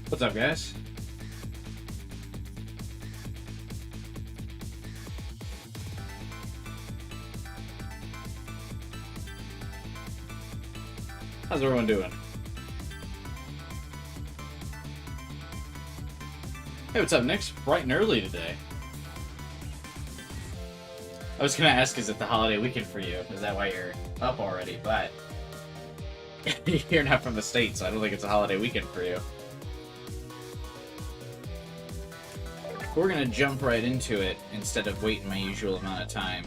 What's up, guys? How's everyone doing? Hey, what's up, Nick's bright and early today. I was gonna ask, is it the holiday weekend for you? Is that why you're up already? But you're not from the States, so I don't think it's a holiday weekend for you. We're gonna jump right into it instead of waiting my usual amount of time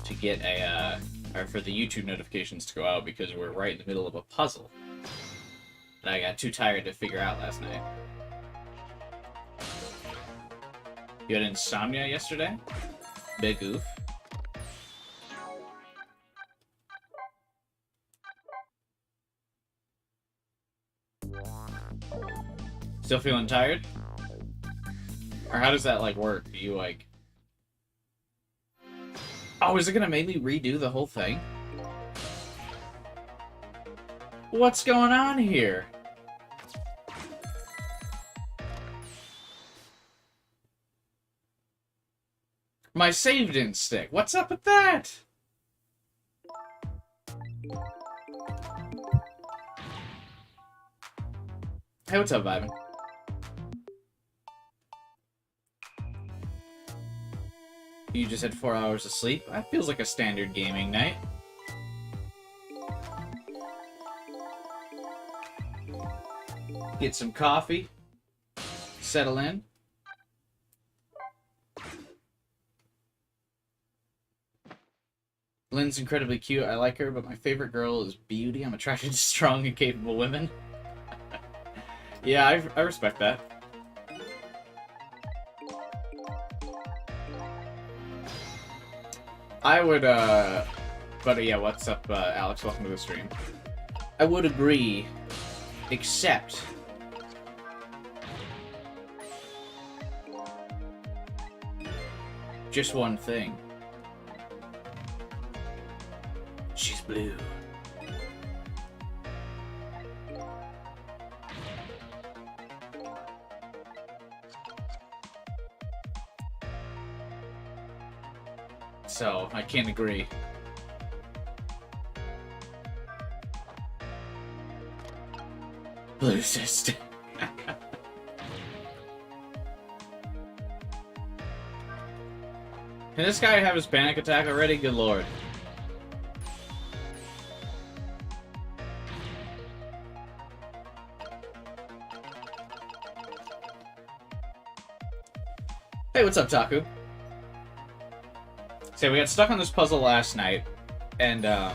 to get a or for the YouTube notifications to go out, because we're right in the middle of a puzzle that I got too tired to figure out last night. You had insomnia yesterday? Big oof. Still feeling tired? Or how does that, like, work? Do you, like... Oh, is it gonna make me redo the whole thing? What's going on here? My save didn't stick. What's up with that? Hey, what's up, Ivan? You just had 4 hours of sleep? That feels like a standard gaming night. Get some coffee. Settle in. Lynn's incredibly cute. I like her, but my favorite girl is Beauty. I'm attracted to strong and capable women. Yeah, I respect that. I would, but yeah, what's up, Alex? Welcome to the stream. I would agree, except... just one thing. She's blue. So, I can't agree. Blue cyst. Can this guy have his panic attack already? Good lord. Hey, what's up, Taku? So we got stuck on this puzzle last night, and I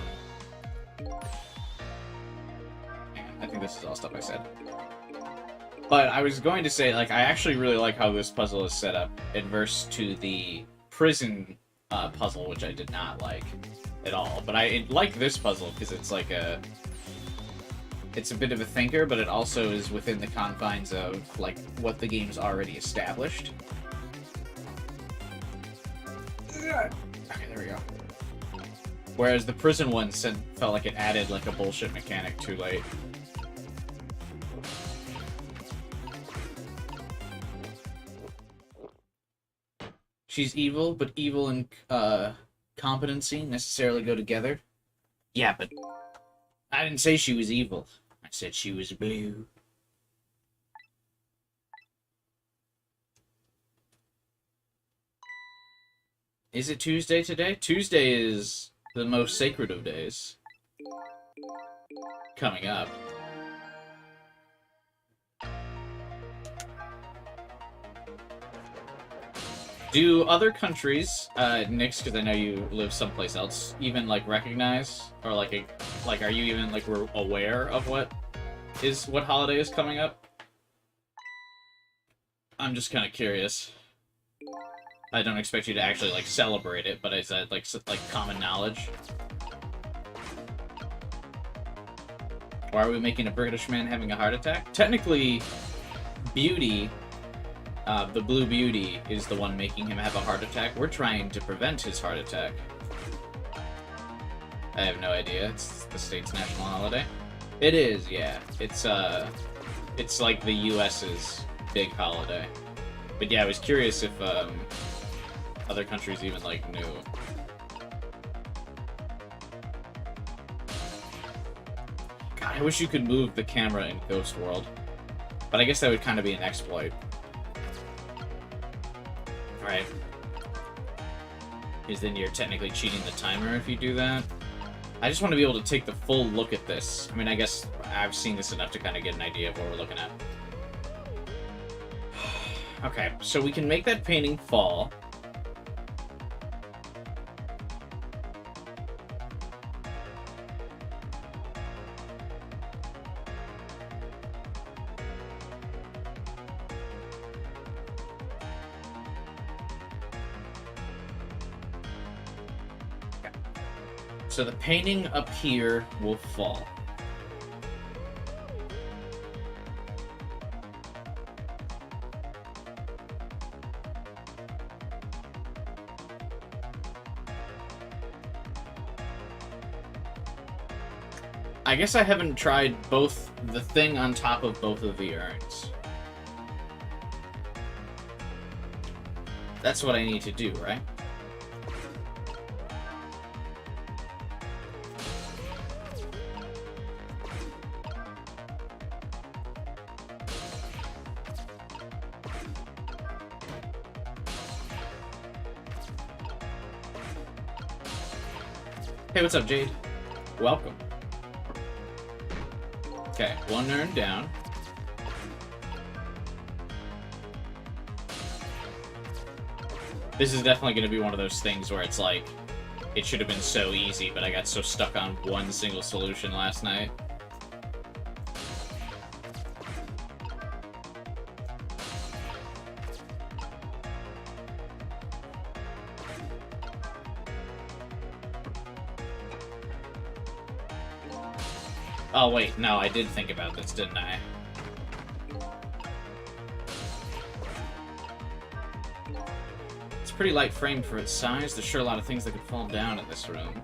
think this is all stuff I said. But I was going to say, like, I actually really like how this puzzle is set up, adverse to the prison puzzle, which I did not like at all. But I like this puzzle because it's like it's a bit of a thinker, but it also is within the confines of, like, what the game's already established. Okay, there we go. Whereas the prison one felt like it added, like, a bullshit mechanic too late. She's evil, but evil and competency necessarily go together. Yeah, but I didn't say she was evil. I said she was blue. Is it Tuesday today? Tuesday is the most sacred of days. Coming up. Do other countries, Nix, because I know you live someplace else, even, like, recognize, or, like, are you even, like, aware of what holiday is coming up? I'm just kind of curious. I don't expect you to actually, like, celebrate it, but is that, like common knowledge? Why are we making a British man having a heart attack? Technically, Beauty, the Blue Beauty, is the one making him have a heart attack. We're trying to prevent his heart attack. I have no idea. It's the state's national holiday. It is, yeah. It's It's like the US's big holiday. But yeah, I was curious if other countries even like knew. God, I wish you could move the camera in Ghost World. But I guess that would kind of be an exploit. Alright. Because then you're technically cheating the timer if you do that. I just want to be able to take the full look at this. I mean, I guess I've seen this enough to kind of get an idea of what we're looking at. Okay, so we can make that painting fall. So the painting up here will fall. I guess I haven't tried both the thing on top of both of the urns. That's what I need to do, right? Hey, what's up, Jade? Welcome. Okay, one urn down. This is definitely going to be one of those things where it's like, it should have been so easy, but I got so stuck on one single solution last night. Oh wait, no, I did think about this, didn't I? It's pretty light framed for its size. There's sure a lot of things that could fall down in this room.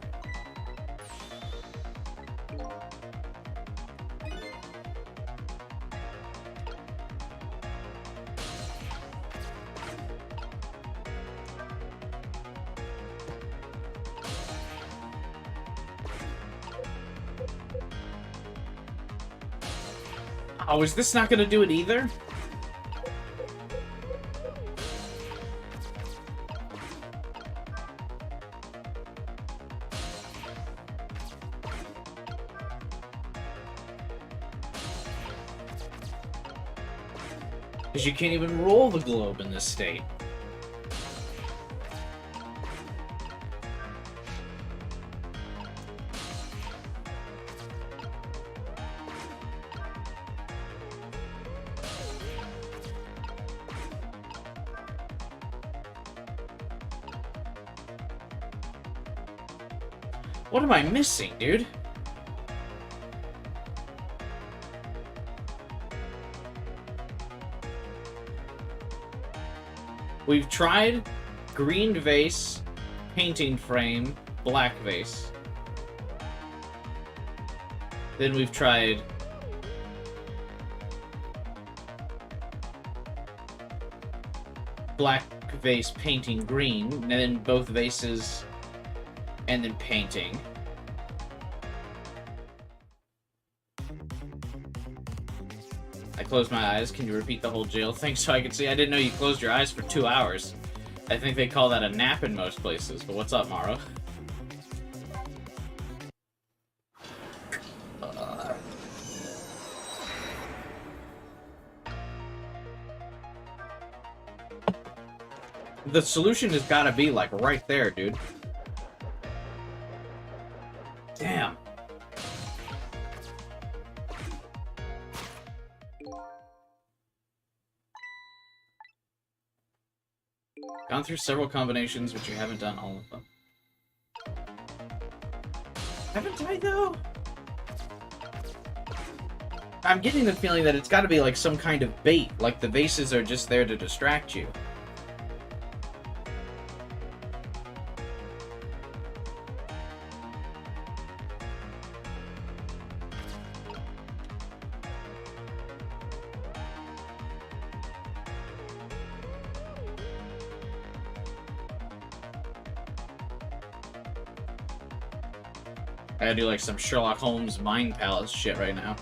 Oh, is this not gonna do it either? Because you can't even roll the globe in this state. What am I missing, dude? We've tried green vase, painting frame, black vase. Then we've tried black vase, painting green, and then both vases, and then painting. I closed my eyes. Can you repeat the whole jail thing so I can see? I didn't know you closed your eyes for 2 hours. I think they call that a nap in most places. But what's up, Maro? The solution has got to be, like, right there, dude. Damn. Gone through several combinations, but you haven't done all of them. Haven't I, though? I'm getting the feeling that it's got to be, like, some kind of bait. Like, the vases are just there to distract you. I gotta do like some Sherlock Holmes Mind Palace shit right now.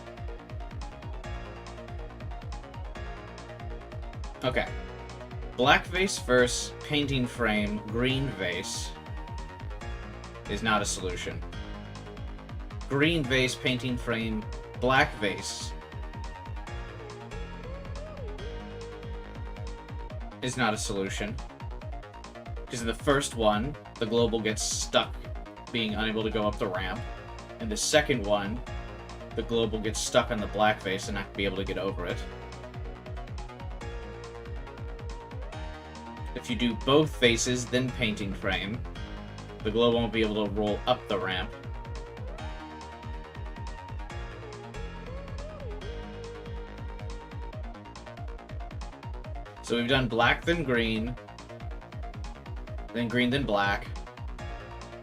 Okay. Black vase versus painting frame, green vase is not a solution. Green vase, painting frame, black vase is not a solution. Because in the first one, the global gets stuck being unable to go up the ramp. In the second one, the global gets stuck on the black vase and not be able to get over it. If you do both vases, then painting frame, the global won't be able to roll up the ramp. So we've done black, then green, then black,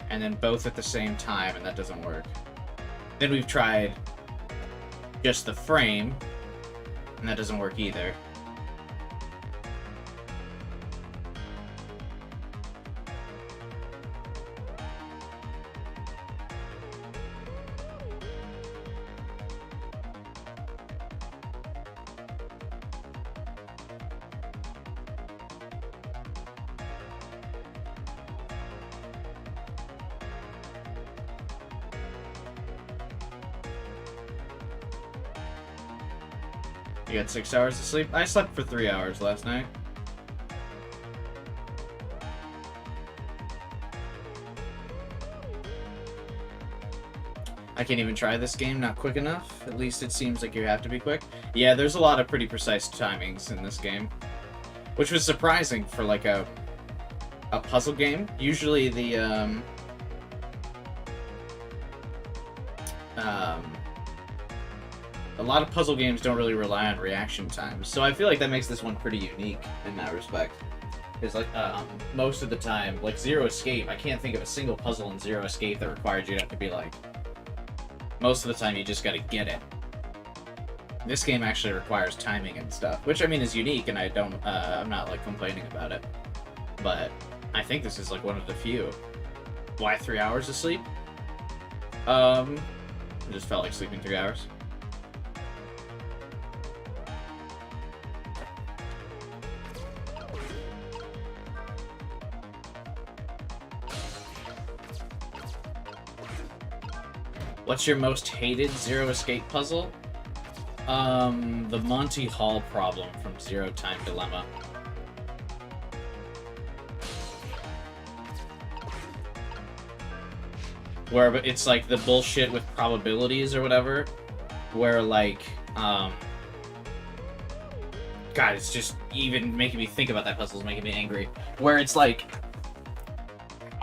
and then both at the same time, and that doesn't work. Then we've tried just the frame, and that doesn't work either. You got 6 hours of sleep? I slept for 3 hours last night. I can't even try this game, not quick enough. At least it seems like you have to be quick. Yeah, there's a lot of pretty precise timings in this game. Which was surprising for like a puzzle game. Usually the a lot of puzzle games don't really rely on reaction times, so I feel like that makes this one pretty unique in that respect. It's like, most of the time, like Zero Escape, I can't think of a single puzzle in Zero Escape that requires you to have to be like, most of the time you just gotta get it. This game actually requires timing and stuff, which I mean is unique, and I'm not like complaining about it. But I think this is like one of the few. Why 3 hours of sleep? I just felt like sleeping 3 hours. What's your most hated Zero Escape puzzle? The Monty Hall problem from Zero Time Dilemma. Where it's like the bullshit with probabilities or whatever, where like, God, it's just even making me think about that puzzle is making me angry. Where it's like,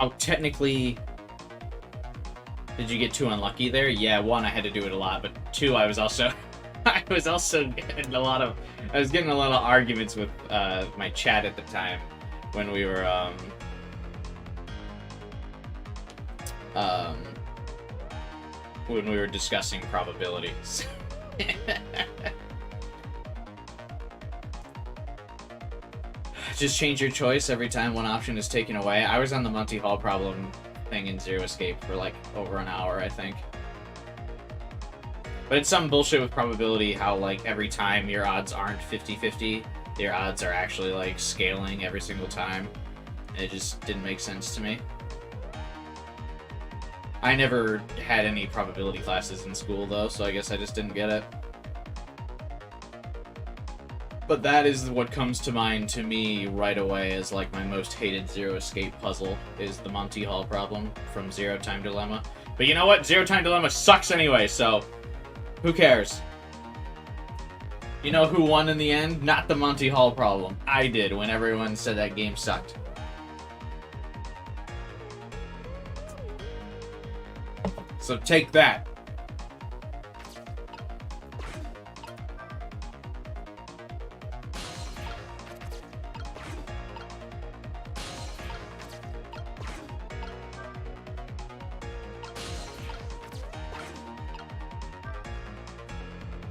oh, technically, did you get too unlucky there? Yeah, one, I had to do it a lot, but two, I was also getting a lot of arguments with my chat at the time when we were discussing probabilities. Just change your choice every time one option is taken away. I was on the Monty Hall problem thing in Zero Escape for like over an hour, I think. But it's some bullshit with probability, how like every time your odds aren't 50-50, your odds are actually like scaling every single time. And it just didn't make sense to me. I never had any probability classes in school though, so I guess I just didn't get it. But that is what comes to mind to me right away as like my most hated Zero Escape puzzle, is the Monty Hall problem from Zero Time Dilemma. But you know what? Zero Time Dilemma sucks anyway, so who cares? You know who won in the end? Not the Monty Hall problem. I did, when everyone said that game sucked. So take that.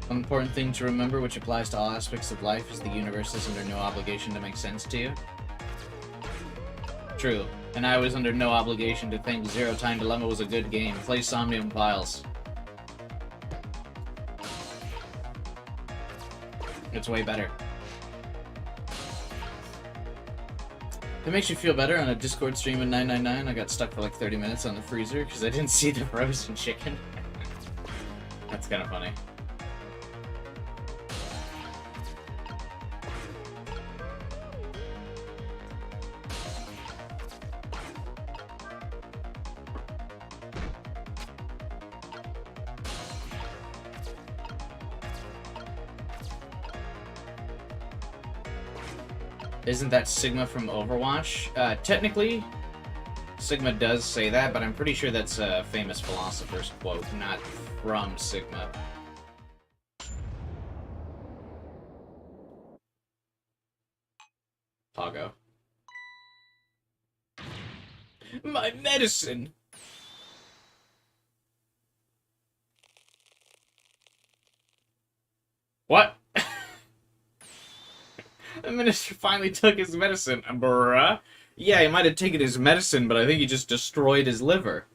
One important thing to remember, which applies to all aspects of life, is the universe is under no obligation to make sense to you. true. And I was under no obligation to think Zero Time Dilemma was a good game. Play Somnium Files. It's way better. It makes you feel better. On a Discord stream in 999, I got stuck for like 30 minutes on the freezer because I didn't see the frozen chicken. That's kind of funny. Isn't that Sigma from Overwatch? Technically, Sigma does say that, but I'm pretty sure that's a famous philosopher's quote, not from Sigma. Pago. My medicine! What? The minister finally took his medicine, bruh. Yeah, he might have taken his medicine, but I think he just destroyed his liver.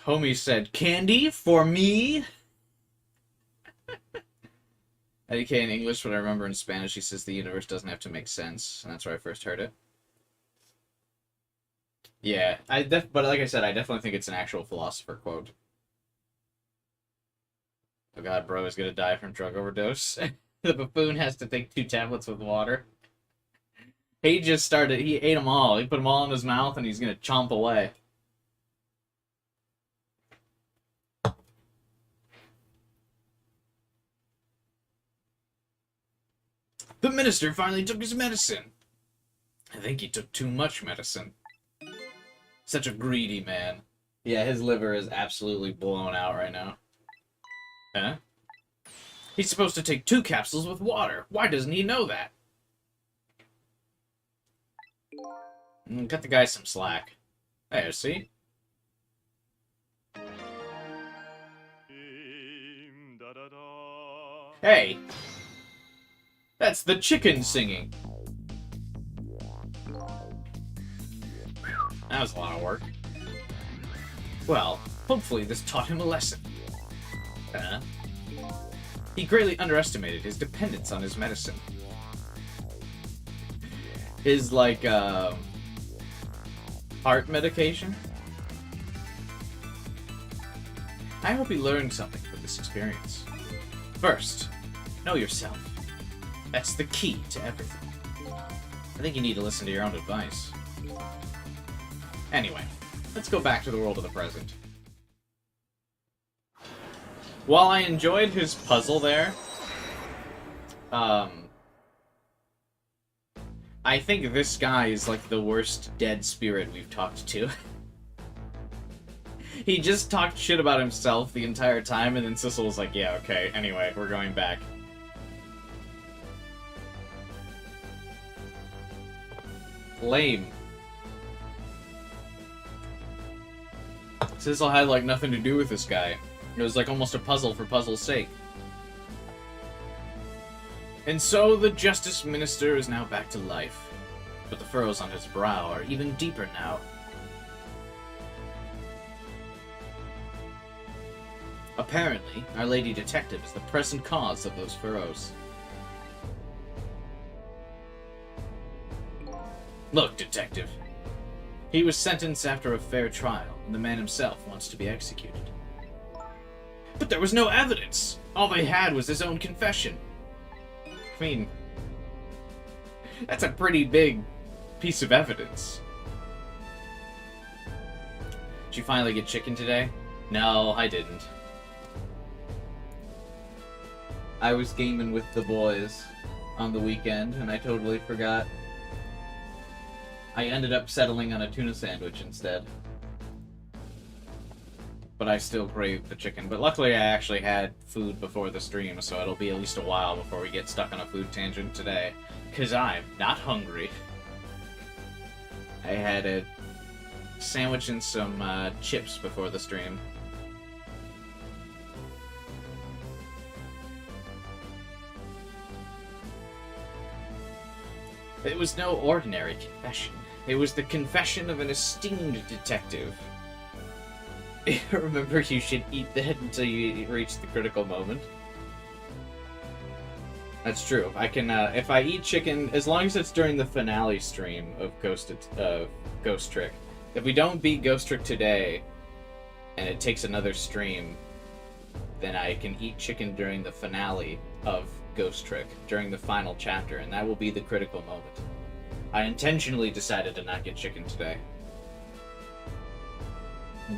Homie said, candy for me? IDK in English, but I remember in Spanish he says the universe doesn't have to make sense, and that's where I first heard it. Yeah, but like I said, I definitely think it's an actual philosopher quote. Oh god, bro is gonna die from drug overdose. The buffoon has to take 2 tablets with water. He just started, he ate them all. He put them all in his mouth and he's gonna chomp away. The minister finally took his medicine. I think he took too much medicine. Such a greedy man. Yeah, his liver is absolutely blown out right now. Huh? He's supposed to take 2 capsules with water. Why doesn't he know that? Cut the guy some slack. There, see? Hey! That's the chicken singing. That was a lot of work. Well, hopefully this taught him a lesson. He greatly underestimated his dependence on his medicine. His, like, heart medication? I hope he learned something from this experience. First, know yourself. That's the key to everything. I think you need to listen to your own advice. Anyway, let's go back to the world of the present. While I enjoyed his puzzle there, I think this guy is like the worst dead spirit we've talked to. He just talked shit about himself the entire time, and then Sissel was like, yeah, okay, anyway, we're going back. Lame. Sissel had, like, nothing to do with this guy. It was, like, almost a puzzle for puzzle's sake. And so, the Justice Minister is now back to life. But the furrows on his brow are even deeper now. Apparently, Our Lady Detective is the present cause of those furrows. Look, Detective. He was sentenced after a fair trial, and the man himself wants to be executed. But there was no evidence! All they had was his own confession. I mean, that's a pretty big piece of evidence. Did you finally get chicken today? No, I didn't. I was gaming with the boys on the weekend, and I totally forgot. I ended up settling on a tuna sandwich instead. But I still crave the chicken. But luckily I actually had food before the stream, so it'll be at least a while before we get stuck on a food tangent today. 'Cause I'm not hungry. I had a sandwich and some chips before the stream. It was no ordinary confession. It was the confession of an esteemed detective. Remember, you should eat that until you reach the critical moment. That's true. I can, if I eat chicken, as long as it's during the finale stream of Ghost Trick. If we don't beat Ghost Trick today, and it takes another stream, then I can eat chicken during the finale of Ghost Trick, during the final chapter, and that will be the critical moment. I intentionally decided to not get chicken today.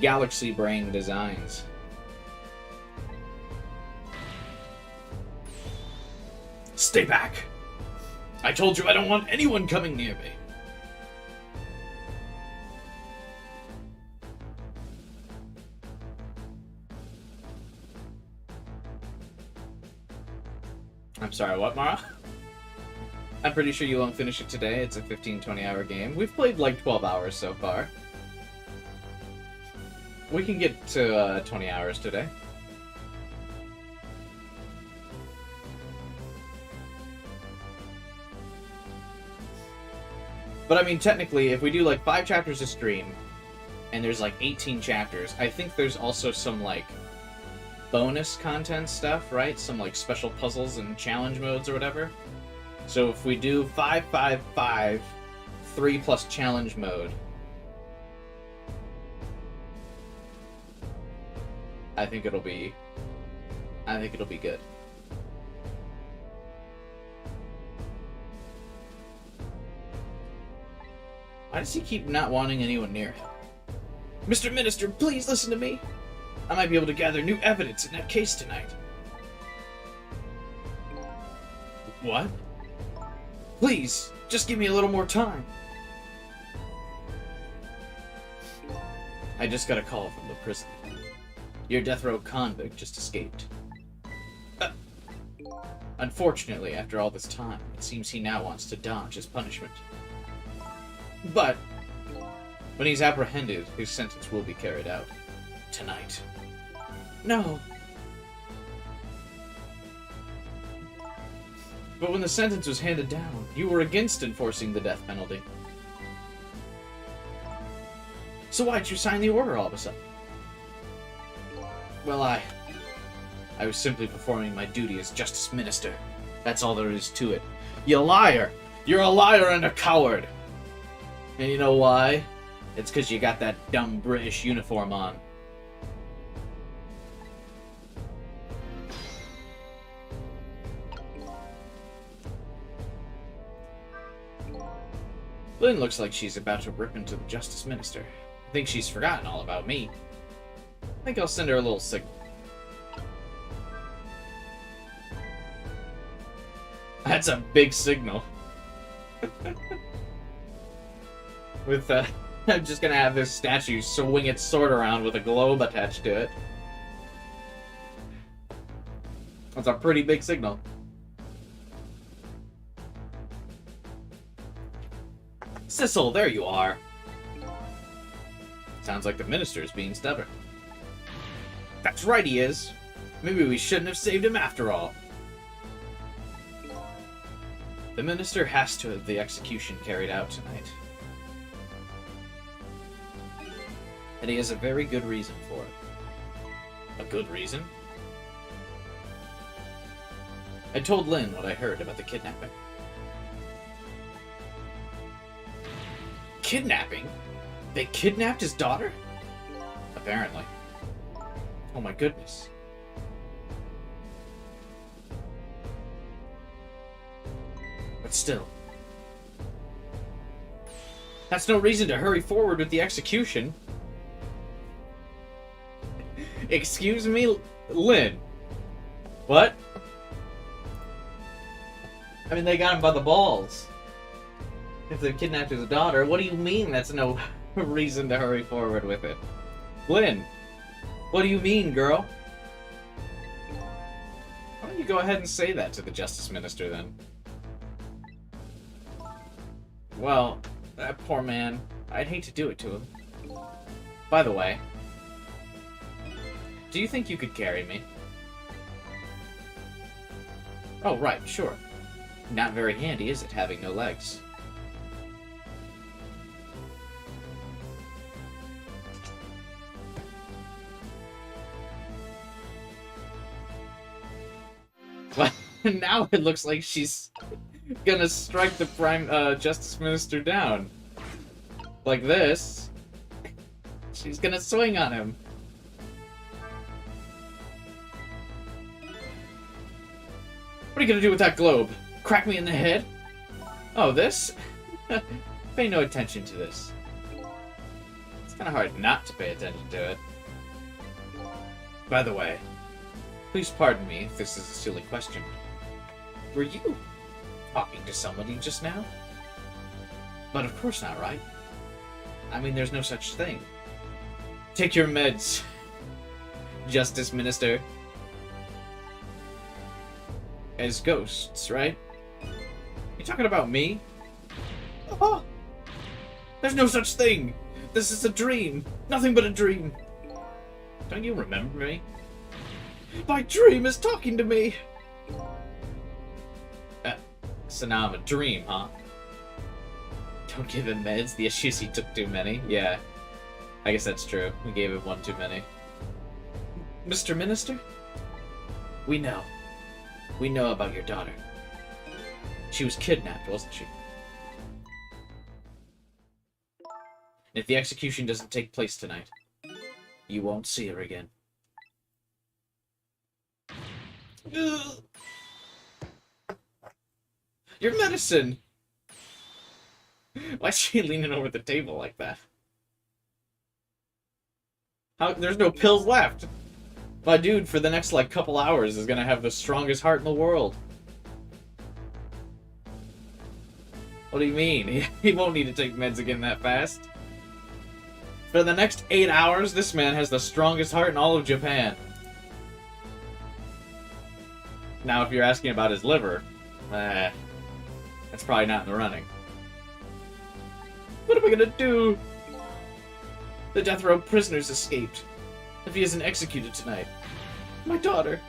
Galaxy Brain Designs. Stay back! I told you I don't want anyone coming near me. I'm sorry, what, Mara? I'm pretty sure you won't finish it today. It's a 15-20 hour game. We've played like 12 hours so far. We can get to 20 hours today. But I mean, technically, if we do like 5 chapters a stream, and there's like 18 chapters, I think there's also some like bonus content stuff, right? Some like special puzzles and challenge modes or whatever. So if we do 5, 5, 5, 3 plus challenge mode, I think it'll be good. Why does he keep not wanting anyone near him? Mr. Minister, please listen to me. I might be able to gather new evidence in that case tonight. What? Please, just give me a little more time. I just got a call from the prison. Your death row convict just escaped. Unfortunately, after all this time, it seems he now wants to dodge his punishment. But when he's apprehended, his sentence will be carried out. Tonight. No. But when the sentence was handed down, you were against enforcing the death penalty. So why'd you sign the order all of a sudden? Well, I was simply performing my duty as Justice Minister. That's all there is to it. You liar! You're a liar and a coward! And you know why? It's because you got that dumb British uniform on. Lynn looks like she's about to rip into the Justice Minister. I think she's forgotten all about me. I think I'll send her a little signal. That's a big signal. With, I'm just gonna have this statue swing its sword around with a globe attached to it. That's a pretty big signal. Sissel, there you are. Sounds like the minister's being stubborn. That's right, he is. Maybe we shouldn't have saved him after all. The minister has to have the execution carried out tonight. And he has a very good reason for it. A good reason? I told Lynn what I heard about the kidnapping. Kidnapping? They kidnapped his daughter? Apparently. Oh my goodness. But still. That's no reason to hurry forward with the execution. Excuse me, Lynn. What? I mean, they got him by the balls. If they kidnapped his daughter, what do you mean that's no reason to hurry forward with it? Lynn, what do you mean, girl? Why don't you go ahead and say that to the Justice Minister, then? Well, that poor man. I'd hate to do it to him. By the way, do you think you could carry me? Oh, right, sure. Not very handy, is it, having no legs? But now it looks like she's gonna strike the Prime Justice Minister down. Like this. She's gonna swing on him. What are you gonna do with that globe? Crack me in the head? Oh, this? Pay no attention to this. It's kind of hard not to pay attention to it. By the way, please pardon me if this is a silly question. Were you talking to somebody just now? But of course not, right? I mean, there's no such thing. Take your meds, Justice Minister. As ghosts, right? You talking about me? Oh, there's no such thing! This is a dream! Nothing but a dream! Don't you remember me? My dream is talking to me! So now I'm a dream, huh? Don't give him meds. The issues he took too many. Yeah. I guess that's true. We gave him one too many. Mr. Minister? We know. We know about your daughter. She was kidnapped, wasn't she? And if the execution doesn't take place tonight, you won't see her again. Ugh. Your medicine! Why is she leaning over the table like that? There's no pills left! My dude, for the next, like, couple hours, is gonna have the strongest heart in the world. What do you mean? He won't need to take meds again that fast. For the next 8 hours, this man has the strongest heart in all of Japan. Now, if you're asking about his liver, that's probably not in the running. What am I gonna do? The death row prisoners escaped. If he isn't executed tonight. My daughter.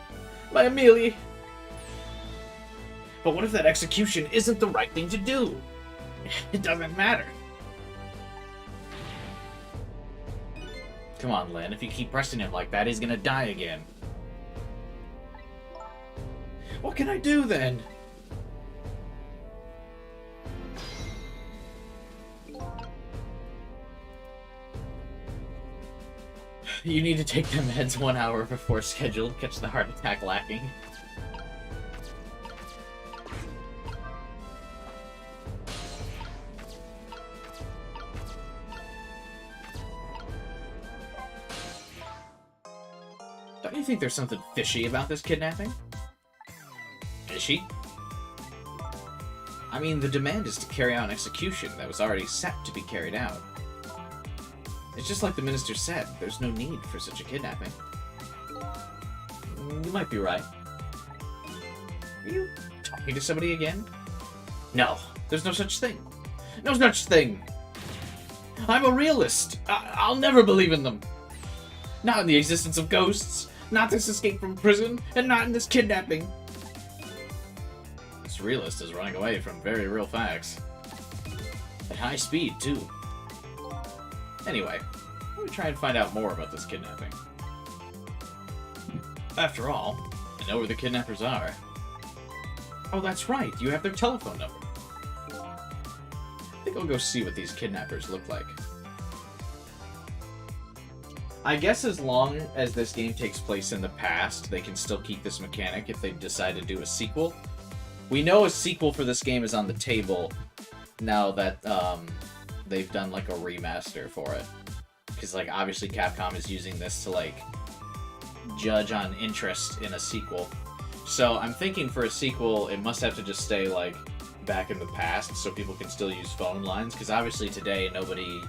My Amelie. But what if that execution isn't the right thing to do? It doesn't matter. Come on, Lynn. If you keep pressing him like that, he's gonna die again. What can I do, then? You need to take the meds 1 hour before scheduled. Catch the heart attack lacking. Don't you think there's something fishy about this kidnapping? Fishy? I mean, the demand is to carry out an execution that was already set to be carried out. It's just like the minister said, there's no need for such a kidnapping. You might be right. Are you talking to somebody again? No, there's no such thing. No such thing! I'm a realist! I'll never believe in them! Not in the existence of ghosts, not this escape from prison, and not in this kidnapping! This realist is running away from very real facts. At high speed, too. Anyway, let me try and find out more about this kidnapping. After all, I know where the kidnappers are. Oh, that's right, you have their telephone number. I think I'll go see what these kidnappers look like. I guess as long as this game takes place in the past, they can still keep this mechanic if they decide to do a sequel. We know a sequel for this game is on the table now that they've done like a remaster for it. Because like obviously Capcom is using this to like judge on interest in a sequel. So I'm thinking for a sequel it must have to just stay like back in the past so people can still use phone lines. Because obviously today nobody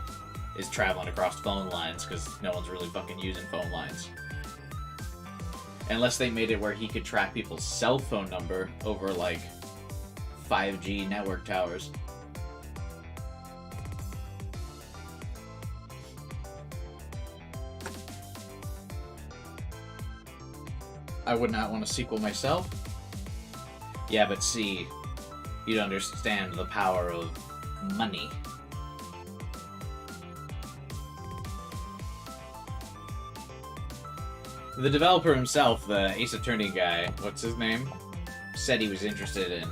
is traveling across phone lines because no one's really fucking using phone lines. Unless they made it where he could track people's cell phone number over, like, 5G network towers. I would not want a sequel myself. Yeah, but see, you'd understand the power of money. The developer himself, the Ace Attorney guy, what's his name? said he was interested in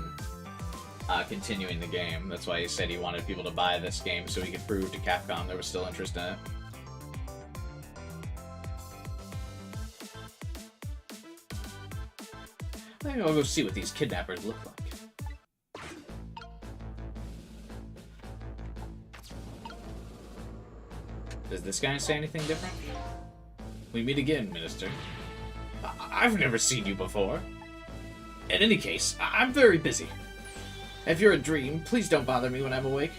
continuing the game. That's why he said he wanted people to buy this game so he could prove to Capcom there was still interest in it. I think I'll go see what these kidnappers look like. Does this guy say anything different? We meet again, Minister. I've never seen you before. In any case, I'm very busy. If you're a dream, please don't bother me when I'm awake.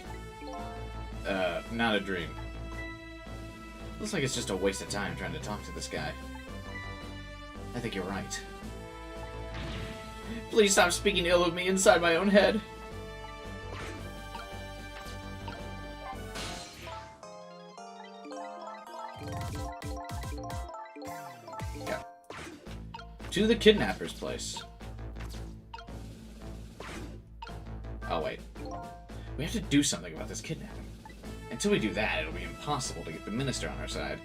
Not a dream. Looks like it's just a waste of time trying to talk to this guy. I think you're right. Please stop speaking ill of me inside my own head. Yeah. To the kidnapper's place. Oh, wait. We have to do something about this kidnapping. Until we do that, it'll be impossible to get the Minister on our side.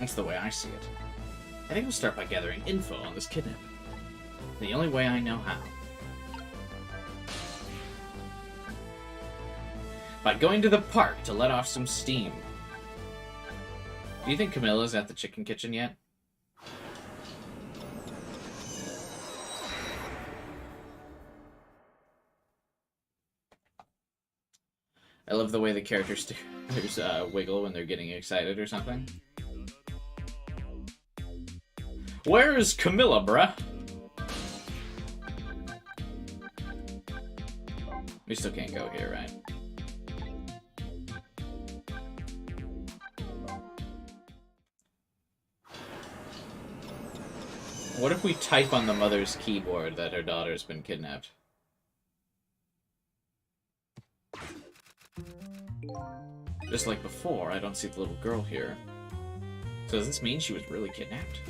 That's the way I see it. I think we'll start by gathering info on this kidnapping. The only way I know how. By going to the park to let off some steam. Do you think Camilla's at the chicken kitchen yet? I love the way the characters wiggle when they're getting excited or something. Where's Camilla, bruh? We still can't go here, right? What if we type on the mother's keyboard that her daughter's been kidnapped? Just like before, I don't see the little girl here. So does this mean she was really kidnapped?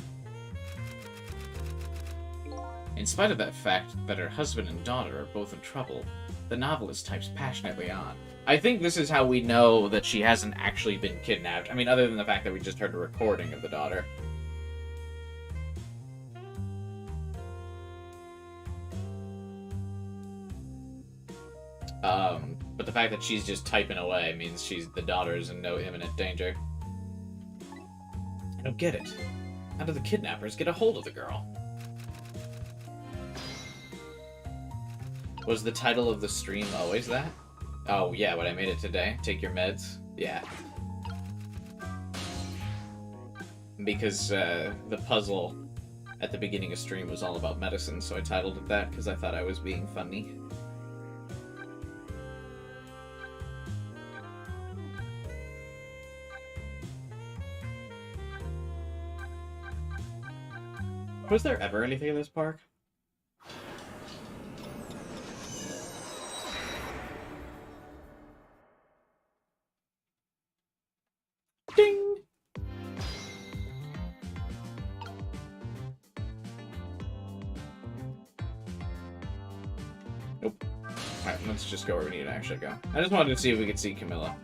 In spite of that fact that her husband and daughter are both in trouble, the novelist types passionately on. I think this is how we know that she hasn't actually been kidnapped. I mean, other than the fact that we just heard a recording of the daughter. But the fact that she's just typing away means the daughter is in no imminent danger. I don't get it. How did the kidnappers get a hold of the girl? Was the title of the stream always that? Oh, yeah, but I made it today. Take your meds. Yeah. Because the puzzle at the beginning of stream was all about medicine, so I titled it that because I thought I was being funny. Was there ever anything in this park? Ding! Nope. Alright, let's just go where we need to actually go. I just wanted to see if we could see Camilla.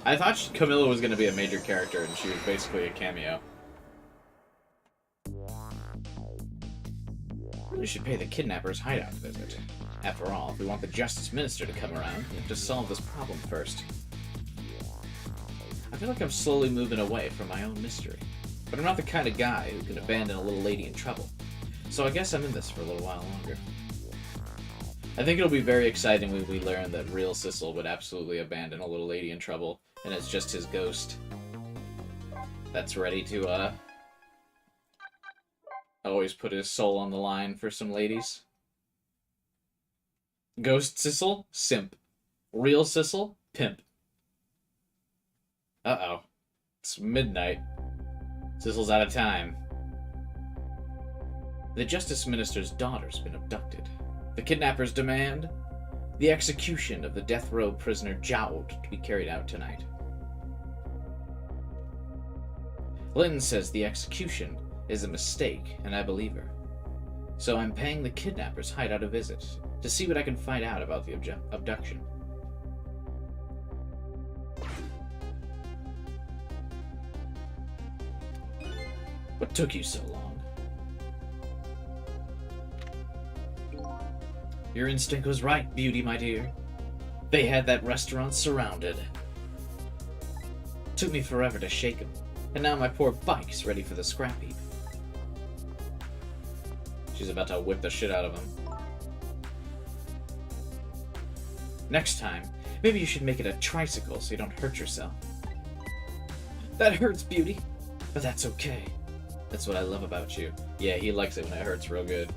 I thought Camilla was going to be a major character, and she was basically a cameo. We should pay the kidnappers' hideout a visit. After all, if we want the Justice Minister to come around, we have to solve this problem first. I feel like I'm slowly moving away from my own mystery. But I'm not the kind of guy who can abandon a little lady in trouble. So I guess I'm in this for a little while longer. I think it'll be very exciting when we learn that real Sissel would absolutely abandon a little lady in trouble, and it's just his ghost that's ready to, always put his soul on the line for some ladies. Ghost Sissel? Simp. Real Sissel? Pimp. Uh-oh. It's midnight. Sissel's out of time. The Justice Minister's daughter's been abducted. The kidnappers demand the execution of the death row prisoner Jowd to be carried out tonight. Lynn says the execution is a mistake, and I believe her. So I'm paying the kidnappers' hideout a visit to see what I can find out about the abduction. What took you so long? Your instinct was right, Beauty, my dear. They had that restaurant surrounded. Took me forever to shake them, and now my poor bike's ready for the scrap heap. She's about to whip the shit out of him. Next time, maybe you should make it a tricycle so you don't hurt yourself. That hurts, Beauty, but that's okay. That's what I love about you. Yeah, he likes it when it hurts real good.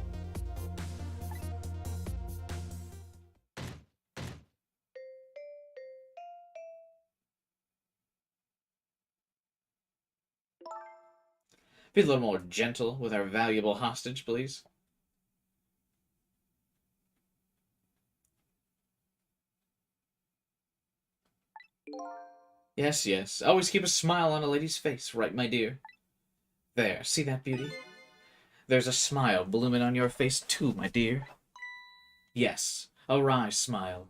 Be a little more gentle with our valuable hostage, please. Yes, yes. Always keep a smile on a lady's face, right, my dear? There, see that, Beauty? There's a smile blooming on your face, too, my dear. Yes, a wry smile.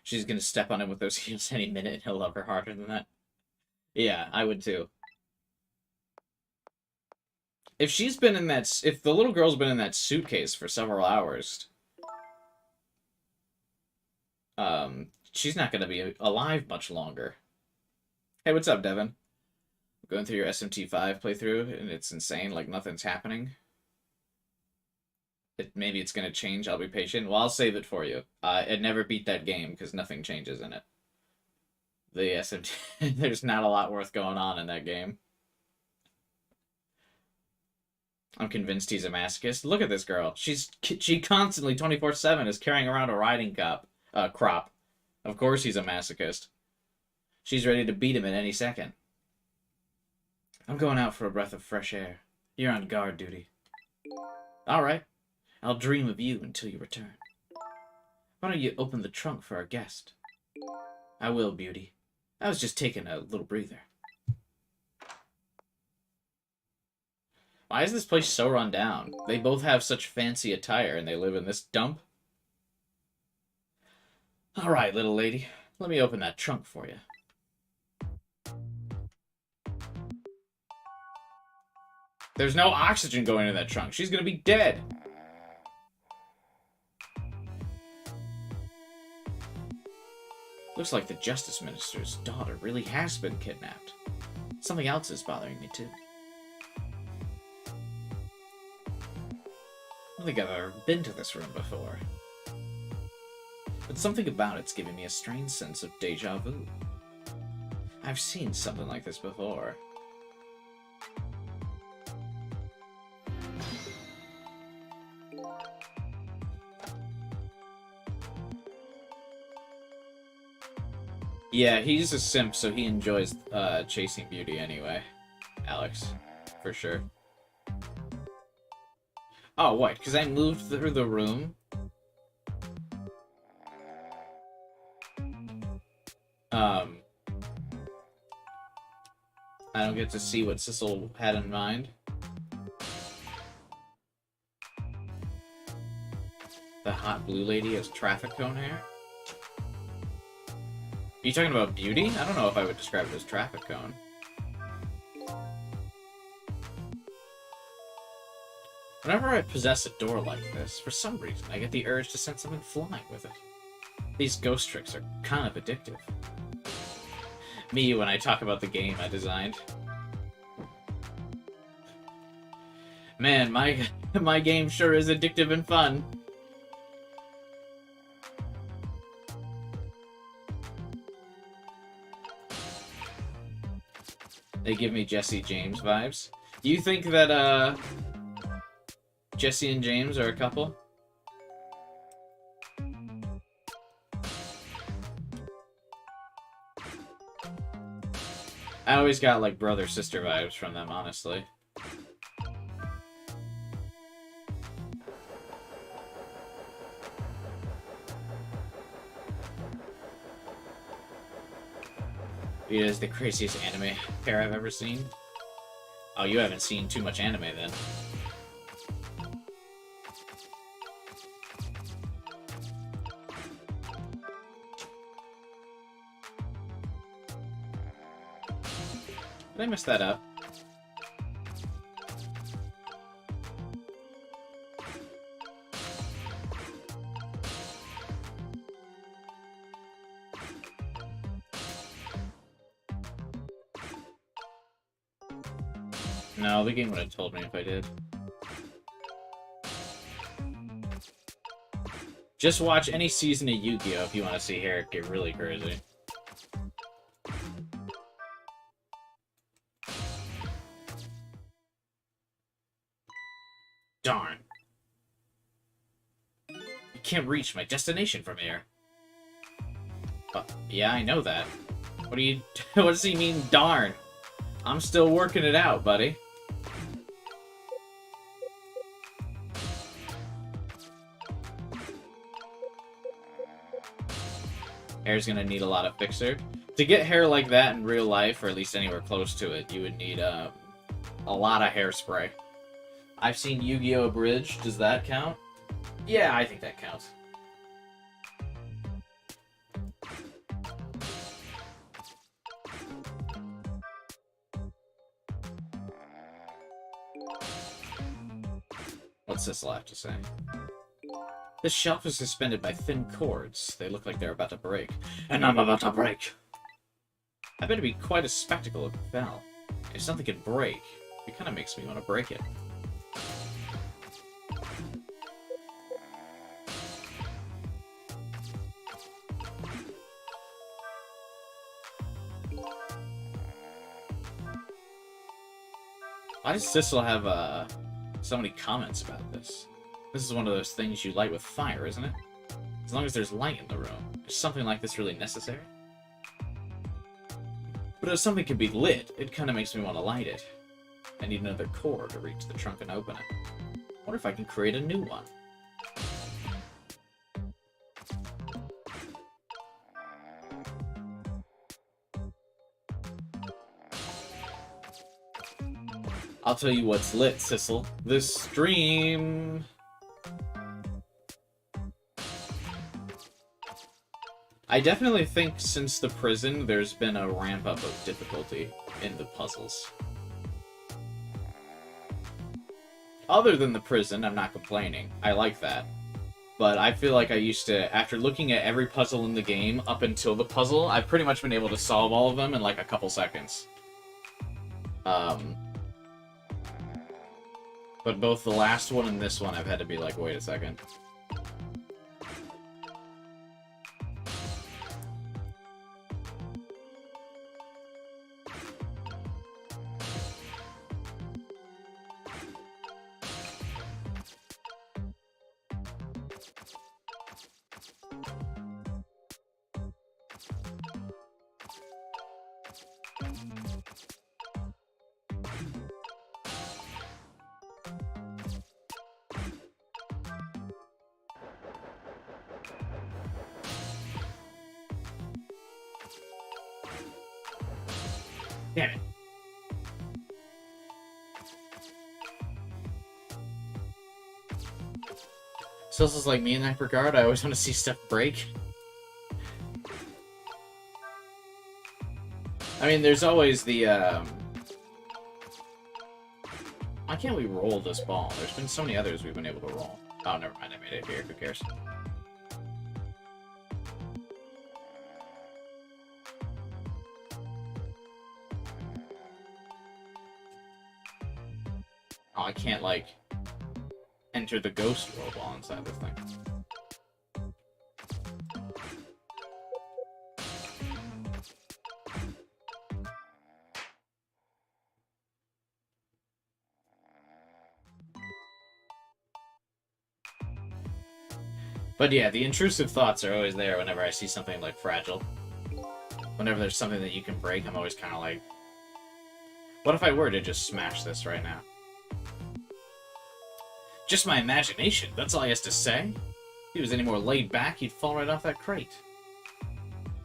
She's gonna step on him with those heels any minute, and he'll love her harder than that. Yeah, I would too. If she's been in that... If the little girl's been in that suitcase for several hours... she's not gonna be alive much longer. Hey, what's up, Devin? I'm going through your SMT5 playthrough, and it's insane, like nothing's happening. Maybe it's gonna change, I'll be patient. Well, I'll save it for you. It never beat that game, because nothing changes in it. The SMT... There's not a lot worth going on in that game. I'm convinced he's a masochist. Look at this girl. She constantly, 24/7, is carrying around a riding crop. Of course he's a masochist. She's ready to beat him at any second. I'm going out for a breath of fresh air. You're on guard duty. Alright. I'll dream of you until you return. Why don't you open the trunk for our guest? I will, Beauty. I was just taking a little breather. Why is this place so run down? They both have such fancy attire and they live in this dump? Alright, little lady. Let me open that trunk for you. There's no oxygen going in that trunk. She's gonna be dead. Looks like the Justice Minister's daughter really has been kidnapped. Something else is bothering me, too. I don't think I've ever been to this room before. But something about it's giving me a strange sense of déjà vu. I've seen something like this before. Yeah, he's a simp, so he enjoys chasing beauty anyway. Alex, for sure. Oh, what? Because I moved through the room? I don't get to see what Sissel had in mind. The hot blue lady has traffic cone hair? Are you talking about beauty? I don't know if I would describe it as traffic cone. Whenever I possess a door like this, for some reason, I get the urge to send something flying with it. These ghost tricks are kind of addictive. Me when I talk about the game I designed. Man, my game sure is addictive and fun. They give me Jesse James vibes. Do you think that, Jesse and James are a couple? I always got, like, brother-sister vibes from them, honestly. It is the craziest anime pair I've ever seen. Oh, you haven't seen too much anime, then. Did I mess that up? No, the game would have told me if I did. Just watch any season of Yu-Gi-Oh! If you want to see Herrick get really crazy. Darn. I can't reach my destination from here. Yeah, I know that. What do you... what does he mean, darn? I'm still working it out, buddy. Hair's gonna need a lot of fixer. To get hair like that in real life, or at least anywhere close to it, you would need a lot of hairspray. I've seen Yu-Gi-Oh! Abridged. Does that count? Yeah, I think that counts. What's this have to say? This shelf is suspended by thin cords. They look like they're about to break. And I'm about to break! I bet it'd be quite a spectacle if it fell. If something could break, it kind of makes me want to break it. Why does Sissel have so many comments about this? This is one of those things you light with fire, isn't it? As long as there's light in the room. Is something like this really necessary? But if something can be lit, it kind of makes me want to light it. I need another cord to reach the trunk and open it. I wonder if I can create a new one. I'll tell you what's lit, Sissel. This stream! I definitely think since the prison, there's been a ramp-up of difficulty in the puzzles. Other than the prison, I'm not complaining. I like that. But I feel like I used to, after looking at every puzzle in the game up until the puzzle, I've pretty much been able to solve all of them in like a couple seconds. But both the last one and this one, I've had to be like, wait a second. Damn it. Sissel's like me in that regard. I always want to see stuff break. I mean, there's always the, why can't we roll this ball? There's been so many others we've been able to roll. Oh, never mind. I made it here. Who cares? Oh, I can't, like, enter the ghost roll ball inside this thing. But yeah, the intrusive thoughts are always there whenever I see something, like, fragile. Whenever there's something that you can break, I'm always kind of like, what if I were to just smash this right now? Just my imagination, that's all he has to say. If he was any more laid back, he'd fall right off that crate.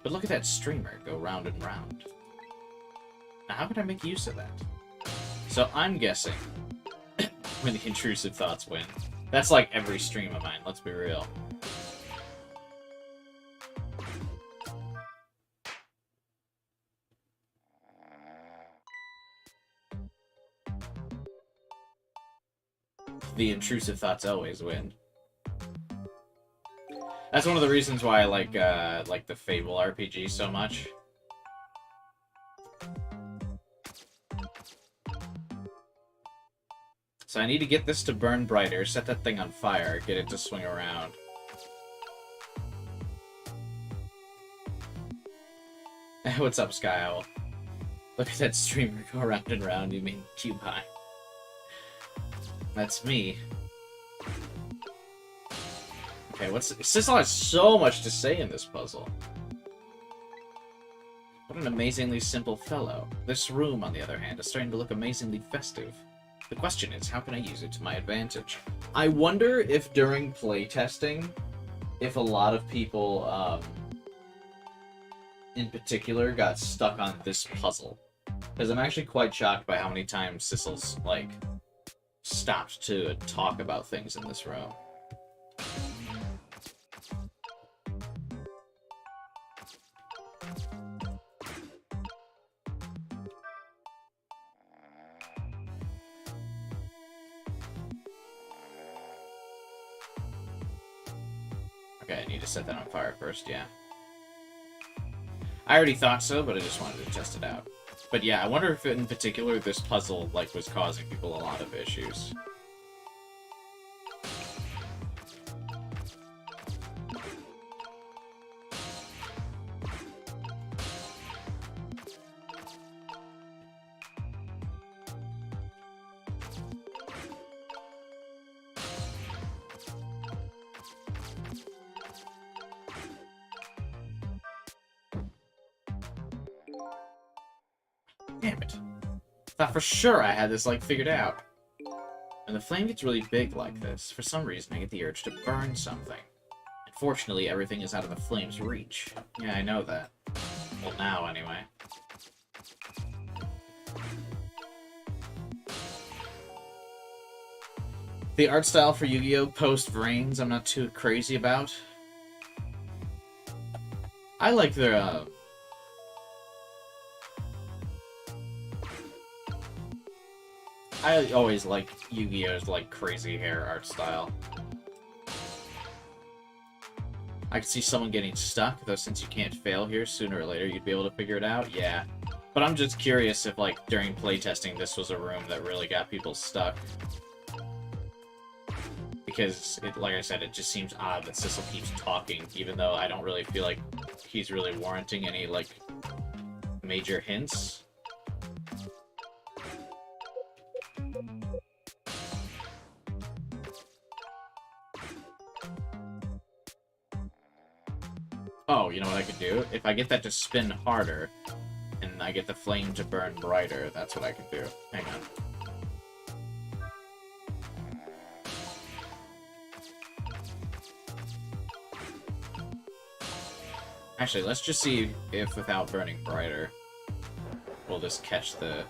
But look at that streamer go round and round. Now, how can I make use of that? So I'm guessing when the intrusive thoughts win. That's like every stream of mine, let's be real. The intrusive thoughts always win. That's one of the reasons why I like the Fable RPG so much. So I need to get this to burn brighter, set that thing on fire, get it to swing around. What's up, Sky Owl? Look at that streamer go round and round, you mean Cubine. That's me. Okay, Sissel has so much to say in this puzzle. What an amazingly simple fellow. This room, on the other hand, is starting to look amazingly festive. The question is, how can I use it to my advantage? I wonder if during playtesting, if a lot of people, in particular, got stuck on this puzzle. Because I'm actually quite shocked by how many times Sissel's, like, stopped to talk about things in this room. Okay, I need to set that on fire first, yeah. I already thought so, but I just wanted to test it out. But yeah, I wonder if in particular this puzzle, like, was causing people a lot of issues. Damn it. Thought for sure I had this, like, figured out. When the flame gets really big like this, for some reason I get the urge to burn something. Unfortunately, everything is out of the flame's reach. Yeah, I know that. Well, now, anyway. The art style for Yu-Gi-Oh! Post-Vrains I'm not too crazy about. I like their, I always like Yu-Gi-Oh's, like, crazy hair art style. I could see someone getting stuck, though since you can't fail here, sooner or later you'd be able to figure it out, yeah. But I'm just curious if, like, during playtesting this was a room that really got people stuck. Because, like I said, it just seems odd that Sissel keeps talking, even though I don't really feel like he's really warranting any, like, major hints. Oh, you know what I could do? If I get that to spin harder, and I get the flame to burn brighter, that's what I could do. Hang on. Actually, let's just see if without burning brighter, we'll just catch the...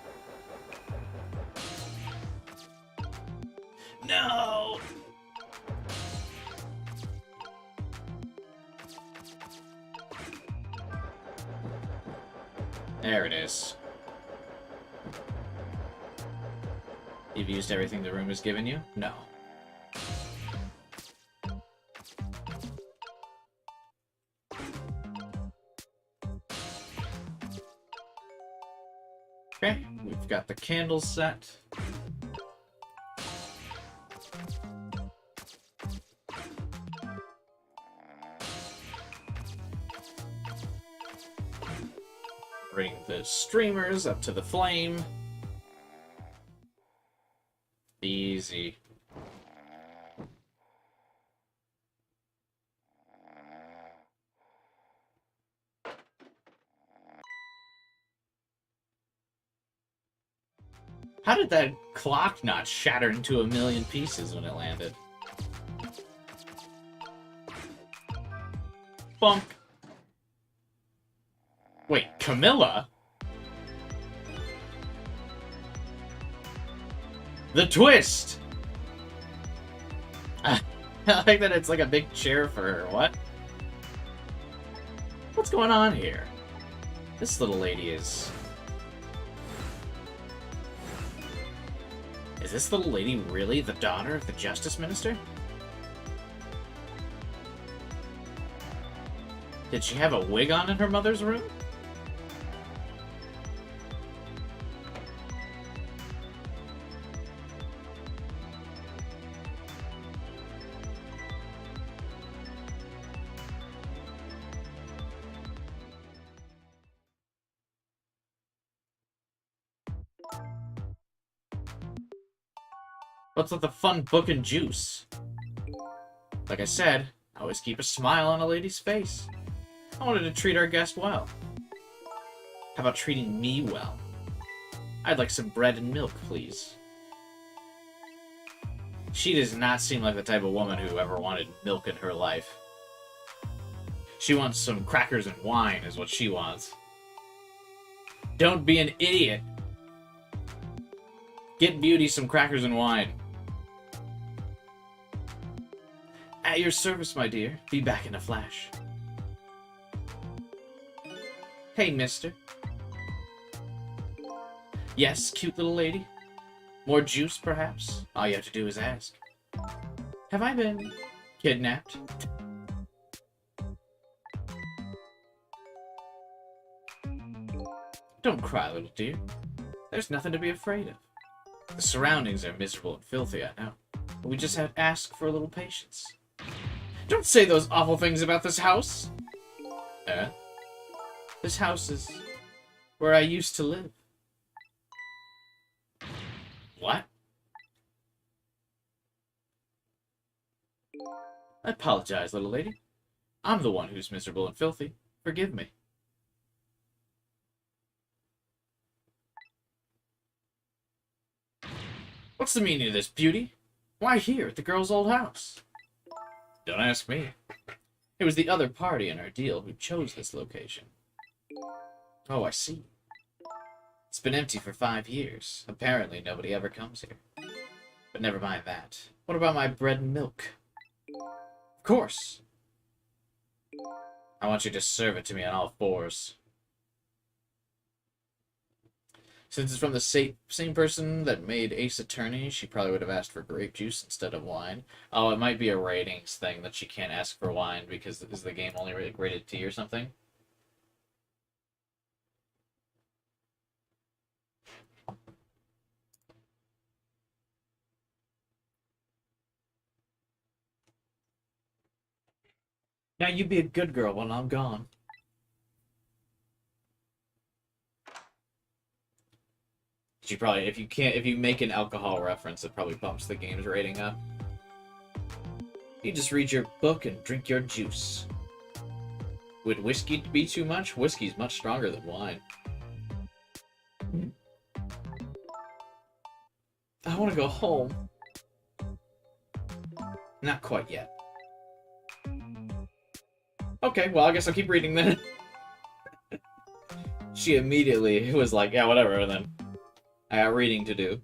No! There it is. You've used everything the room has given you? No. Okay, we've got the candles set. Bring the streamers up to the flame. Easy. How did that clock not shatter into a million pieces when it landed? Bonk. Wait, Camilla? The twist! I like that it's like a big chair for her. What? What's going on here? This little lady is... Is this little lady really the daughter of the Justice Minister? Did she have a wig on in her mother's room? What's with the fun book and juice? Like I said, I always keep a smile on a lady's face. I wanted to treat our guest well. How about treating me well? I'd like some bread and milk, please. She does not seem like the type of woman who ever wanted milk in her life. She wants some crackers and wine, is what she wants. Don't be an idiot. Get Beauty some crackers and wine. At your service, my dear. Be back in a flash. Hey, mister. Yes, cute little lady? More juice, perhaps? All you have to do is ask. Have I been kidnapped? Don't cry, little dear. There's nothing to be afraid of. The surroundings are miserable and filthy, I know. But we just have to ask for a little patience. Don't say those awful things about this house! This house is where I used to live. What? I apologize, little lady. I'm the one who's miserable and filthy. Forgive me. What's the meaning of this, Beauty? Why here, at the girl's old house? Don't ask me. It was the other party in our deal who chose this location. Oh, I see. It's been empty for 5 years. Apparently, nobody ever comes here. But never mind that. What about my bread and milk? Of course! I want you to serve it to me on all fours. Since it's from the same person that made Ace Attorney, she probably would have asked for grape juice instead of wine. Oh, it might be a ratings thing that she can't ask for wine because is the game only rated T or something? Now you be a good girl while I'm gone. She probably, if you make an alcohol reference, it probably bumps the game's rating up. You just read your book and drink your juice. Would whiskey be too much? Whiskey's much stronger than wine. I want to go home. Not quite yet. Okay, well, I guess I'll keep reading then. She immediately was like, yeah, whatever, then. I got reading to do.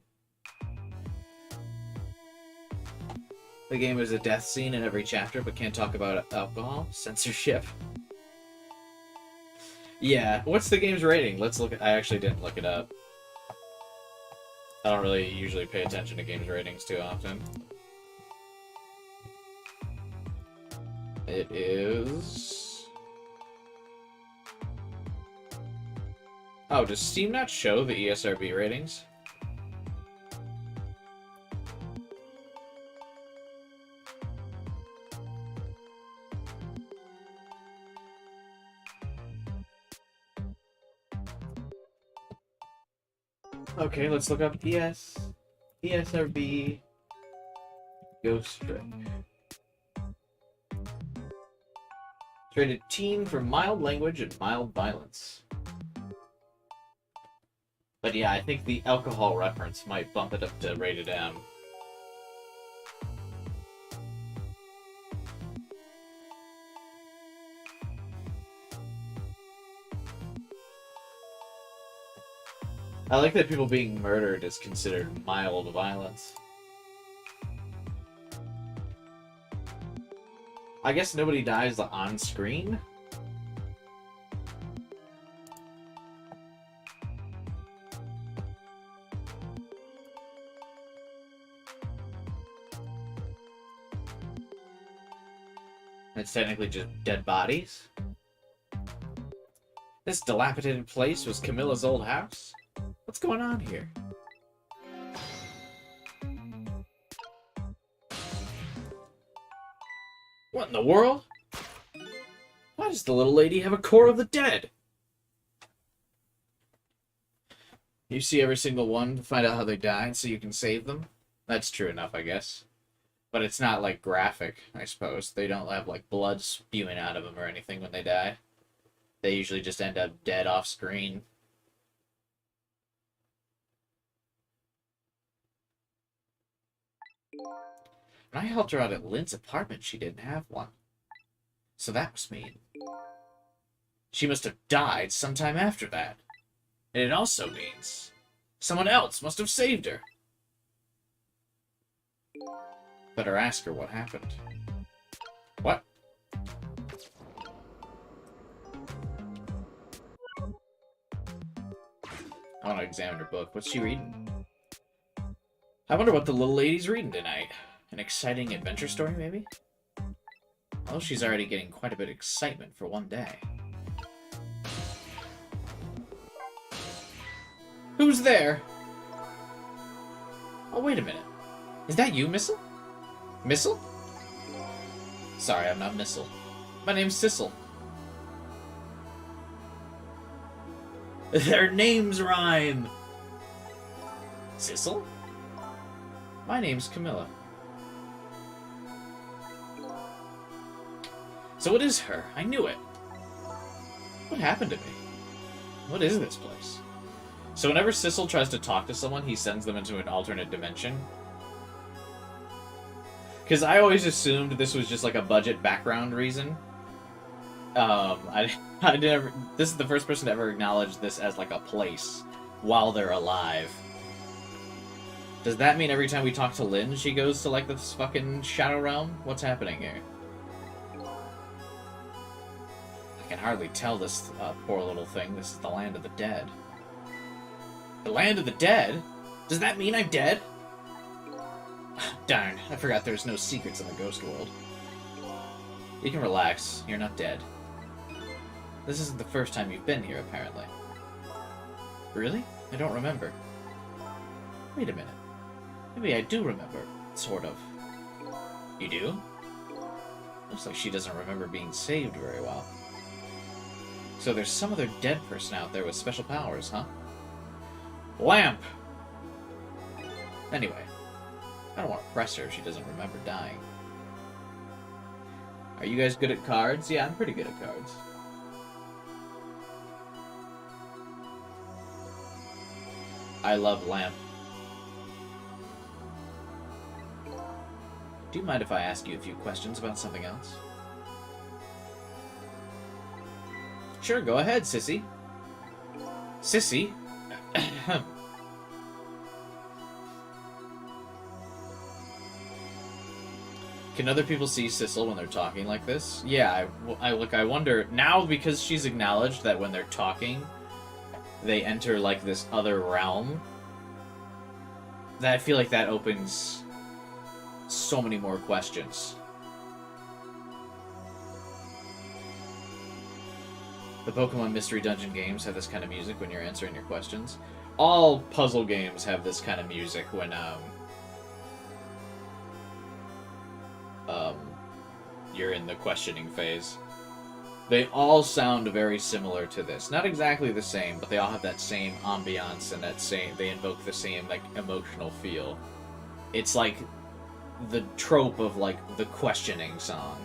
The game is a death scene in every chapter, but can't talk about alcohol. Censorship. Yeah, what's the game's rating? Let's look at... I actually didn't look it up. I don't really usually pay attention to games' ratings too often. It is... Oh, does Steam not show the ESRB ratings? Okay, let's look up ESRB Ghost Trick. It's rated teen for mild language and mild violence. But yeah, I think the alcohol reference might bump it up to rated M. I like that people being murdered is considered mild violence. I guess nobody dies on screen? It's technically just dead bodies? This dilapidated place was Camilla's old house? What's going on here? What in the world? Why does the little lady have a core of the dead? You see every single one to find out how they died so you can save them? That's true enough, I guess. But it's not, like, graphic, I suppose. They don't have, like, blood spewing out of them or anything when they die. They usually just end up dead off screen. When I helped her out at Lynn's apartment, she didn't have one. So that must mean she must have died sometime after that. And it also means someone else must have saved her. Better ask her what happened. What? I want to examine her book. What's she reading? I wonder what the little lady's reading tonight. An exciting adventure story, maybe? Oh, she's already getting quite a bit of excitement for one day. Who's there? Oh, wait a minute. Is that you, Missile? Missile? Sorry, I'm not Missile. My name's Sissel. Their names rhyme! Sissel? My name's Camilla. So it is her. I knew it. What happened to me? What is this place? So whenever Sissel tries to talk to someone, he sends them into an alternate dimension. Because I always assumed this was just like a budget background reason. I never. This is the first person to ever acknowledge this as like a place while they're alive. Does that mean every time we talk to Lynn, she goes to like this fucking shadow realm? What's happening here? I can hardly tell this poor little thing. This is the land of the dead. The land of the dead? Does that mean I'm dead? Darn, I forgot there's no secrets in the ghost world. You can relax. You're not dead. This isn't the first time you've been here, apparently. Really? I don't remember. Wait a minute. Maybe I do remember. Sort of. You do? Looks like she doesn't remember being saved very well. So there's some other dead person out there with special powers, huh? Lamp! Anyway, I don't want to press her if she doesn't remember dying. Are you guys good at cards? Yeah, I'm pretty good at cards. I love Lamp. Do you mind if I ask you a few questions about something else? Sure, go ahead, Sissy. Sissy? Can other people see Sissel when they're talking like this? Yeah, I wonder now, because she's acknowledged that when they're talking, they enter like this other realm. That I feel like that opens so many more questions. The Pokemon Mystery Dungeon games have this kind of music when you're answering your questions. All puzzle games have this kind of music when you're in the questioning phase. They all sound very similar to this. Not exactly the same, but they all have that same ambiance and that same, they invoke the same like emotional feel. It's like the trope of like the questioning song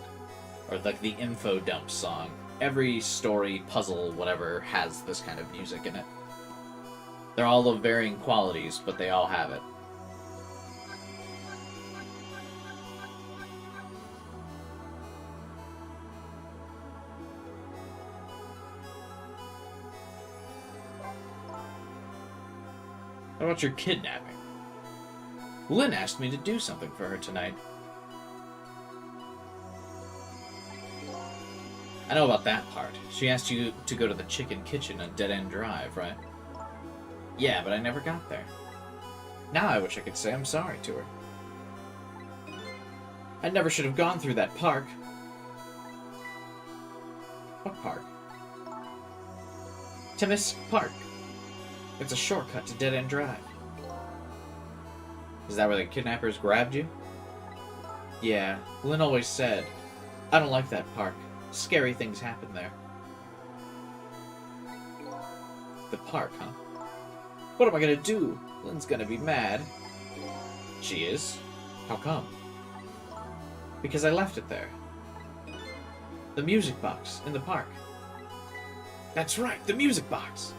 or like the info dump song. Every story, puzzle, whatever has this kind of music in it. They're all of varying qualities, but they all have it. How about your kidnapping? Lynn asked me to do something for her tonight. I know about that part. She asked you to go to the chicken kitchen on Dead End Drive, right? Yeah, but I never got there. Now I wish I could say I'm sorry to her. I never should have gone through that park. What park? Timis Park. It's a shortcut to Dead End Drive. Is that where the kidnappers grabbed you? Yeah, Lynn always said, I don't like that park. Scary things happen there. The park, huh? What am I gonna do? Lynn's gonna be mad. She is? How come? Because I left it there. The music box in the park. That's right, the music box!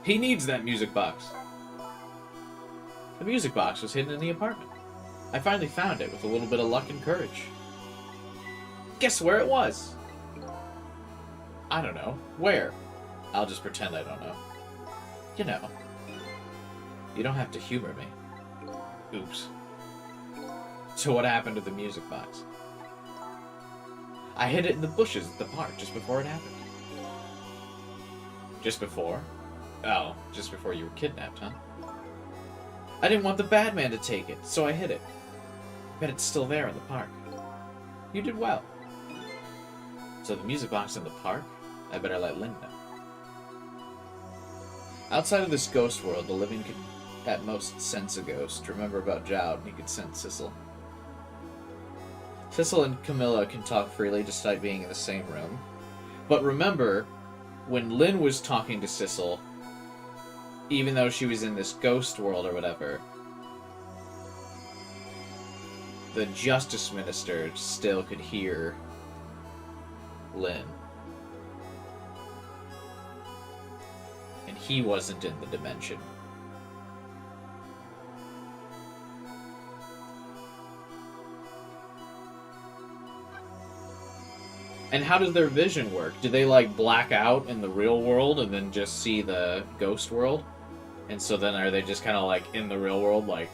He needs that music box. The music box was hidden in the apartment. I finally found it with a little bit of luck and courage. Guess where it was? I don't know. Where? I'll just pretend I don't know. You know. You don't have to humor me. Oops. So what happened to the music box? I hid it in the bushes at the park just before it happened. Just before? Oh, just before you were kidnapped, huh? I didn't want the bad man to take it, so I hid it. I bet it's still there in the park. You did well. So the music box in the park? I better let Lynn know. Outside of this ghost world, the living could at most sense a ghost. Remember about Jowd, he could sense Sissel. Sissel and Camilla can talk freely despite being in the same room. But remember, when Lynn was talking to Sissel, even though she was in this ghost world or whatever, the Justice Minister still could hear Lynn. And he wasn't in the dimension. And how does their vision work? Do they, like, black out in the real world and then just see the ghost world? And so then are they just kind of, like, in the real world, like...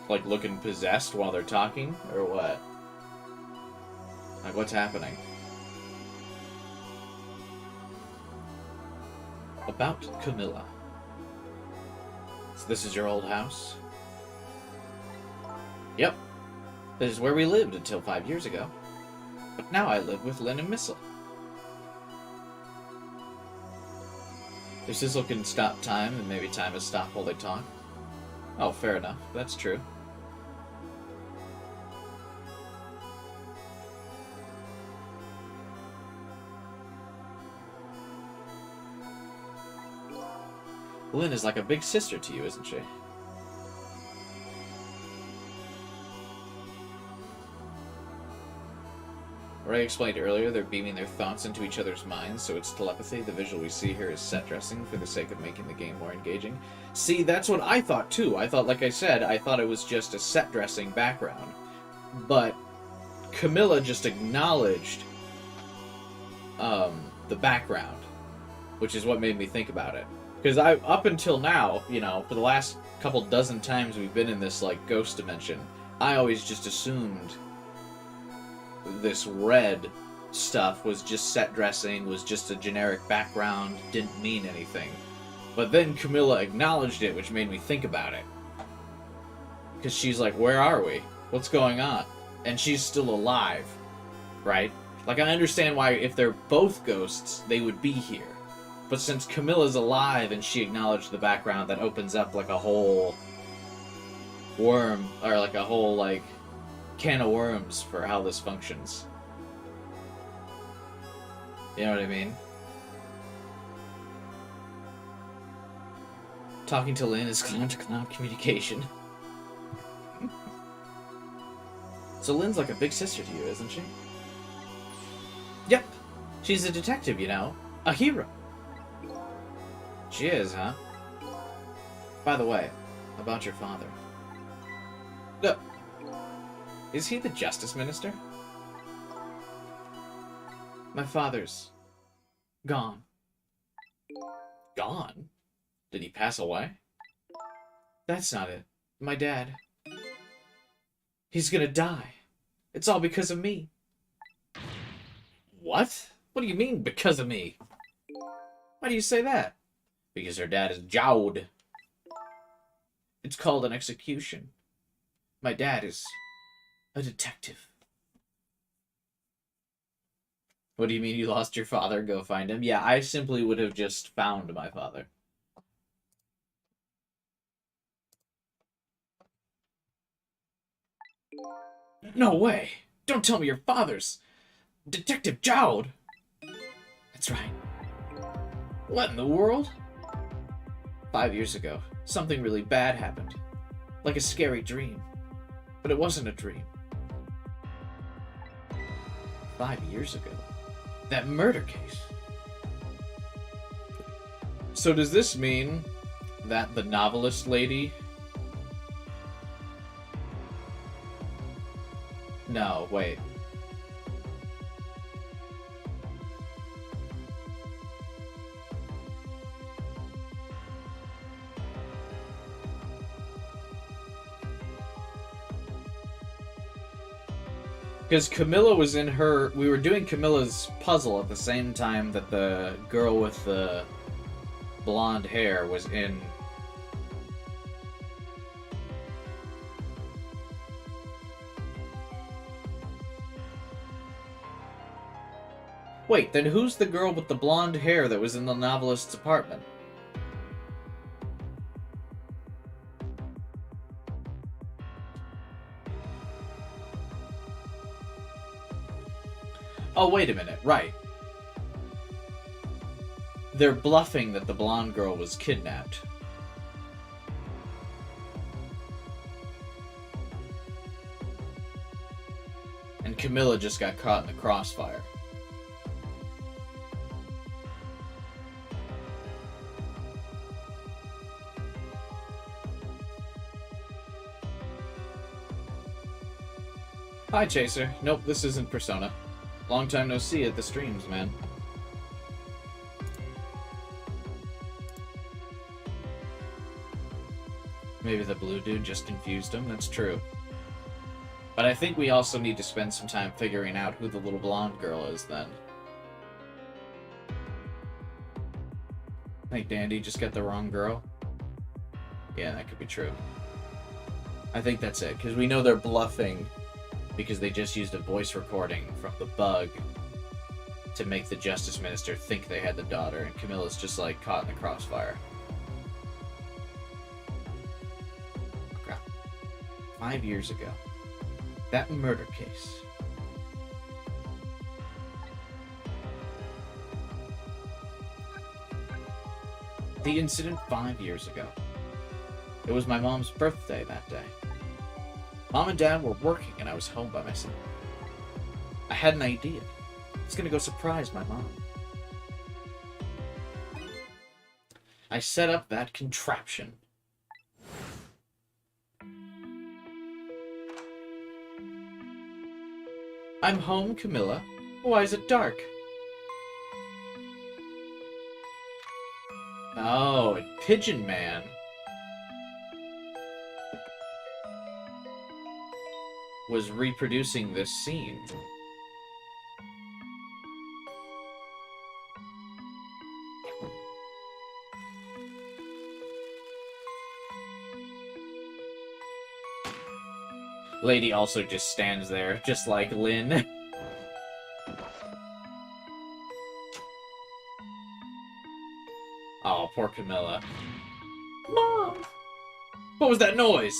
like, looking possessed while they're talking? Or what? Like, what's happening? About Camilla. So this is your old house? Yep. This is where we lived until 5 years ago. But now I live with Lynn and Missile. If Sissel can stop time, then maybe time has stopped while they talk. Oh, fair enough. That's true. Lynn is like a big sister to you, isn't she? Ray explained earlier, they're beaming their thoughts into each other's minds, so it's telepathy. The visual we see here is set dressing for the sake of making the game more engaging. See, that's what I thought, too. I thought, like I said, I thought it was just a set dressing background. But Camilla just acknowledged the background, which is what made me think about it. Because up until now, you know, for the last couple dozen times we've been in this, like, ghost dimension, I always just assumed this red stuff was just set dressing, was just a generic background, didn't mean anything. But then Camilla acknowledged it, which made me think about it. Because she's like, where are we? What's going on? And she's still alive, right? Like, I understand why, if they're both ghosts, they would be here. But since Camilla's alive and she acknowledged the background, that opens up, like, a whole worm, or like a whole, like, can of worms for how this functions. You know what I mean? Talking to Lynn is clown-to-clown communication. So Lynn's like a big sister to you, isn't she? Yep. She's a detective, you know. A hero. She is, huh? By the way, about your father. Is he the Justice Minister? My father's gone. Gone? Did he pass away? That's not it. My dad. He's gonna die. It's all because of me. What? What do you mean, because of me? Why do you say that? Because her dad is Jowd. It's called an execution. My dad is a detective. What do you mean you lost your father? Go find him. Yeah, I simply would have just found my father. No way! Don't tell me your father's Detective Jowd! That's right. What in the world? 5 years ago, something really bad happened. Like a scary dream. But it wasn't a dream. 5 years ago? That murder case. So does this mean that the novelist lady... No, wait. Because Camilla was in her... We were doing Camilla's puzzle at the same time that the girl with the blonde hair was in... Wait, then who's the girl with the blonde hair that was in the novelist's apartment? Oh, wait a minute, right. They're bluffing that the blonde girl was kidnapped. And Camilla just got caught in the crossfire. Hi, Chaser. Nope, this isn't Persona. Long time no see at the streams, man. Maybe the blue dude just confused him, that's true. But I think we also need to spend some time figuring out who the little blonde girl is, then. I think Dandy just got the wrong girl. Yeah, that could be true. I think that's it, because we know they're bluffing because they just used a voice recording from the bug to make the Justice Minister think they had the daughter, and Camilla's just, like, caught in the crossfire. Okay. 5 years ago. That murder case. The incident 5 years ago. It was my mom's birthday that day. Mom and Dad were working and I was home by myself. I had an idea. I was gonna go surprise my mom. I set up that contraption. I'm home, Camilla. Why is it dark? Oh, and Pigeon Man was reproducing this scene. Lady also just stands there, just like Lynn. Oh, poor Camilla. Mom! What was that noise?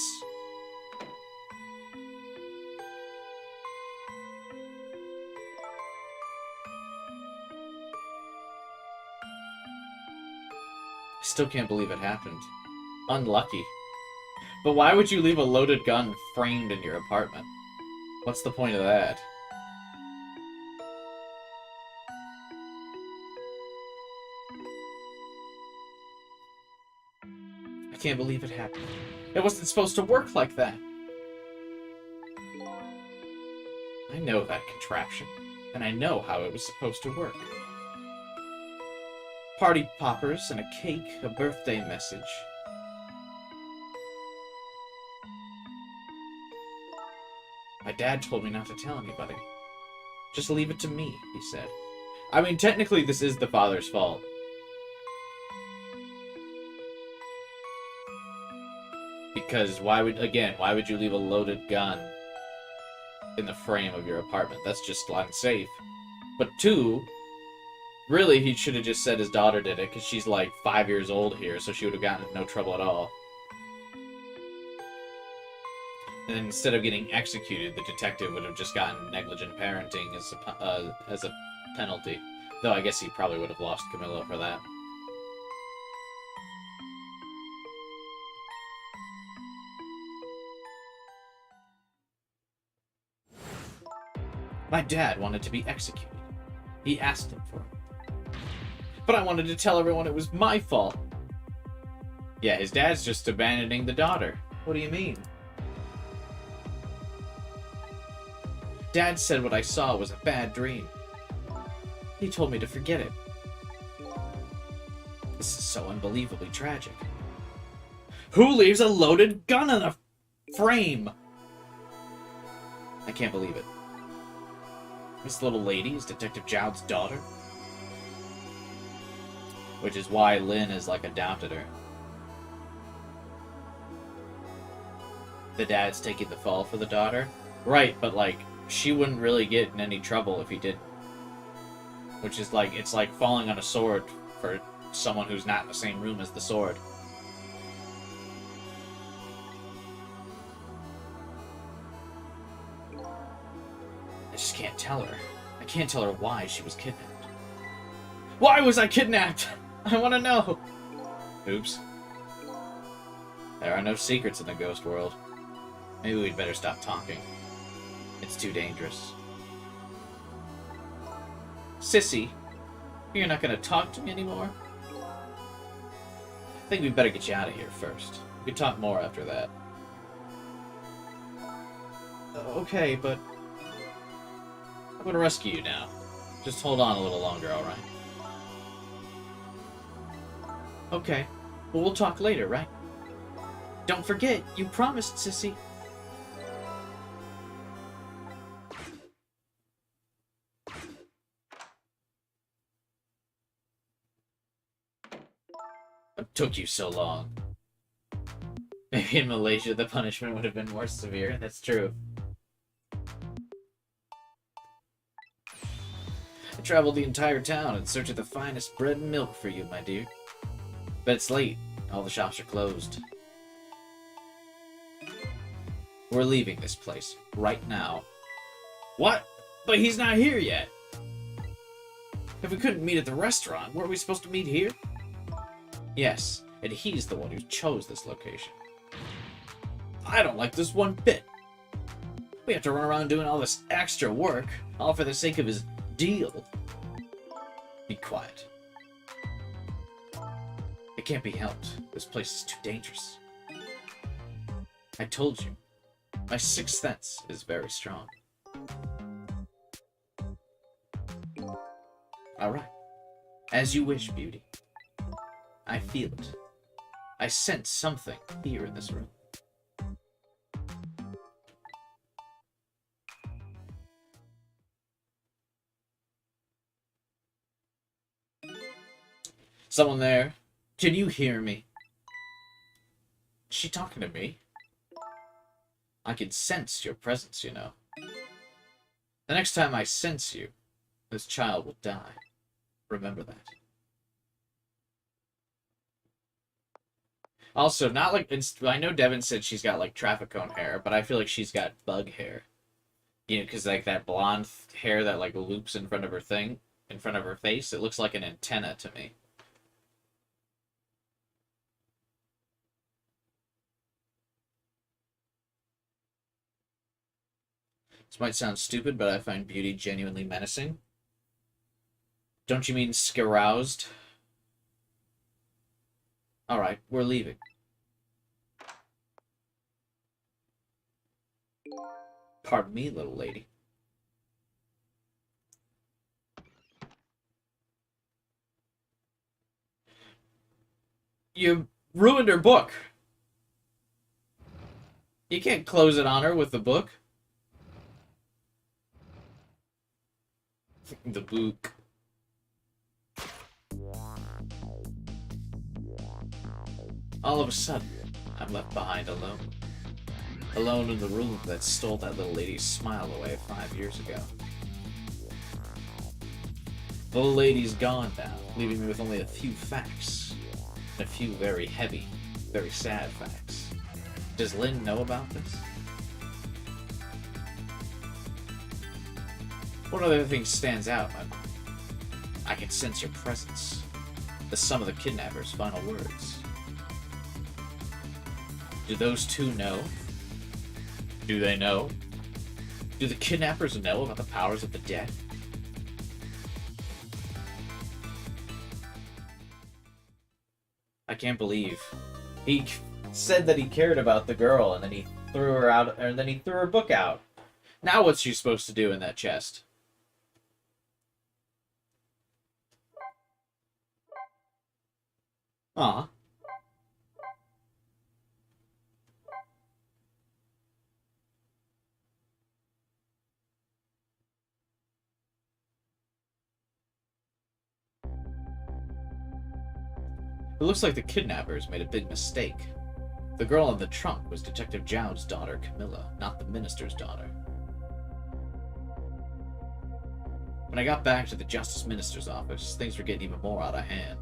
I still can't believe it happened. Unlucky. But why would you leave a loaded gun framed in your apartment? What's the point of that? I can't believe it happened. It wasn't supposed to work like that. I know that contraption, and I know how it was supposed to work. Party poppers and a cake, a birthday message. My dad told me not to tell anybody. Just leave it to me, he said. I mean, technically this is the father's fault. Because why would you leave a loaded gun in the frame of your apartment? That's just unsafe. But two, really he should have just said his daughter did it, because she's like 5 years old here, so she would have gotten in no trouble at all. And instead of getting executed, the detective would have just gotten negligent parenting as a penalty. Though I guess he probably would have lost Camilla for that. My dad wanted to be executed. He asked him for it. But I wanted to tell everyone it was my fault. Yeah, his dad's just abandoning the daughter. What do you mean? Dad said what I saw was a bad dream. He told me to forget it. This is so unbelievably tragic. Who leaves a loaded gun in a frame? I can't believe it. This little lady is Detective Jowd's daughter. Which is why Lynn is, like, adopted her. The dad's taking the fall for the daughter? Right, but, like, she wouldn't really get in any trouble if he did. Which is, like, it's like falling on a sword for someone who's not in the same room as the sword. I just can't tell her. I can't tell her why she was kidnapped. Why was I kidnapped? I want to know. Oops. There are no secrets in the ghost world. Maybe we'd better stop talking. It's too dangerous. Sissy, you're not going to talk to me anymore? I think we'd better get you out of here first. We can talk more after that. Okay, but I'm gonna rescue you now. Just hold on a little longer, alright? Okay. Well, we'll talk later, right? Don't forget, you promised, Sissy. What took you so long? Maybe in Malaysia the punishment would have been more severe. That's true. I traveled the entire town in search of the finest bread and milk for you, my dear. But it's late. All the shops are closed. We're leaving this place right now. What? But he's not here yet. If we couldn't meet at the restaurant, weren't we supposed to meet here? Yes, and he's the one who chose this location. I don't like this one bit. We have to run around doing all this extra work, all for the sake of his deal. Be quiet. It can't be helped. This place is too dangerous. I told you. My sixth sense is very strong. Alright. As you wish, Beauty. I feel it. I sense something here in this room. Someone there? Can you hear me? Is she talking to me? I can sense your presence, you know. The next time I sense you, this child will die. Remember that. Also, not like... I know Devin said she's got, like, traffic cone hair, but I feel like she's got bug hair. You know, because, like, that blonde hair that, like, loops in front of her thing, in front of her face, it looks like an antenna to me. This might sound stupid, but I find Beauty genuinely menacing. Don't you mean scaroused? Alright, we're leaving. Pardon me, little lady. You ruined her book. You can't close it on her with the book. The book. All of a sudden, I'm left behind alone. Alone in the room that stole that little lady's smile away 5 years ago. The little lady's gone now, leaving me with only a few facts. And a few very heavy, very sad facts. Does Lynn know about this? One other thing stands out, I can sense your presence. The sum of the kidnappers' final words. Do those two know? Do they know? Do the kidnappers know about the powers of the dead? I can't believe he said that he cared about the girl, and then he threw her out, and then he threw her book out. Now what's she supposed to do in that chest? Aw. It looks like the kidnappers made a big mistake. The girl in the trunk was Detective Jowd's daughter, Camilla, not the minister's daughter. When I got back to the Justice Minister's office, things were getting even more out of hand.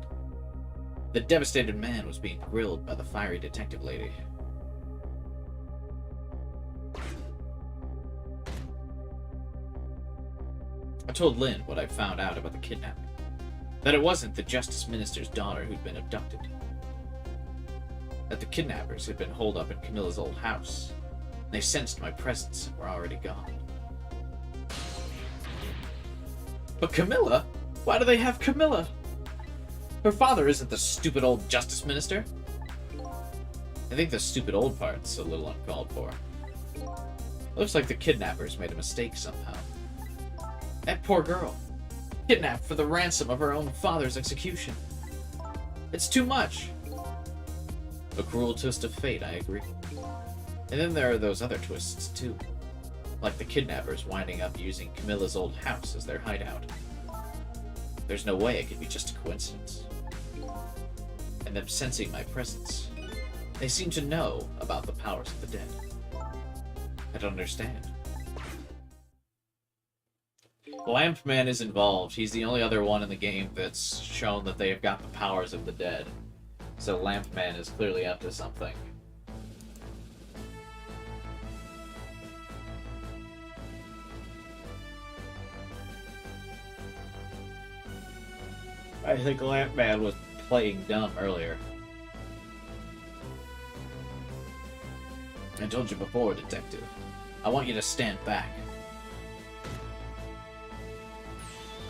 The devastated man was being grilled by the fiery detective lady. I told Lynn what I found out about the kidnapping. That it wasn't the Justice Minister's daughter who'd been abducted. That the kidnappers had been holed up in Camilla's old house. They sensed my presence and were already gone. But Camilla? Why do they have Camilla? Her father isn't the stupid old Justice Minister. I think the stupid old part's a little uncalled for. Looks like the kidnappers made a mistake somehow. That poor girl. Kidnapped for the ransom of her own father's execution. It's too much. A cruel twist of fate, I agree. And then there are those other twists, too. Like the kidnappers winding up using Camilla's old house as their hideout. There's no way it could be just a coincidence. And them sensing my presence. They seem to know about the powers of the dead. I don't understand. Lampman is involved. He's the only other one in the game that's shown that they have got the powers of the dead. So Lampman is clearly up to something. I think Lampman was playing dumb earlier. I told you before, Detective. I want you to stand back.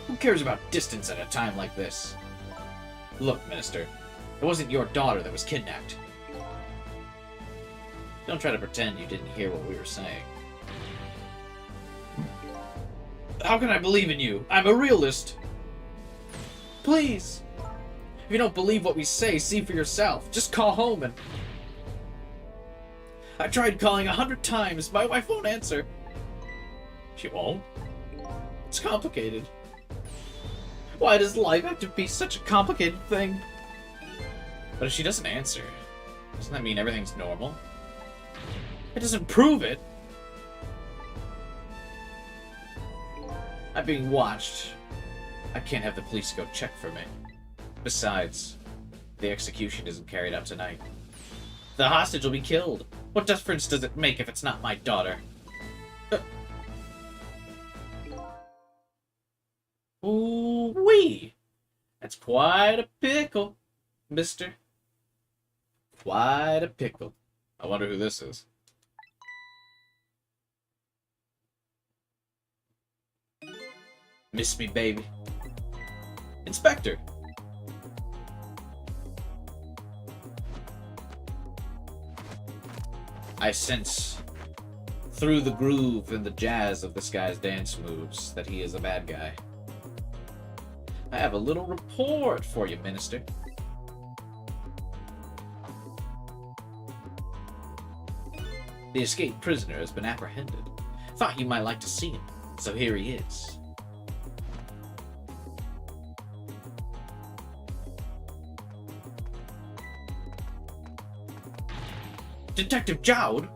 Who cares about distance at a time like this? Look, Minister, it wasn't your daughter that was kidnapped. Don't try to pretend you didn't hear what we were saying. How can I believe in you? I'm a realist. Please. If you don't believe what we say, see for yourself. Just call home and... I tried calling 100 times. My wife won't answer. She won't? It's complicated. Why does life have to be such a complicated thing? But if she doesn't answer, doesn't that mean everything's normal? It doesn't prove it. I'm being watched. I can't have the police go check for me. Besides, the execution isn't carried out tonight. The hostage will be killed. What difference does it make if it's not my daughter? Ooh-wee! That's quite a pickle, mister. Quite a pickle. I wonder who this is. Miss me, baby. Inspector! I sense through the groove and the jazz of this guy's dance moves that he is a bad guy. I have a little report for you, Minister. The escaped prisoner has been apprehended. Thought you might like to see him, so here he is. Detective Jowd?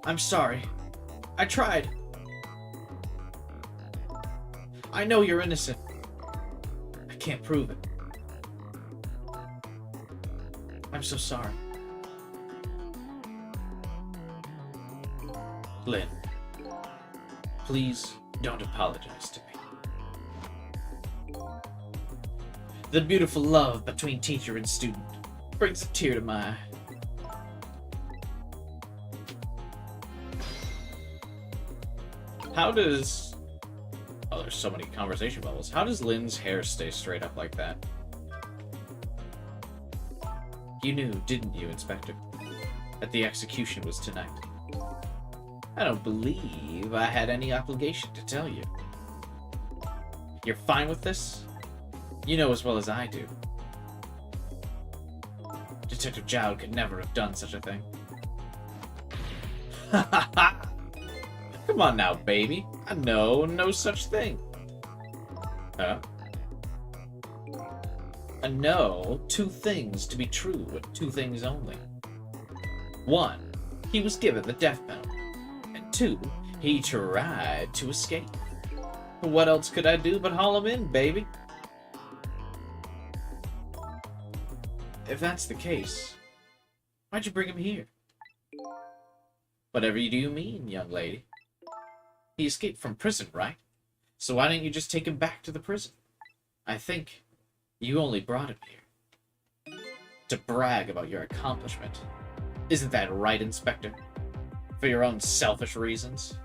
I'm sorry. I tried. I know you're innocent. I can't prove it. I'm so sorry. Lynn, please don't apologize to me. The beautiful love between teacher and student brings a tear to my eye. How does... Oh, there's so many conversation bubbles. How does Lynn's hair stay straight up like that? You knew, didn't you, Inspector, that the execution was tonight? I don't believe I had any obligation to tell you. You're fine with this? You know as well as I do. Detective Jowd could never have done such a thing. Ha ha ha! Come on now, baby. I know no such thing. Huh? I know two things to be true, and two things only. One, he was given the death penalty. And two, he tried to escape. What else could I do but haul him in, baby? If that's the case, why'd you bring him here? Whatever do you mean, young lady? He escaped from prison, right? So why didn't you just take him back to the prison? I think you only brought him here to brag about your accomplishment. Isn't that right, Inspector? For your own selfish reasons?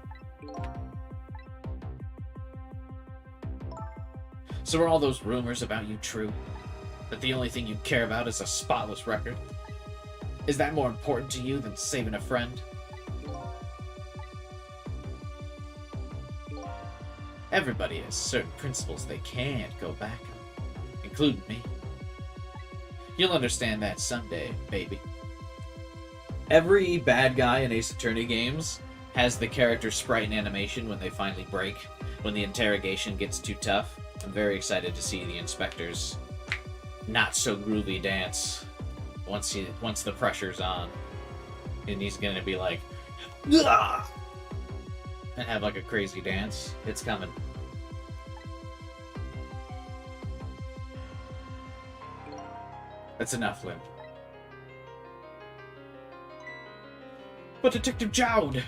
So are all those rumors about you true? That the only thing you care about is a spotless record? Is that more important to you than saving a friend? Everybody has certain principles they can't go back on, including me. You'll understand that someday, baby. Every bad guy in Ace Attorney games has the character sprite and animation when they finally break, when the interrogation gets too tough. I'm very excited to see the Inspector's not-so-groovy dance once the pressure's on. And he's gonna be like, "Ugh!" and have like a crazy dance. It's coming. That's enough, Lynn. But Detective Jowd!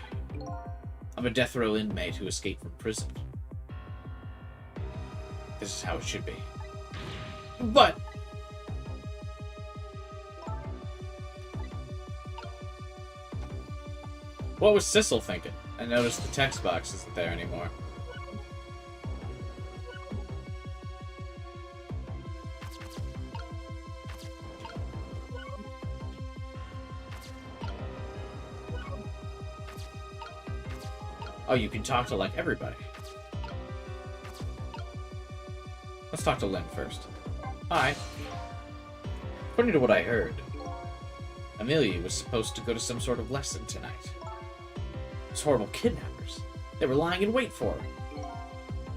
I'm a death row inmate who escaped from prison. This is how it should be. But... what was Sissel thinking? I noticed the text box isn't there anymore. Oh, you can talk to, like, everybody. Let's talk to Lynn first. Hi. According to what I heard, Amelia was supposed to go to some sort of lesson tonight. Those horrible kidnappers. They were lying in wait for her.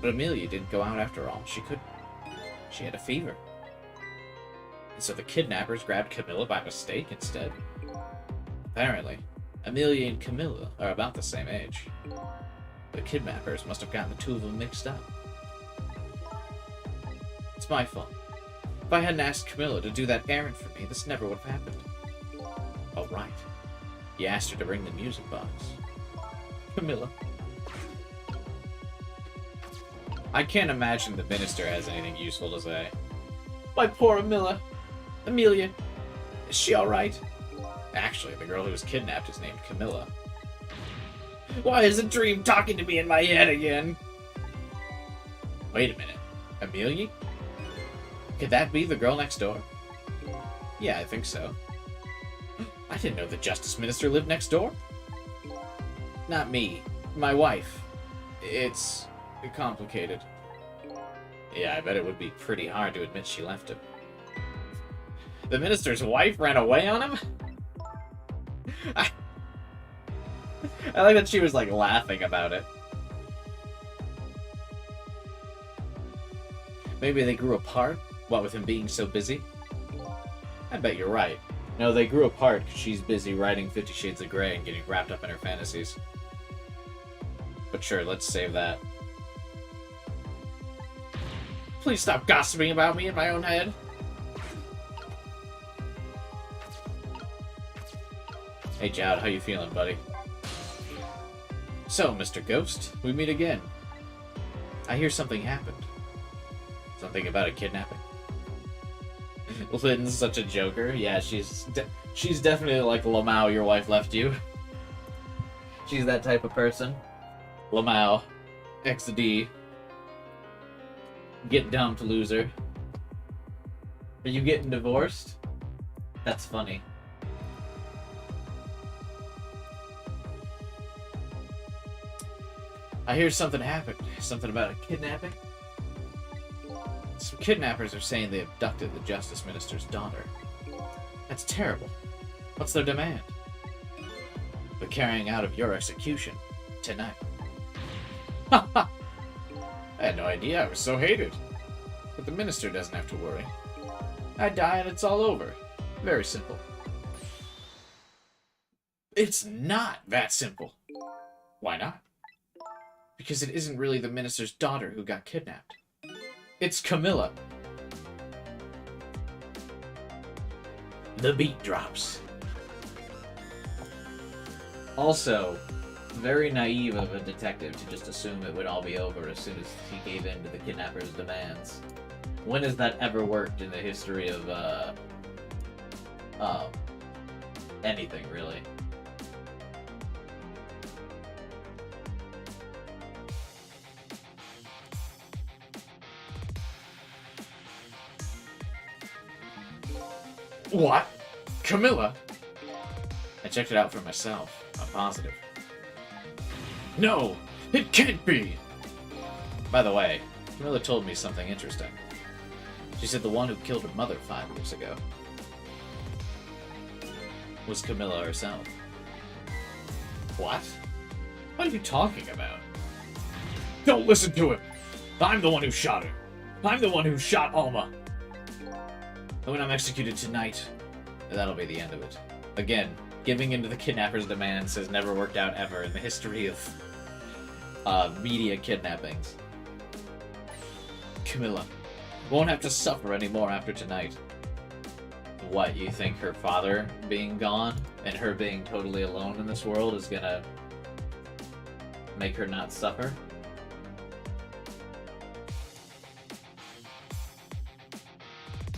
But Amelia didn't go out after all. She couldn't. She had a fever. And so the kidnappers grabbed Camilla by mistake instead. Apparently, Amelia and Camilla are about the same age. The kidnappers must have gotten the two of them mixed up. It's my fault. If I hadn't asked Camilla to do that errand for me, this never would have happened. Oh, right. You asked her to bring the music box. Camilla. I can't imagine the minister has anything useful to say. My poor Amelia. Amelia. Is she alright? Actually, the girl who was kidnapped is named Camilla. Why is a dream talking to me in my head again? Wait a minute. Amelia? Could that be the girl next door? Yeah, I think so. I didn't know the Justice Minister lived next door. Not me. My wife. It's complicated. Yeah, I bet it would be pretty hard to admit she left him. The minister's wife ran away on him? I like that she was, like, laughing about it. Maybe they grew apart? What, with him being so busy? I bet you're right. No, they grew apart because she's busy writing 50 Shades of Grey and getting wrapped up in her fantasies. But sure, let's save that. Please stop gossiping about me in my own head. Hey, Jowd, how you feeling, buddy? So, Mr. Ghost, we meet again. I hear something happened. Something about a kidnapping. Lynn's such a joker. Yeah, she's definitely like Lamau, your wife left you. She's that type of person. Lamau, XD. Get dumped, loser. Are you getting divorced? That's funny. I hear something happened. Something about a kidnapping? Some kidnappers are saying they abducted the Justice Minister's daughter. That's terrible. What's their demand? The carrying out of your execution tonight. Ha ha! I had no idea I was so hated. But the minister doesn't have to worry. I die and it's all over. Very simple. It's not that simple. Why not? Because it isn't really the minister's daughter who got kidnapped. It's Camilla. The beat drops. Also, very naive of a detective to just assume it would all be over as soon as he gave in to the kidnapper's demands. When has that ever worked in the history of, anything, really? What? Camilla? I checked it out for myself. I'm positive. No! It can't be! By the way, Camilla told me something interesting. She said the one who killed her mother 5 years ago was Camilla herself. What? What are you talking about? Don't listen to him! I'm the one who shot her! I'm the one who shot Alma! And when I'm executed tonight, that'll be the end of it. Again, giving in to the kidnapper's demands has never worked out ever in the history of media kidnappings. Camilla won't have to suffer anymore after tonight. What, you think her father being gone and her being totally alone in this world is gonna make her not suffer?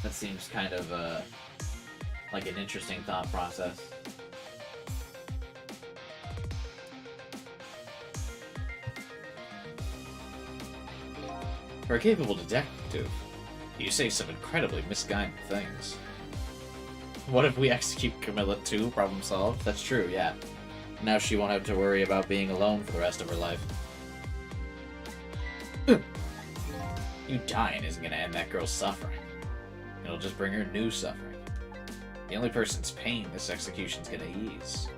That seems kind of like an interesting thought process. For a capable detective, you say some incredibly misguided things. What if we execute Camilla too? Problem solved? That's true, yeah. Now she won't have to worry about being alone for the rest of her life. You dying isn't gonna end that girl's suffering. It'll just bring her new suffering. The only person's pain this execution's gonna ease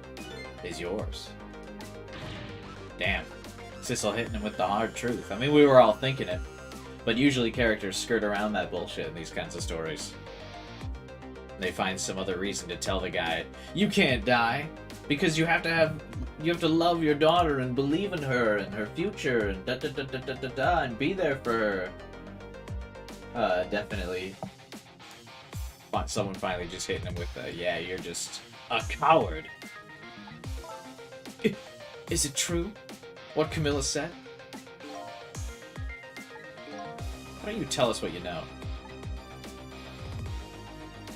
is yours. Damn. Sissel hitting him with the hard truth. I mean, we were all thinking it. But usually characters skirt around that bullshit in these kinds of stories. They find some other reason to tell the guy, you can't die, because you have to love your daughter and believe in her and her future and da-da-da-da-da-da and be there for her. Definitely. Someone finally just hitting him with yeah, you're just a coward. Is it true, what Camilla said? Why don't you tell us what you know?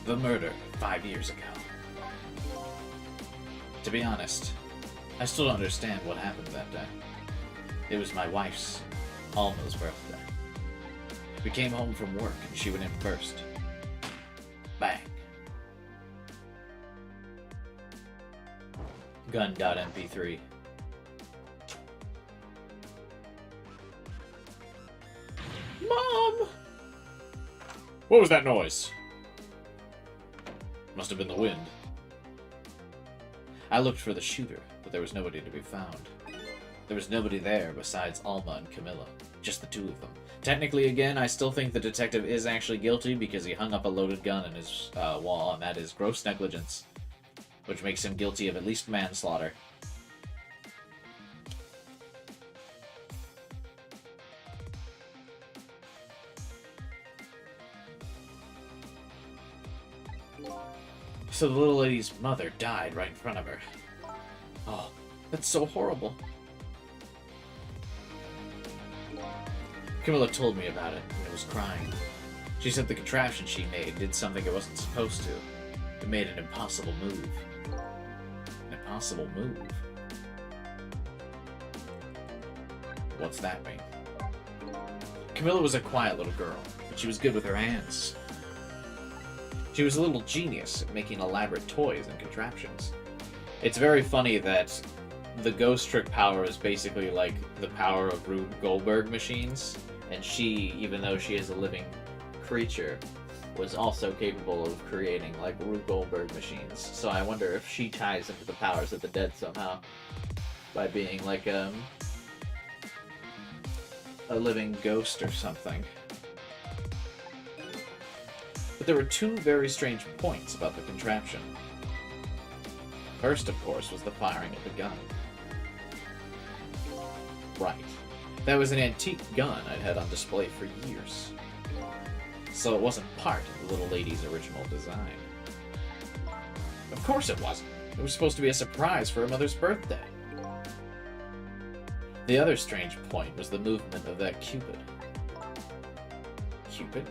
The murder 5 years ago. To be honest, I still don't understand what happened that day. It was my wife's, Alma's birthday. We came home from work and she went in first. Bang. Gun.mp3. Mom! What was that noise? Must have been the wind. I looked for the shooter, but there was nobody to be found. There was nobody there besides Alma and Camilla. Just the two of them. Technically, again, I still think the detective is actually guilty because he hung up a loaded gun in his wall, and that is gross negligence, which makes him guilty of at least manslaughter. So the little lady's mother died right in front of her. Oh, that's so horrible. Camilla told me about it and was crying. She said the contraption she made did something it wasn't supposed to. It made an impossible move. An impossible move? What's that mean? Camilla was a quiet little girl, but she was good with her hands. She was a little genius at making elaborate toys and contraptions. It's very funny that the ghost trick power is basically like the power of Rube Goldberg machines, and she, even though she is a living creature, was also capable of creating like Rube Goldberg machines. So I wonder if she ties into the powers of the dead somehow by being like a living ghost or something. But there were two very strange points about the contraption. First, of course, was the firing of the gun. Right. That was an antique gun I'd had on display for years. So it wasn't part of the little lady's original design. Of course it wasn't. It was supposed to be a surprise for her mother's birthday. The other strange point was the movement of that Cupid. Cupid?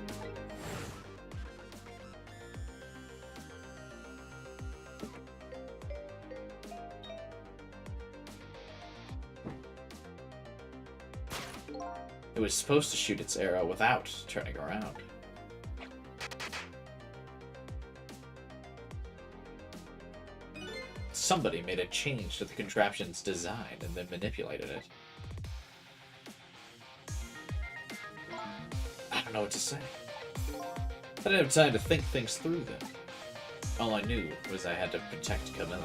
It was supposed to shoot its arrow without turning around. Somebody made a change to the contraption's design and then manipulated it. I don't know what to say. I didn't have time to think things through then. All I knew was I had to protect Camilla.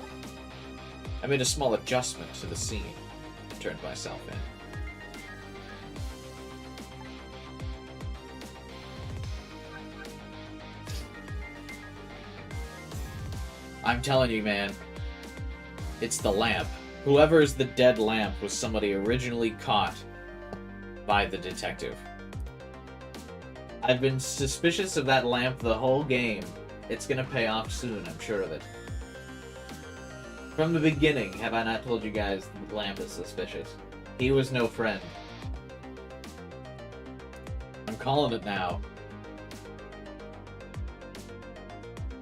I made a small adjustment to the scene and turned myself in. I'm telling you, man, it's the lamp. Whoever is the dead lamp was somebody originally caught by the detective. I've been suspicious of that lamp the whole game. It's gonna pay off soon, I'm sure of it. From the beginning, have I not told you guys the lamp is suspicious? He was no friend. I'm calling it now.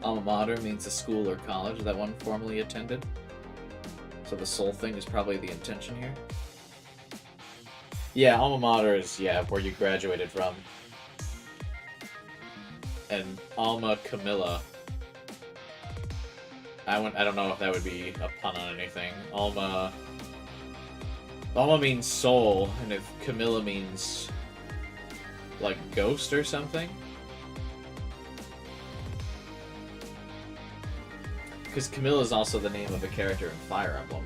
Alma mater means the school or college that one formerly attended. So the soul thing is probably the intention here. Yeah, alma mater is, yeah, where you graduated from. And Alma Camilla. I don't know if that would be a pun on anything. Alma means soul, and if Camilla means like ghost or something. Because Camilla is also the name of a character in Fire Emblem.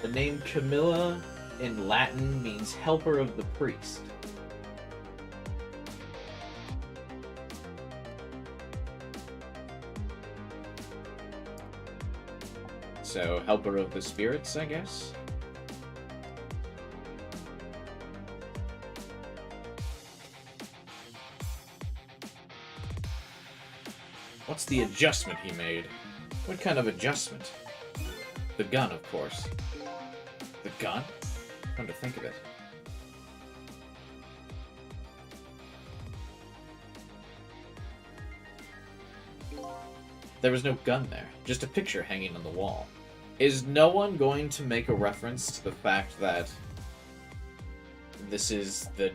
The name Camilla in Latin means helper of the priest. So, helper of the spirits, I guess? What's the adjustment he made? What kind of adjustment? The gun, of course. The gun? Come to think of it. There was no gun there, just a picture hanging on the wall. Is no one going to make a reference to the fact that this is the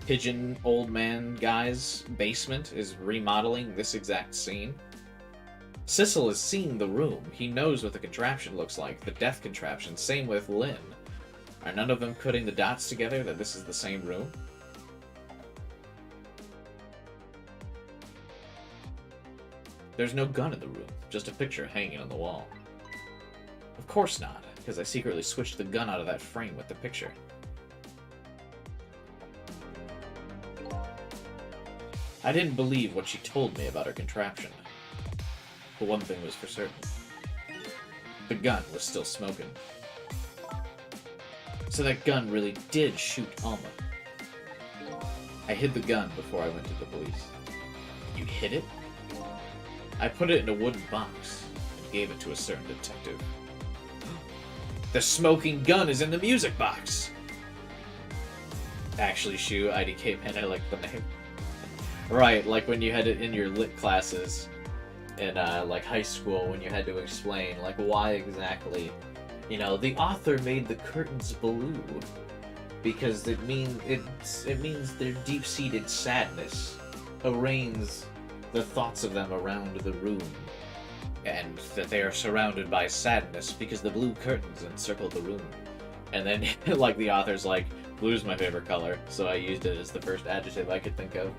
pigeon old man guy's basement is remodeling this exact scene? Sissel has seen the room. He knows what the contraption looks like, the death contraption. Same with Lynn. Are none of them putting the dots together that this is the same room? There's no gun in the room, just a picture hanging on the wall. Of course not, because I secretly switched the gun out of that frame with the picture. I didn't believe what she told me about her contraption. But one thing was for certain. The gun was still smoking. So that gun really did shoot Alma. I hid the gun before I went to the police. You hid it? I put it in a wooden box and gave it to a certain detective. The smoking gun is in the music box! Actually, shoot, IDK, man, I like the name. Right, like when you had it in your lit classes in like high school, when you had to explain like why exactly, you know, the author made the curtains blue because it means their deep-seated sadness arraigns the thoughts of them around the room, and that they are surrounded by sadness because the blue curtains encircle the room. And then like the author's like, blue's my favorite color, so I used it as the first adjective I could think of.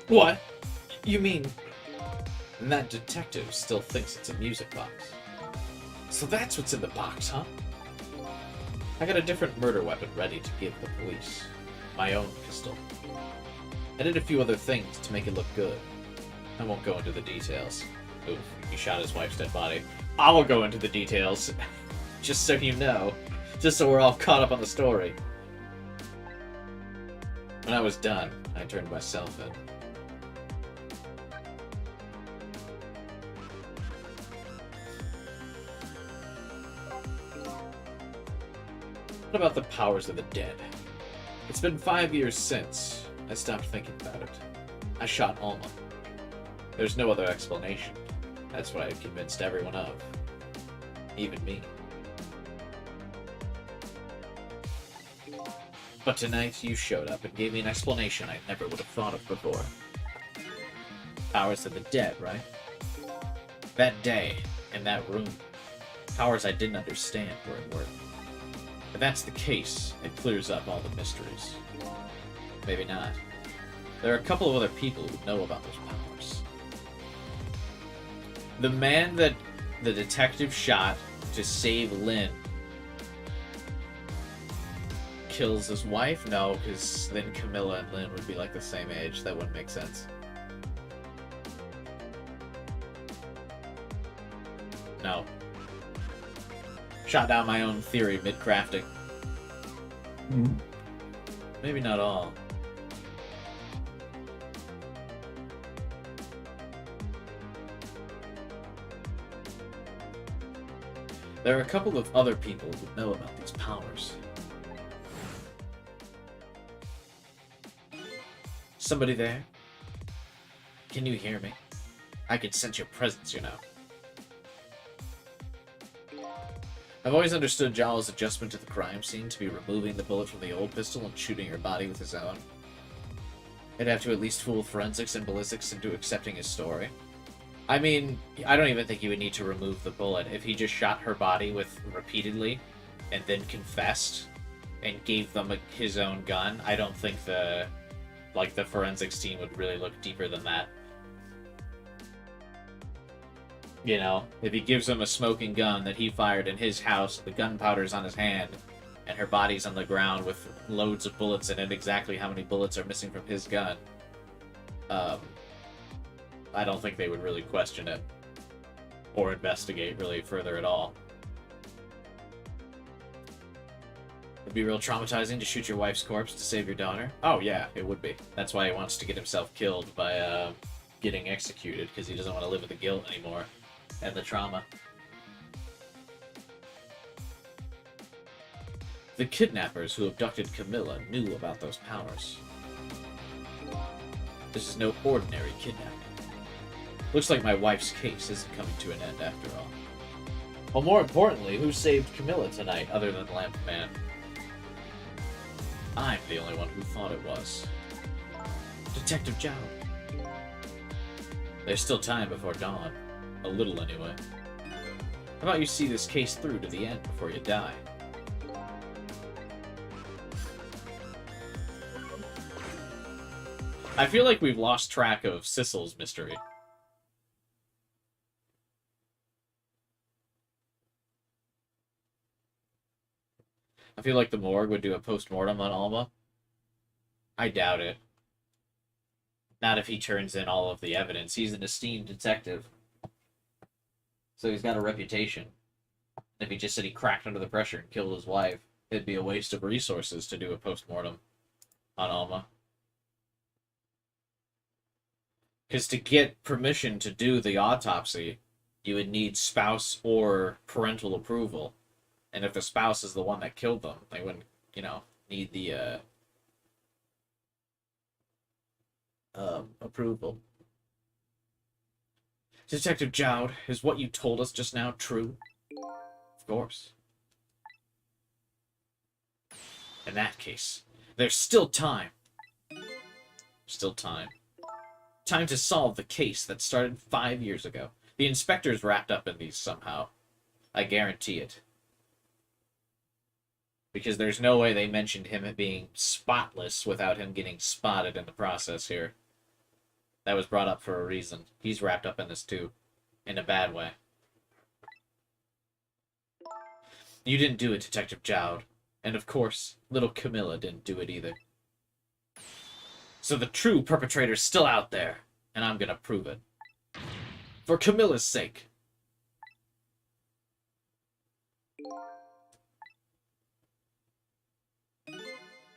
What? You mean that detective still thinks it's a music box? So that's what's in the box, huh? I got a different murder weapon ready to give the police. My own pistol. I did a few other things to make it look good. I won't go into the details. Oof, he shot his wife's dead body. I will go into the details. Just so you know. Just so we're all caught up on the story. When I was done, I turned myself in. What about the powers of the dead? It's been 5 years since I stopped thinking about it. I shot Alma. There's no other explanation. That's what I had convinced everyone of. Even me. But tonight you showed up and gave me an explanation I never would have thought of before. Powers of the dead, right? That day, in that room, powers I didn't understand were at work. If that's the case, it clears up all the mysteries. Maybe not. There are a couple of other people who know about those powers. The man that the detective shot to save Lynn kills his wife? No, because then Camilla and Lynn would be like the same age. That wouldn't make sense. No. Shot down my own theory mid-crafting. Maybe not all. There are a couple of other people who know about these powers. Somebody there? Can you hear me? I can sense your presence, you know. I've always understood Jala's adjustment to the crime scene to be removing the bullet from the old pistol and shooting her body with his own. I'd have to at least fool forensics and ballistics into accepting his story. I mean, I don't even think he would need to remove the bullet. If he just shot her body with repeatedly and then confessed and gave them his own gun, I don't think the forensics team would really look deeper than that. You know, if he gives them a smoking gun that he fired in his house, the gunpowder's on his hand, and her body's on the ground with loads of bullets in it, exactly how many bullets are missing from his gun, I don't think they would really question it. Or investigate really further at all. It'd be real traumatizing to shoot your wife's corpse to save your daughter. Oh yeah, it would be. That's why he wants to get himself killed by getting executed, because he doesn't want to live with the guilt anymore. And the trauma. The kidnappers who abducted Camilla knew about those powers. This is no ordinary kidnapping. Looks like my wife's case isn't coming to an end after all. Well, more importantly, who saved Camilla tonight other than Lamp Man? I'm the only one who thought it was. Detective Jowd. There's still time before dawn. A little, anyway. How about you see this case through to the end before you die? I feel like we've lost track of Sissel's mystery. I feel like the morgue would do a post-mortem on Alma. I doubt it. Not if he turns in all of the evidence. He's an esteemed detective. So he's got a reputation. If he just said he cracked under the pressure and killed his wife, it'd be a waste of resources to do a post-mortem on Alma. Because to get permission to do the autopsy, you would need spouse or parental approval. And if the spouse is the one that killed them, they wouldn't, need the approval. Detective Jowd, is what you told us just now true? Of course. In that case, there's still time. Still time. Time to solve the case that started 5 years ago. The inspector's wrapped up in these somehow. I guarantee it. Because there's no way they mentioned him being spotless without him getting spotted in the process here. That was brought up for a reason. He's wrapped up in this too. In a bad way. You didn't do it, Detective Jowd. And of course, little Camilla didn't do it either. So the true perpetrator's still out there, and I'm gonna prove it. For Camilla's sake.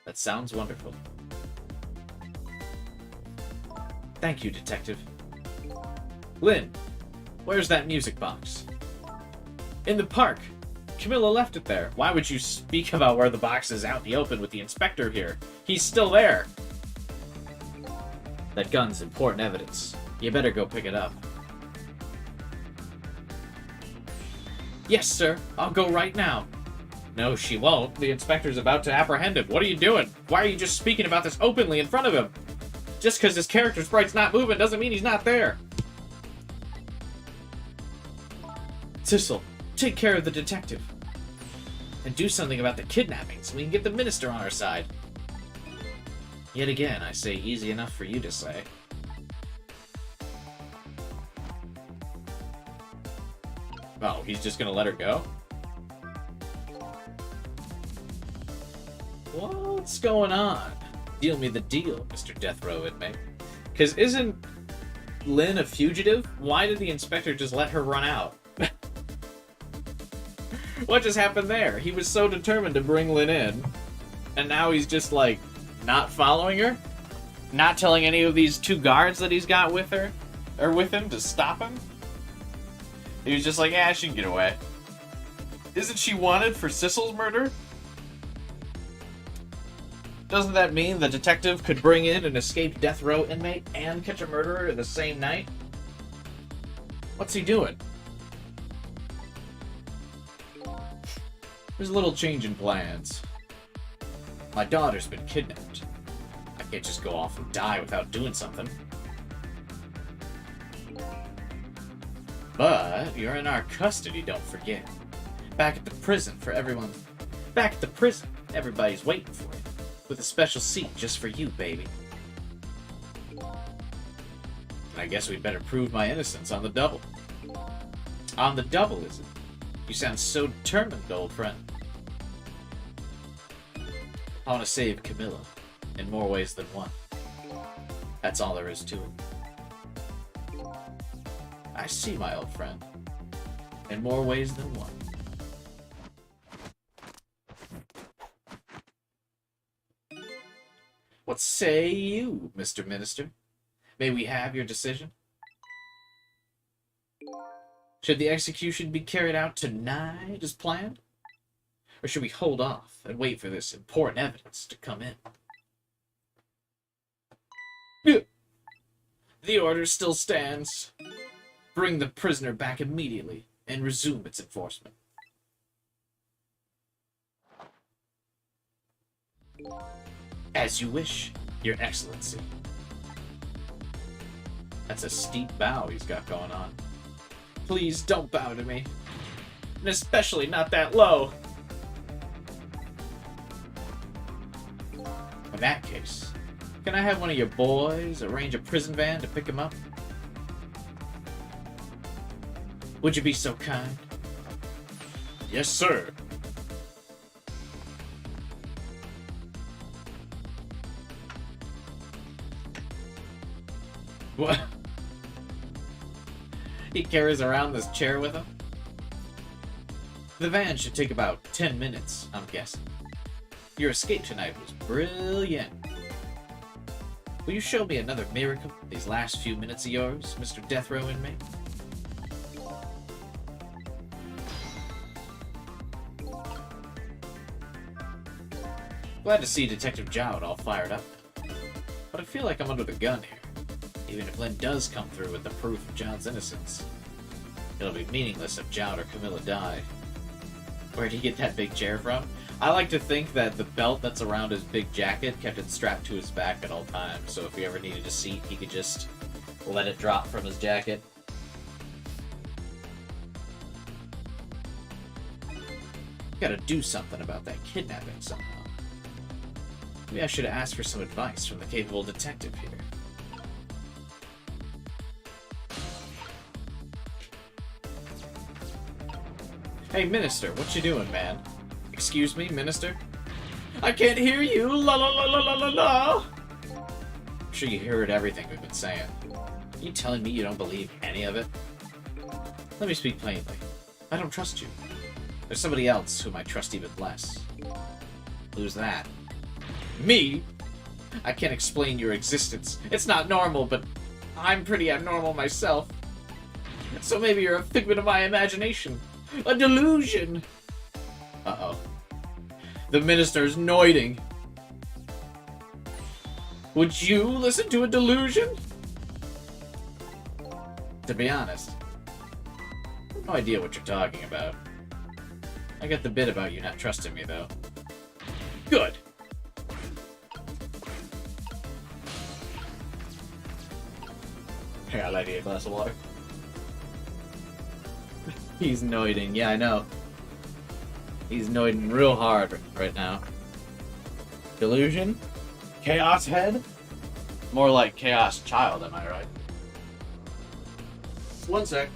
That sounds wonderful. Thank you, Detective. Lynn, where's that music box? In the park. Camilla left it there. Why would you speak about where the box is out in the open with the inspector here? He's still there. That gun's important evidence. You better go pick it up. Yes, sir. I'll go right now. No, she won't. The inspector's about to apprehend him. What are you doing? Why are you just speaking about this openly in front of him? Just because his character sprite's not moving doesn't mean he's not there. Sissel, take care of the detective. And do something about the kidnapping so we can get the minister on our side. Yet again, I say easy enough for you to say. Oh, he's just gonna let her go? What's going on? Deal me the deal, Mr. Death Row inmate. Because isn't Lynn a fugitive? Why did the inspector just let her run out? What just happened there? He was so determined to bring Lynn in, and now he's just, like, not following her? Not telling any of these two guards that he's got with her, or with him, to stop him? He was just like, yeah, she can get away. Isn't she wanted for Sissel's murder? Doesn't that mean the detective could bring in an escaped death row inmate and catch a murderer the same night? What's he doing? There's a little change in plans. My daughter's been kidnapped. I can't just go off and die without doing something. But you're in our custody, don't forget. Back at the prison for everyone. Back at the prison, everybody's waiting for you. With a special seat just for you, baby. I guess we'd better prove my innocence on the double. On the double, is it? You sound so determined, old friend. I want to save Camilla, in more ways than one. That's all there is to it. I see, my old friend. In more ways than one. What say you, Mr. Minister? May we have your decision? Should the execution be carried out tonight as planned? Or should we hold off and wait for this important evidence to come in? The order still stands. Bring the prisoner back immediately and resume its enforcement. As you wish, Your Excellency. That's a steep bow he's got going on. Please don't bow to me. And especially not that low. In that case, can I have one of your boys arrange a prison van to pick him up? Would you be so kind? Yes, sir. What? He carries around this chair with him? The van should take about 10 minutes, I'm guessing. Your escape tonight was brilliant. Will you show me another miracle these last few minutes of yours, Mr. Death Row inmate? Glad to see Detective Jowd all fired up. But I feel like I'm under the gun here. Even if Lynn does come through with the proof of Jowd's innocence, it'll be meaningless if Jowd or Camilla die. Where'd he get that big chair from? I like to think that the belt that's around his big jacket kept it strapped to his back at all times, so if he ever needed a seat, he could just let it drop from his jacket. Gotta do something about that kidnapping somehow. Maybe I should have asked for some advice from the capable detective here. Hey, Minister, what you doing, man? Excuse me, Minister? I can't hear you! La la la la la la la! I'm sure you heard everything we've been saying. Are you telling me you don't believe any of it? Let me speak plainly. I don't trust you. There's somebody else whom I trust even less. Who's that? Me? I can't explain your existence. It's not normal, but I'm pretty abnormal myself. So maybe you're a figment of my imagination. A delusion! Uh-oh. The minister's noiding. Would you listen to a delusion? To be honest, I have no idea what you're talking about. I get the bit about you not trusting me, though. Good! Here, I'll light you a glass of water. He's noiding. Yeah, I know. He's noiding real hard right now. Delusion? Chaos head? More like chaos child, am I right? One sec.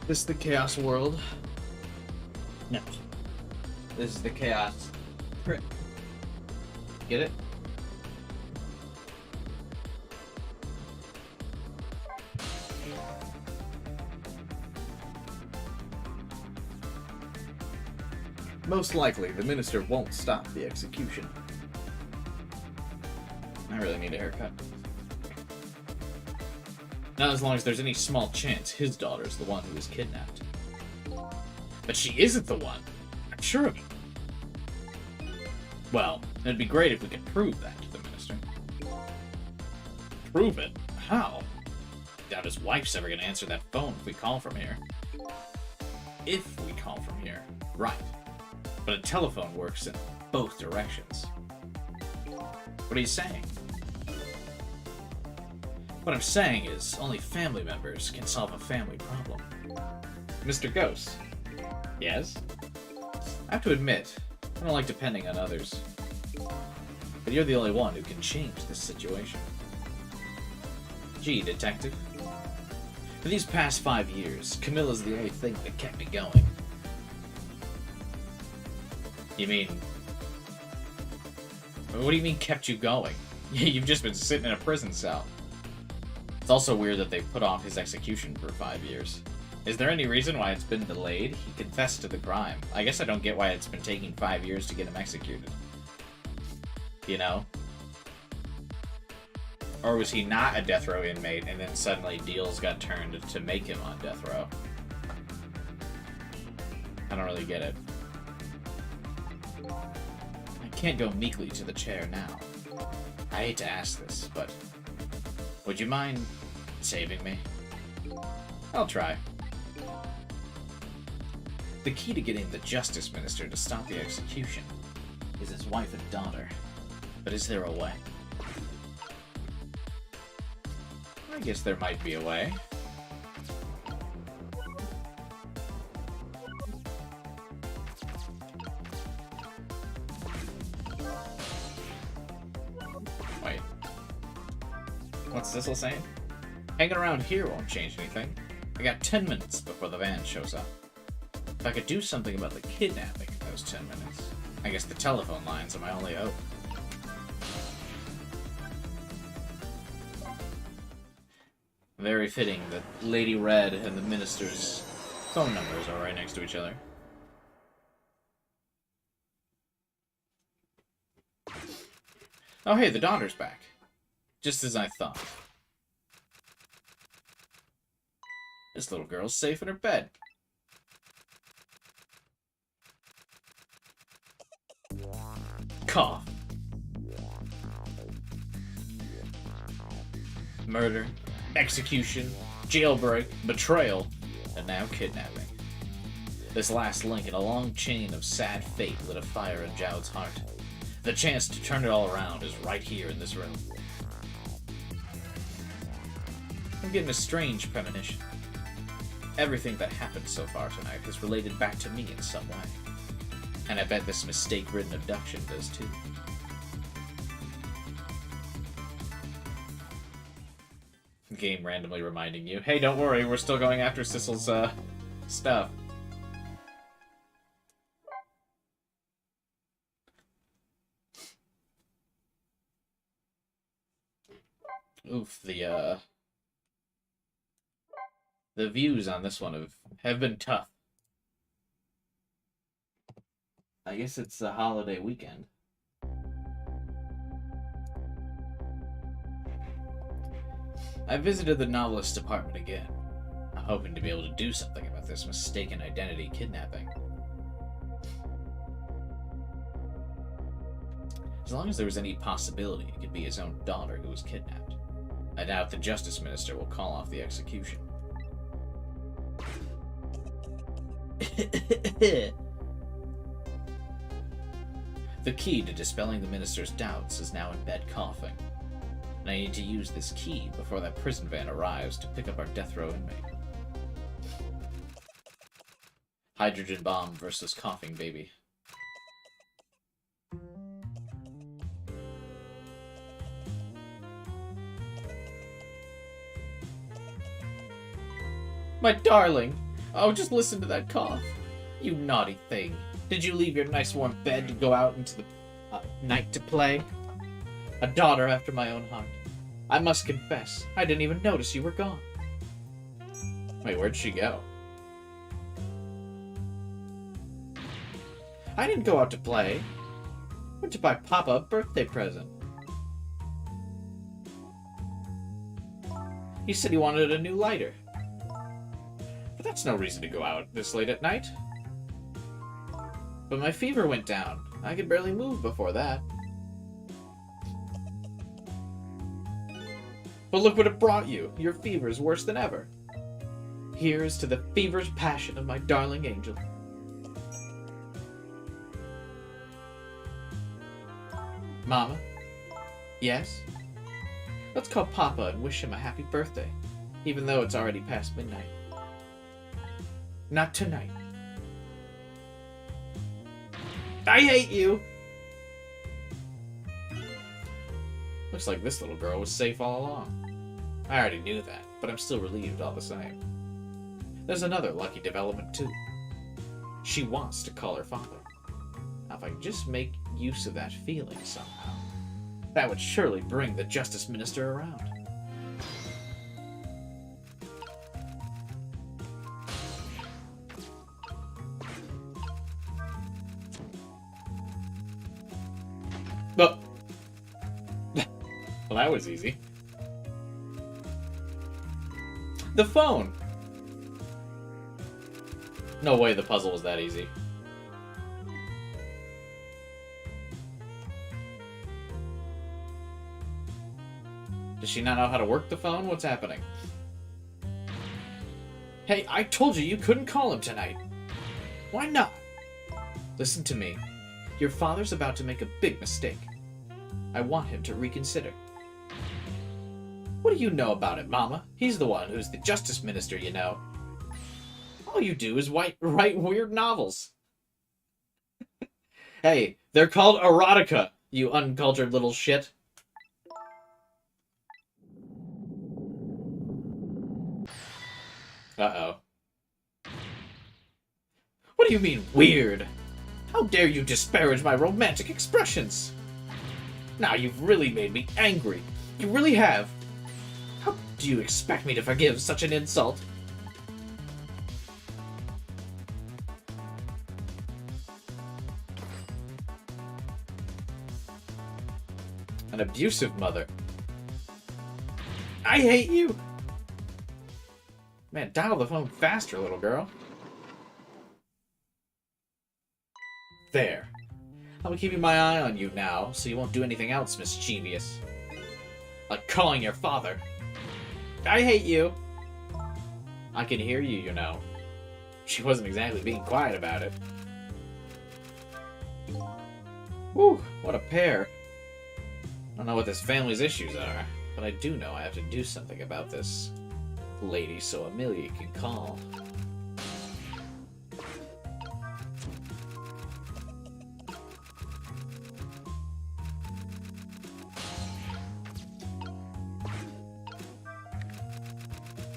This is the chaos world. No. This is the chaos. Get it? Most likely, the minister won't stop the execution. I really need a haircut. Not as long as there's any small chance his daughter's the one who was kidnapped. But she isn't the one. I'm sure of it. Well, it'd be great if we could prove that to the minister. Prove it? How? Doubt his wife's ever gonna answer that phone if we call from here. If we call from here. Right. But a telephone works in both directions. What are you saying? What I'm saying is, only family members can solve a family problem. Mr. Ghost. Yes? I have to admit, I don't like depending on others. But you're the only one who can change this situation. Gee, detective. For these past 5 years, Camilla's the only thing that kept me going. You mean... What do you mean kept you going? You've just been sitting in a prison cell. It's also weird that they put off his execution for 5 years. Is there any reason why it's been delayed? He confessed to the crime. I guess I don't get why it's been taking 5 years to get him executed. You know? Or was he not a death row inmate, and then suddenly deals got turned to make him on death row? I don't really get it. I can't go meekly to the chair now. I hate to ask this, but would you mind saving me? I'll try. The key to getting the Justice Minister to stop the execution is his wife and daughter. But is there a way? I guess there might be a way. Wait. What's Sissel saying? Hanging around here won't change anything. I got 10 minutes before the van shows up. If I could do something about the kidnapping in those 10 minutes, I guess the telephone lines are my only hope. Very fitting that Lady Red and the Minister's phone numbers are right next to each other. Oh hey, the daughter's back. Just as I thought. This little girl's safe in her bed. Cough. Murder, execution, jailbreak, betrayal, and now kidnapping. This last link in a long chain of sad fate lit a fire in Jowd's heart. The chance to turn it all around is right here in this room. I'm getting a strange premonition. Everything that happened so far tonight is related back to me in some way. And I bet this mistake-ridden abduction does too. Game randomly reminding you, hey, don't worry, we're still going after Sissel's, stuff. Oof, the views on this one have been tough. I guess it's a holiday weekend. I visited the novelist department again, hoping to be able to do something about this mistaken identity kidnapping. As long as there was any possibility it could be his own daughter who was kidnapped, I doubt the Justice Minister will call off the execution. The key to dispelling the Minister's doubts is now in bed coughing, and I need to use this key before that prison van arrives to pick up our death row inmate. Hydrogen bomb versus coughing baby. My darling! Oh, just listen to that cough. You naughty thing. Did you leave your nice warm bed to go out into the night to play? A daughter after my own heart. I must confess, I didn't even notice you were gone. Wait, where'd she go? I didn't go out to play. Went to buy Papa a birthday present. He said he wanted a new lighter. But that's no reason to go out this late at night. But my fever went down. I could barely move before that. But look what it brought you. Your fever is worse than ever. Here's to the feverish passion of my darling angel. Mama? Yes? Let's call Papa and wish him a happy birthday, even though it's already past midnight. Not tonight. I hate you! Looks like this little girl was safe all along. I already knew that, but I'm still relieved all the same. There's another lucky development too. She wants to call her father. Now if I can just make use of that feeling somehow, that would surely bring the Justice Minister around. Oh. Well, that was easy. The phone! No way the puzzle was that easy. Does she not know how to work the phone? What's happening? Hey, I told you couldn't call him tonight. Why not? Listen to me. Your father's about to make a big mistake. I want him to reconsider. What do you know about it, Mama? He's the one who's the justice minister, you know. All you do is write weird novels. Hey, they're called erotica, you uncultured little shit. Uh-oh. What do you mean, weird? How dare you disparage my romantic expressions? Now you've really made me angry. You really have. How do you expect me to forgive such an insult? An abusive mother. I hate you! Man, dial the phone faster, little girl. There. I'm keeping my eye on you now, so you won't do anything else mischievous. Like calling your father. I hate you! I can hear you, you know. She wasn't exactly being quiet about it. Whew, what a pair. I don't know what this family's issues are, but I do know I have to do something about this lady so Amelia can call.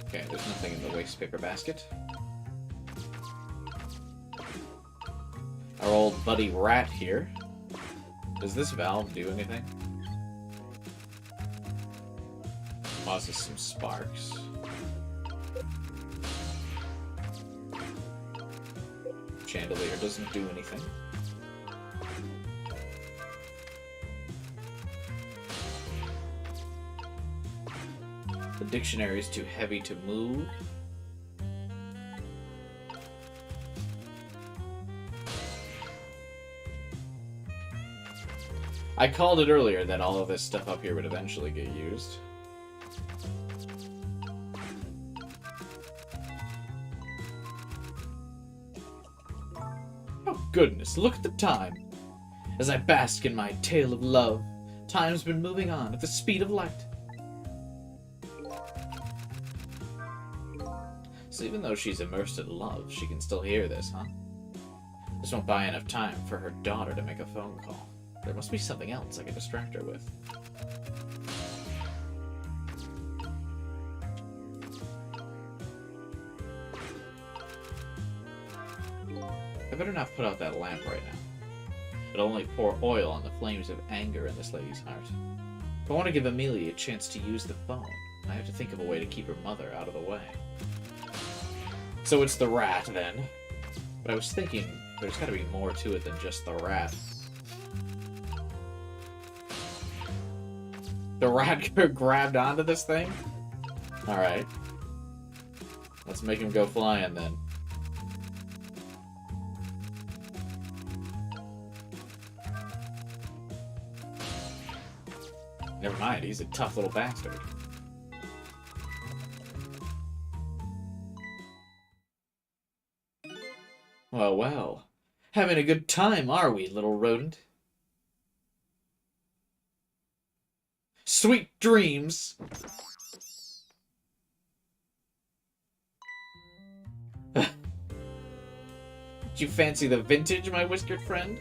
Okay, there's nothing in the waste paper basket. Our old buddy Rat here. Does this valve do anything? Causes some sparks. Chandelier doesn't do anything. The dictionary is too heavy to move. I called it earlier that all of this stuff up here would eventually get used. Goodness, look at the time. As I bask in my tale of love, time's been moving on at the speed of light. So even though she's immersed in love, she can still hear this, huh? This won't buy enough time for her daughter to make a phone call. There must be something else I can distract her with. I better not put out that lamp right now. It'll only pour oil on the flames of anger in this lady's heart. If I want to give Amelia a chance to use the phone, I have to think of a way to keep her mother out of the way. So it's the rat, then. But I was thinking, there's gotta be more to it than just the rat. The rat grabbed onto this thing? Alright. Let's make him go flying, then. Never mind, he's a tough little bastard. Well, well. Having a good time, are we, little rodent? Sweet dreams! Do you fancy the vintage, my whiskered friend?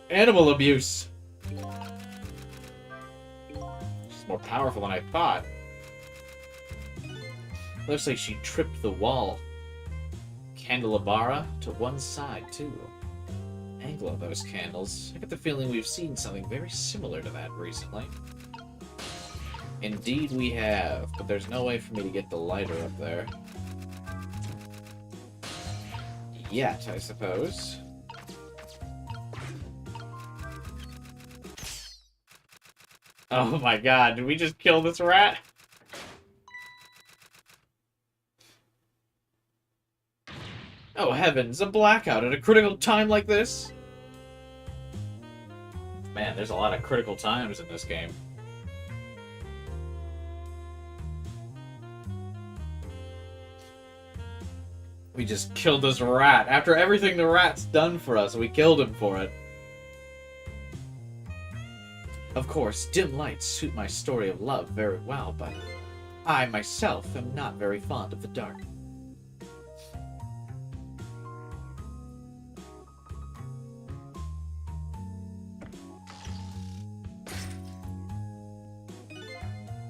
Animal abuse! She's more powerful than I thought. Looks like she tripped the wall. Candelabra to one side, too. Angle of those candles. I get the feeling we've seen something very similar to that recently. Indeed we have, but there's no way for me to get the lighter up there. yet, I suppose. Oh my god, did we just kill this rat? Oh heavens, a blackout at a critical time like this? Man, there's a lot of critical times in this game. We just killed this rat. After everything the rat's done for us, we killed him for it. Of course, dim lights suit my story of love very well, but I myself am not very fond of the dark.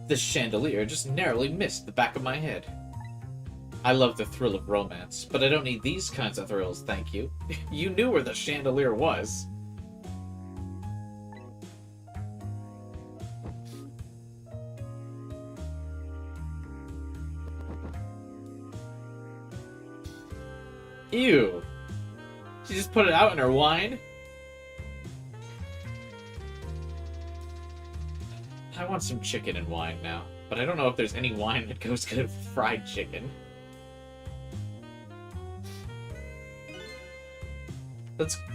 This chandelier just narrowly missed the back of my head. I love the thrill of romance, but I don't need these kinds of thrills, thank you. You knew where the chandelier was. Ew. She just put it out in her wine? I want some chicken and wine now, but I don't know if there's any wine that goes good with fried chicken.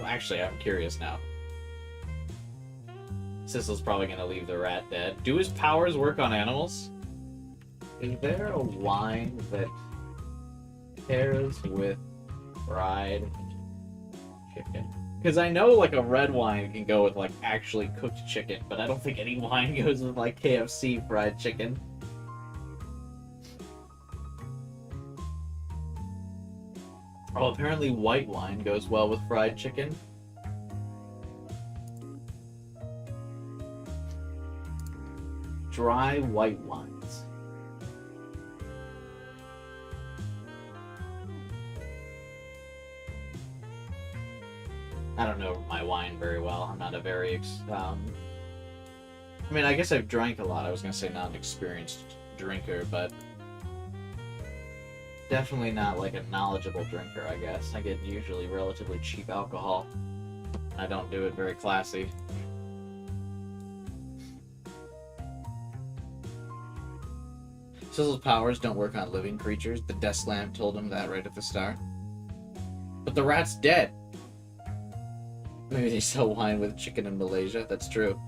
Actually, I'm curious now. Sissel's probably gonna leave the rat dead. Do his powers work on animals? Is there a wine that pairs with fried chicken? Because I know, like, a red wine can go with, like, actually cooked chicken, but I don't think any wine goes with, like, KFC fried chicken. Oh, apparently white wine goes well with fried chicken. Dry white wines. I don't know my wine very well. I'm not a very, I mean, I guess I've drank a lot. I was gonna say not an experienced drinker, but definitely not like a knowledgeable drinker, I guess. I get usually relatively cheap alcohol. I don't do it very classy. Sizzle's powers don't work on living creatures. The desk lamp told him that right at the start. But the rat's dead. Maybe they sell wine with chicken in Malaysia. That's true.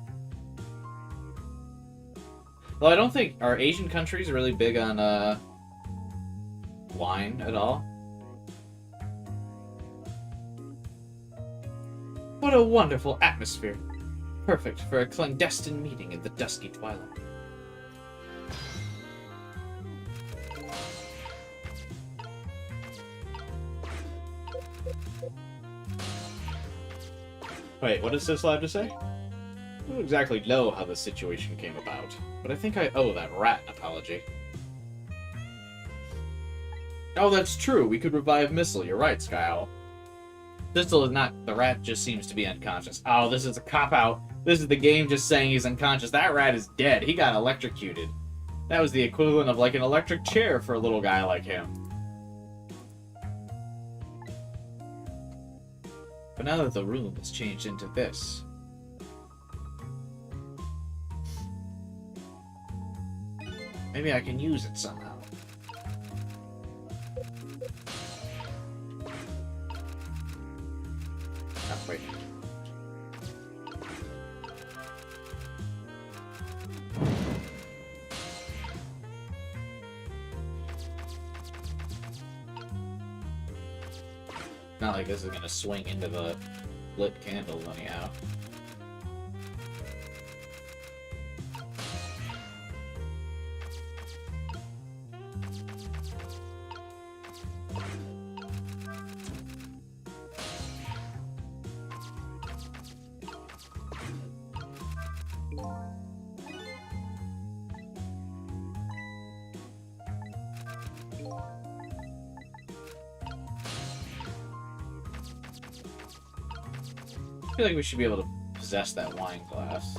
Well, I don't think... Are Asian countries really big on, wine at all? What a wonderful atmosphere. Perfect for a clandestine meeting in the dusky twilight. Wait, what does this have to say? I don't exactly know how the situation came about, but I think I owe that rat an apology. Oh, that's true. We could revive Missile. You're right, Skyowl. Thistle is not... The rat just seems to be unconscious. Oh, this is a cop-out. This is the game just saying he's unconscious. That rat is dead. He got electrocuted. That was the equivalent of, like, an electric chair for a little guy like him. But now that the room has changed into this... maybe I can use it somehow. Oh, wait. Not like this is gonna swing into the lit candle anyhow. I feel like we should be able to possess that wine glass.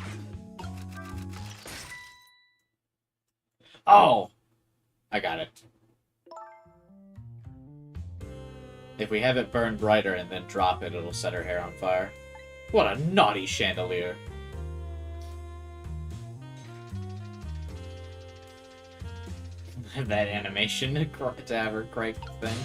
Oh! I got it. If we have it burn brighter and then drop it, it'll set her hair on fire. What a naughty chandelier. That animation to have her crank thing.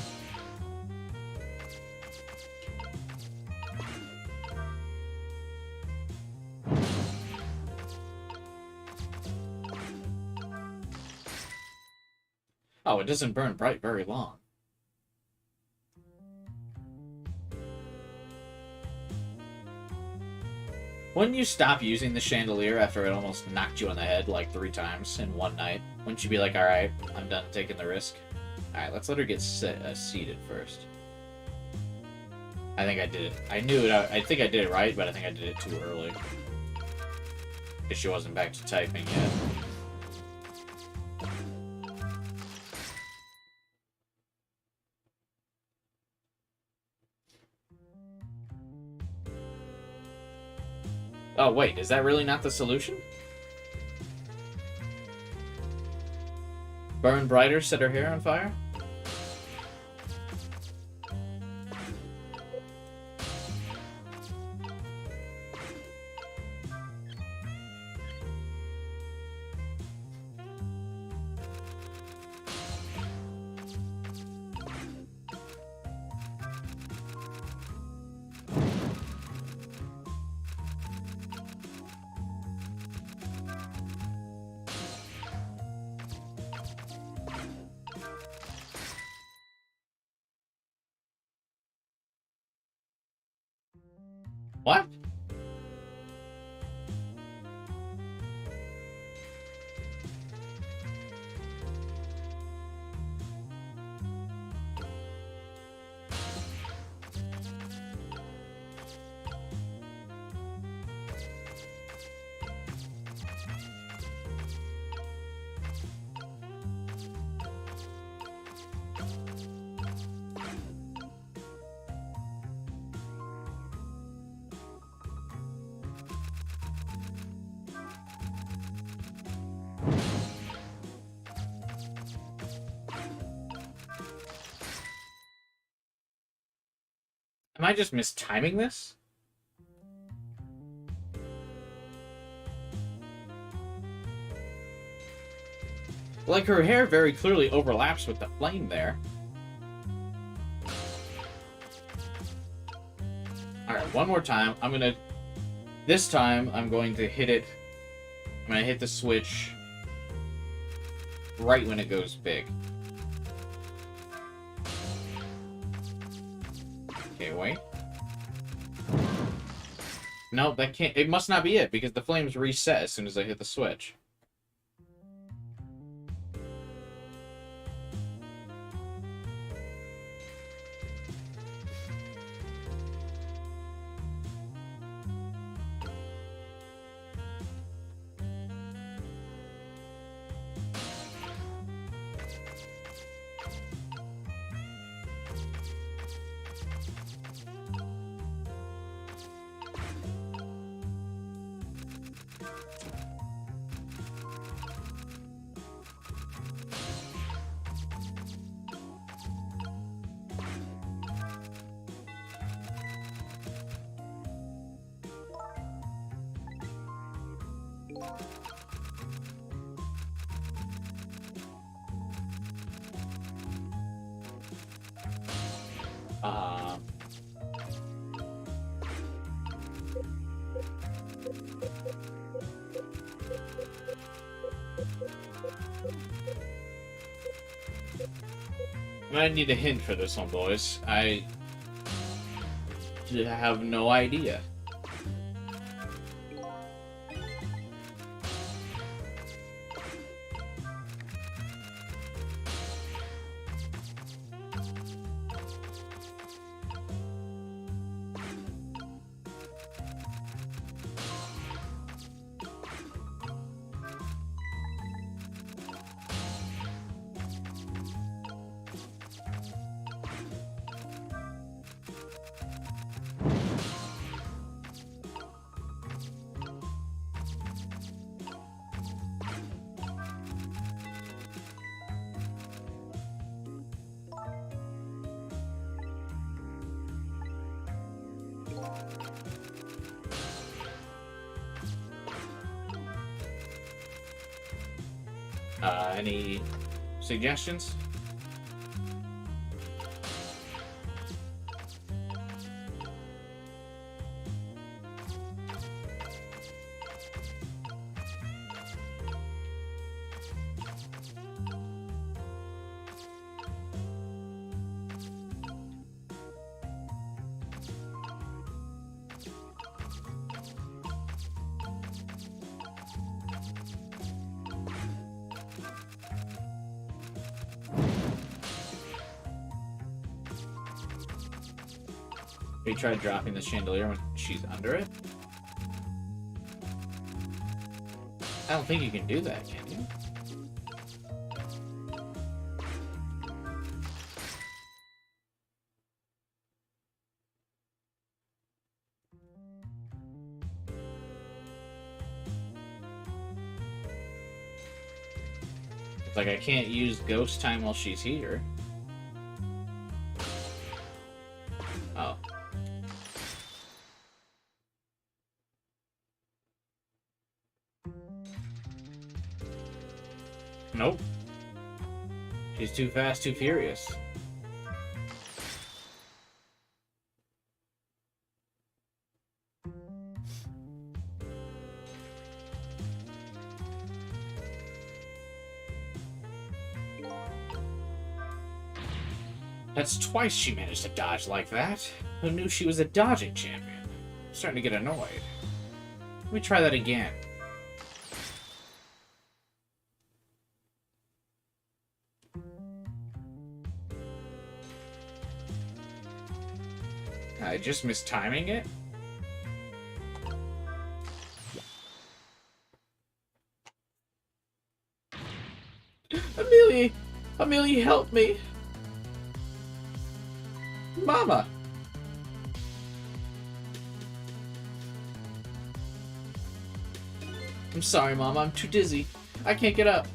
Oh, it doesn't burn bright very long. Wouldn't you stop using the chandelier after it almost knocked you on the head like 3 times in one night? Wouldn't you be like, alright, I'm done taking the risk? Alright, let's let her get seated first. I think I did it. I knew it. I think I did it right, but I think I did it too early. Because she wasn't back to typing yet. Oh, wait, is that really not the solution? Burn brighter, set her hair on fire? What? Am I just mistiming this? Like, her hair very clearly overlaps with the flame there. Alright, one more time. This time, I'm going to hit it. I'm going to hit the switch right when it goes big. Okay, wait. No, that can't... It must not be it, because the flames reset as soon as I hit the switch. I need a hint for this one, boys. I have no idea. Any suggestions? You tried dropping the chandelier when she's under it? I don't think you can do that, can you? It's like I can't use ghost time while she's here. Oh. Nope. She's too fast, too furious. That's twice she managed to dodge like that. Who knew she was a dodging champion? I'm starting to get annoyed. Let me try that again. I just missed timing it? Amelie! Amelie, help me! Mama! I'm sorry, Mama. I'm too dizzy. I can't get up.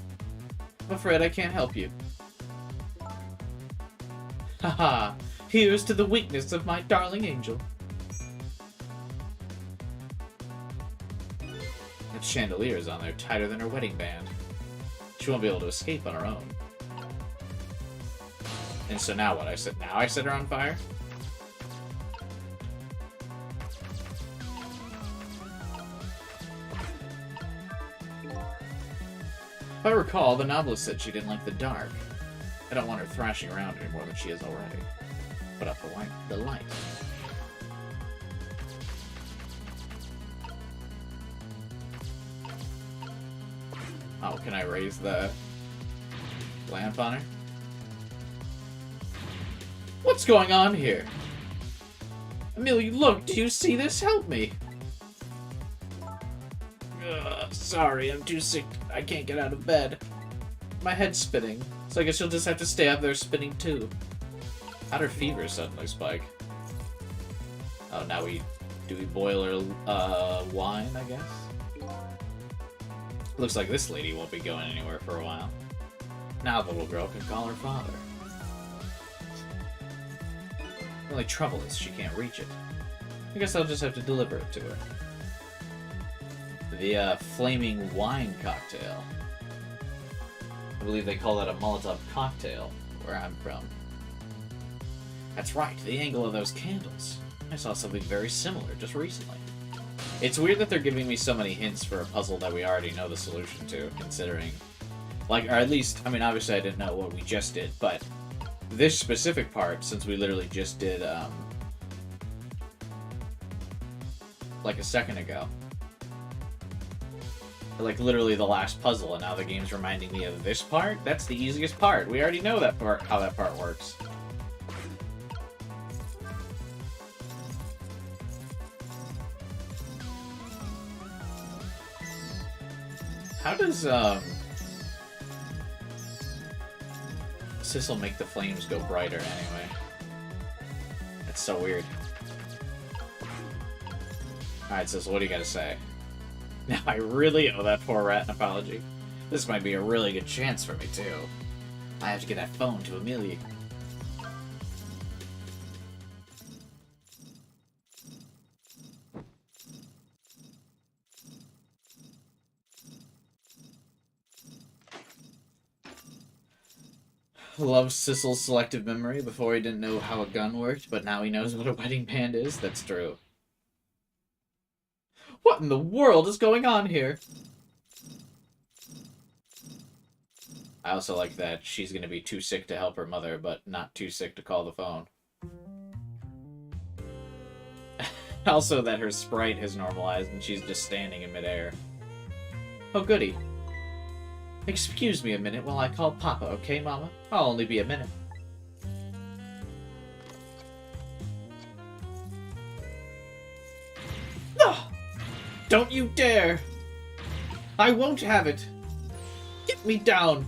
I'm afraid I can't help you. Haha. Here's to the weakness of my darling angel. That chandelier is on there tighter than her wedding band. She won't be able to escape on her own. And so now what? Now I set her on fire? If I recall, the novelist said she didn't like the dark. I don't want her thrashing around any more than she is already. Put up the light. Oh, can I raise the lamp on her? What's going on here? Amelia, look, do you see this? Help me! Ugh, sorry, I'm too sick. I can't get out of bed. My head's spinning, so I guess you'll just have to stay up there spinning too. How'd her fever suddenly spike? Oh, now we boil her wine, I guess? Looks like this lady won't be going anywhere for a while. Now the little girl can call her father. The only trouble is she can't reach it. I guess I'll just have to deliver it to her. The flaming wine cocktail. I believe they call that a Molotov cocktail, where I'm from. That's right, the angle of those candles. I saw something very similar just recently. It's weird that they're giving me so many hints for a puzzle that we already know the solution to, considering... Like, or at least, I mean, obviously I didn't know what we just did, but this specific part, since we literally just did, like a second ago. Like, literally the last puzzle, and now the game's reminding me of this part? That's the easiest part. We already know that part, how that part works. How does, Sissel make the flames go brighter anyway? That's so weird. Alright, Sissel, what do you gotta say? Now I really owe that poor rat an apology. This might be a really good chance for me, too. I have to get that phone to Amelia. Love Sissel's selective memory. Before he didn't know how a gun worked, but now he knows what a wedding band is. That's true. What in the world is going on here? I also like that she's going to be too sick to help her mother, but not too sick to call the phone. Also that her sprite has normalized and she's just standing in midair. Oh, goody. Excuse me a minute while I call Papa, okay, Mama? I'll only be a minute. No! Don't you dare! I won't have it! Get me down!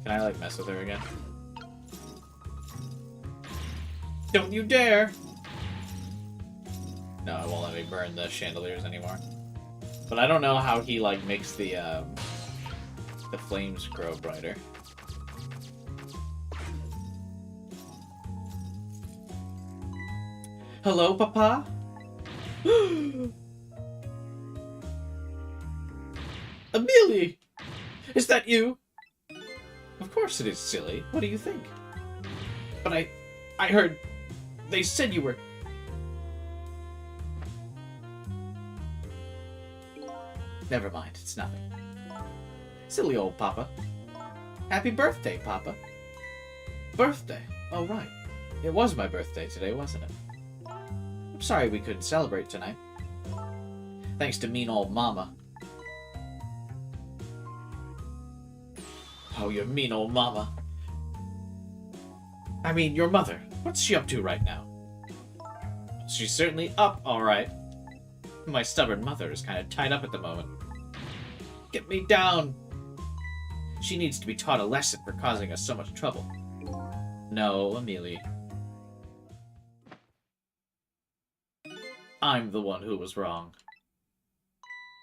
Can I, like, mess with her again? Don't you dare! No, it won't let me burn the chandeliers anymore. But I don't know how he, like, makes the flames grow brighter. Hello, Papa? Amelie! Is that you? Of course it is, silly. What do you think? But I heard... They said you were... Never mind, it's nothing. Silly old Papa. Happy birthday, Papa. Birthday? Oh, right. It was my birthday today, wasn't it? I'm sorry we couldn't celebrate tonight. Thanks to mean old Mama. Oh, you mean old Mama. I mean, your mother. What's she up to right now? She's certainly up, all right. My stubborn mother is kind of tied up at the moment. Get me down! She needs to be taught a lesson for causing us so much trouble. No, Amelie. I'm the one who was wrong.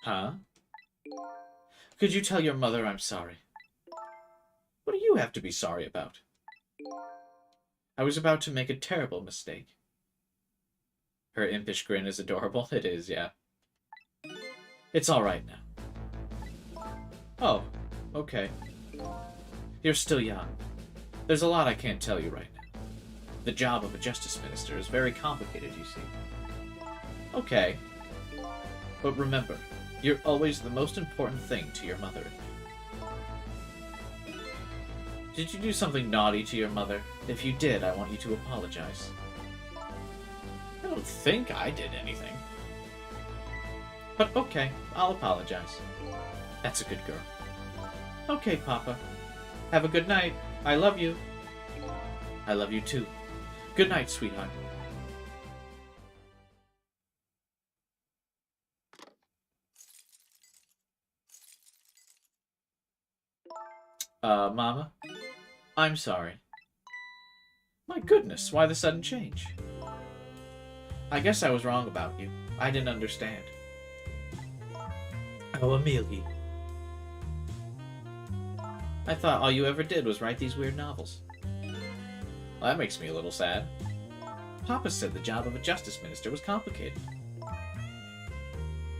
Huh? Could you tell your mother I'm sorry? What do you have to be sorry about? I was about to make a terrible mistake. Her impish grin is adorable. It is, yeah. It's all right now. Oh, okay. You're still young. There's a lot I can't tell you right now. The job of a justice minister is very complicated, you see. Okay. But remember, you're always the most important thing to your mother. Did you do something naughty to your mother? If you did, I want you to apologize. I don't think I did anything. But okay, I'll apologize. That's a good girl. Okay, Papa. Have a good night. I love you. I love you too. Good night, sweetheart. Mama? I'm sorry. My goodness, why the sudden change? I guess I was wrong about you. I didn't understand. Oh, Amelie. I thought all you ever did was write these weird novels. Well, that makes me a little sad. Papa said the job of a justice minister was complicated.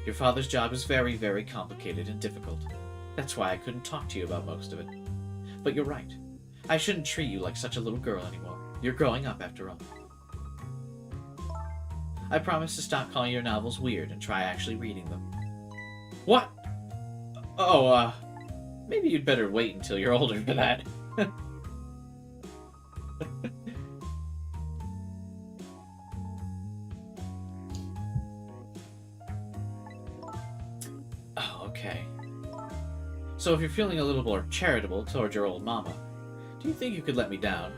Your father's job is very, very complicated and difficult. That's why I couldn't talk to you about most of it. But you're right. I shouldn't treat you like such a little girl anymore. You're growing up, after all. I promise to stop calling your novels weird and try actually reading them. What? Oh, maybe you'd better wait until you're older for that. Oh, okay. So if you're feeling a little more charitable toward your old mama, do you think you could let me down?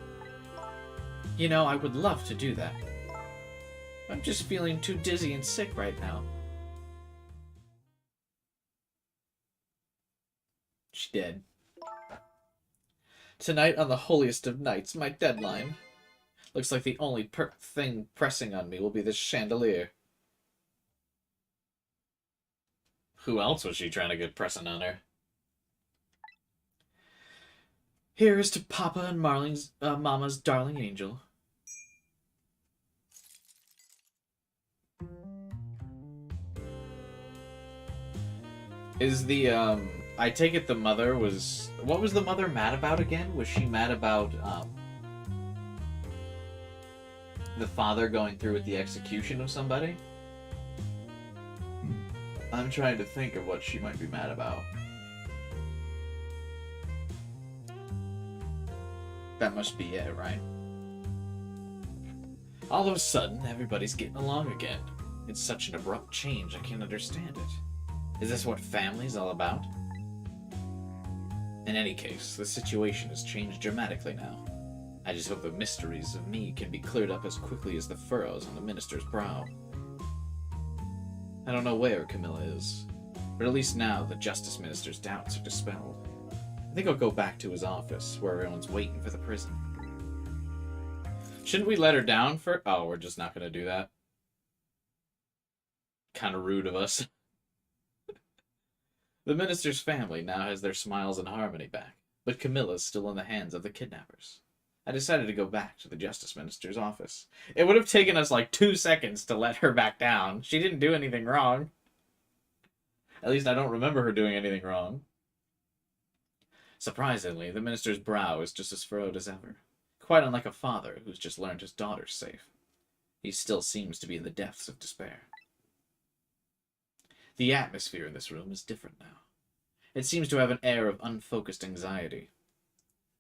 You know, I would love to do that. I'm just feeling too dizzy and sick right now. She did. Tonight on the holiest of nights, my deadline. Looks like the only thing pressing on me will be this chandelier. Who else was she trying to get pressing on her? Here is to Papa and Marling's, Mama's darling angel. Is the I take it the mother was... What was the mother mad about again? Was she mad about, the father going through with the execution of somebody? I'm trying to think of what she might be mad about. That must be it, right? All of a sudden, everybody's getting along again. It's such an abrupt change, I can't understand it. Is this what family's all about? In any case, the situation has changed dramatically now. I just hope the mysteries of me can be cleared up as quickly as the furrows on the minister's brow. I don't know where Camilla is, but at least now the Justice Minister's doubts are dispelled. I think I'll go back to his office, where everyone's waiting for the prison. Shouldn't we let her down for... Oh, we're just not going to do that. Kind of rude of us. The minister's family now has their smiles and harmony back, but Camilla's still in the hands of the kidnappers. I decided to go back to the Justice Minister's office. It would have taken us like 2 seconds to let her back down. She didn't do anything wrong. At least I don't remember her doing anything wrong. Surprisingly, the minister's brow is just as furrowed as ever. Quite unlike a father who's just learned his daughter's safe. He still seems to be in the depths of despair. The atmosphere in this room is different now. It seems to have an air of unfocused anxiety.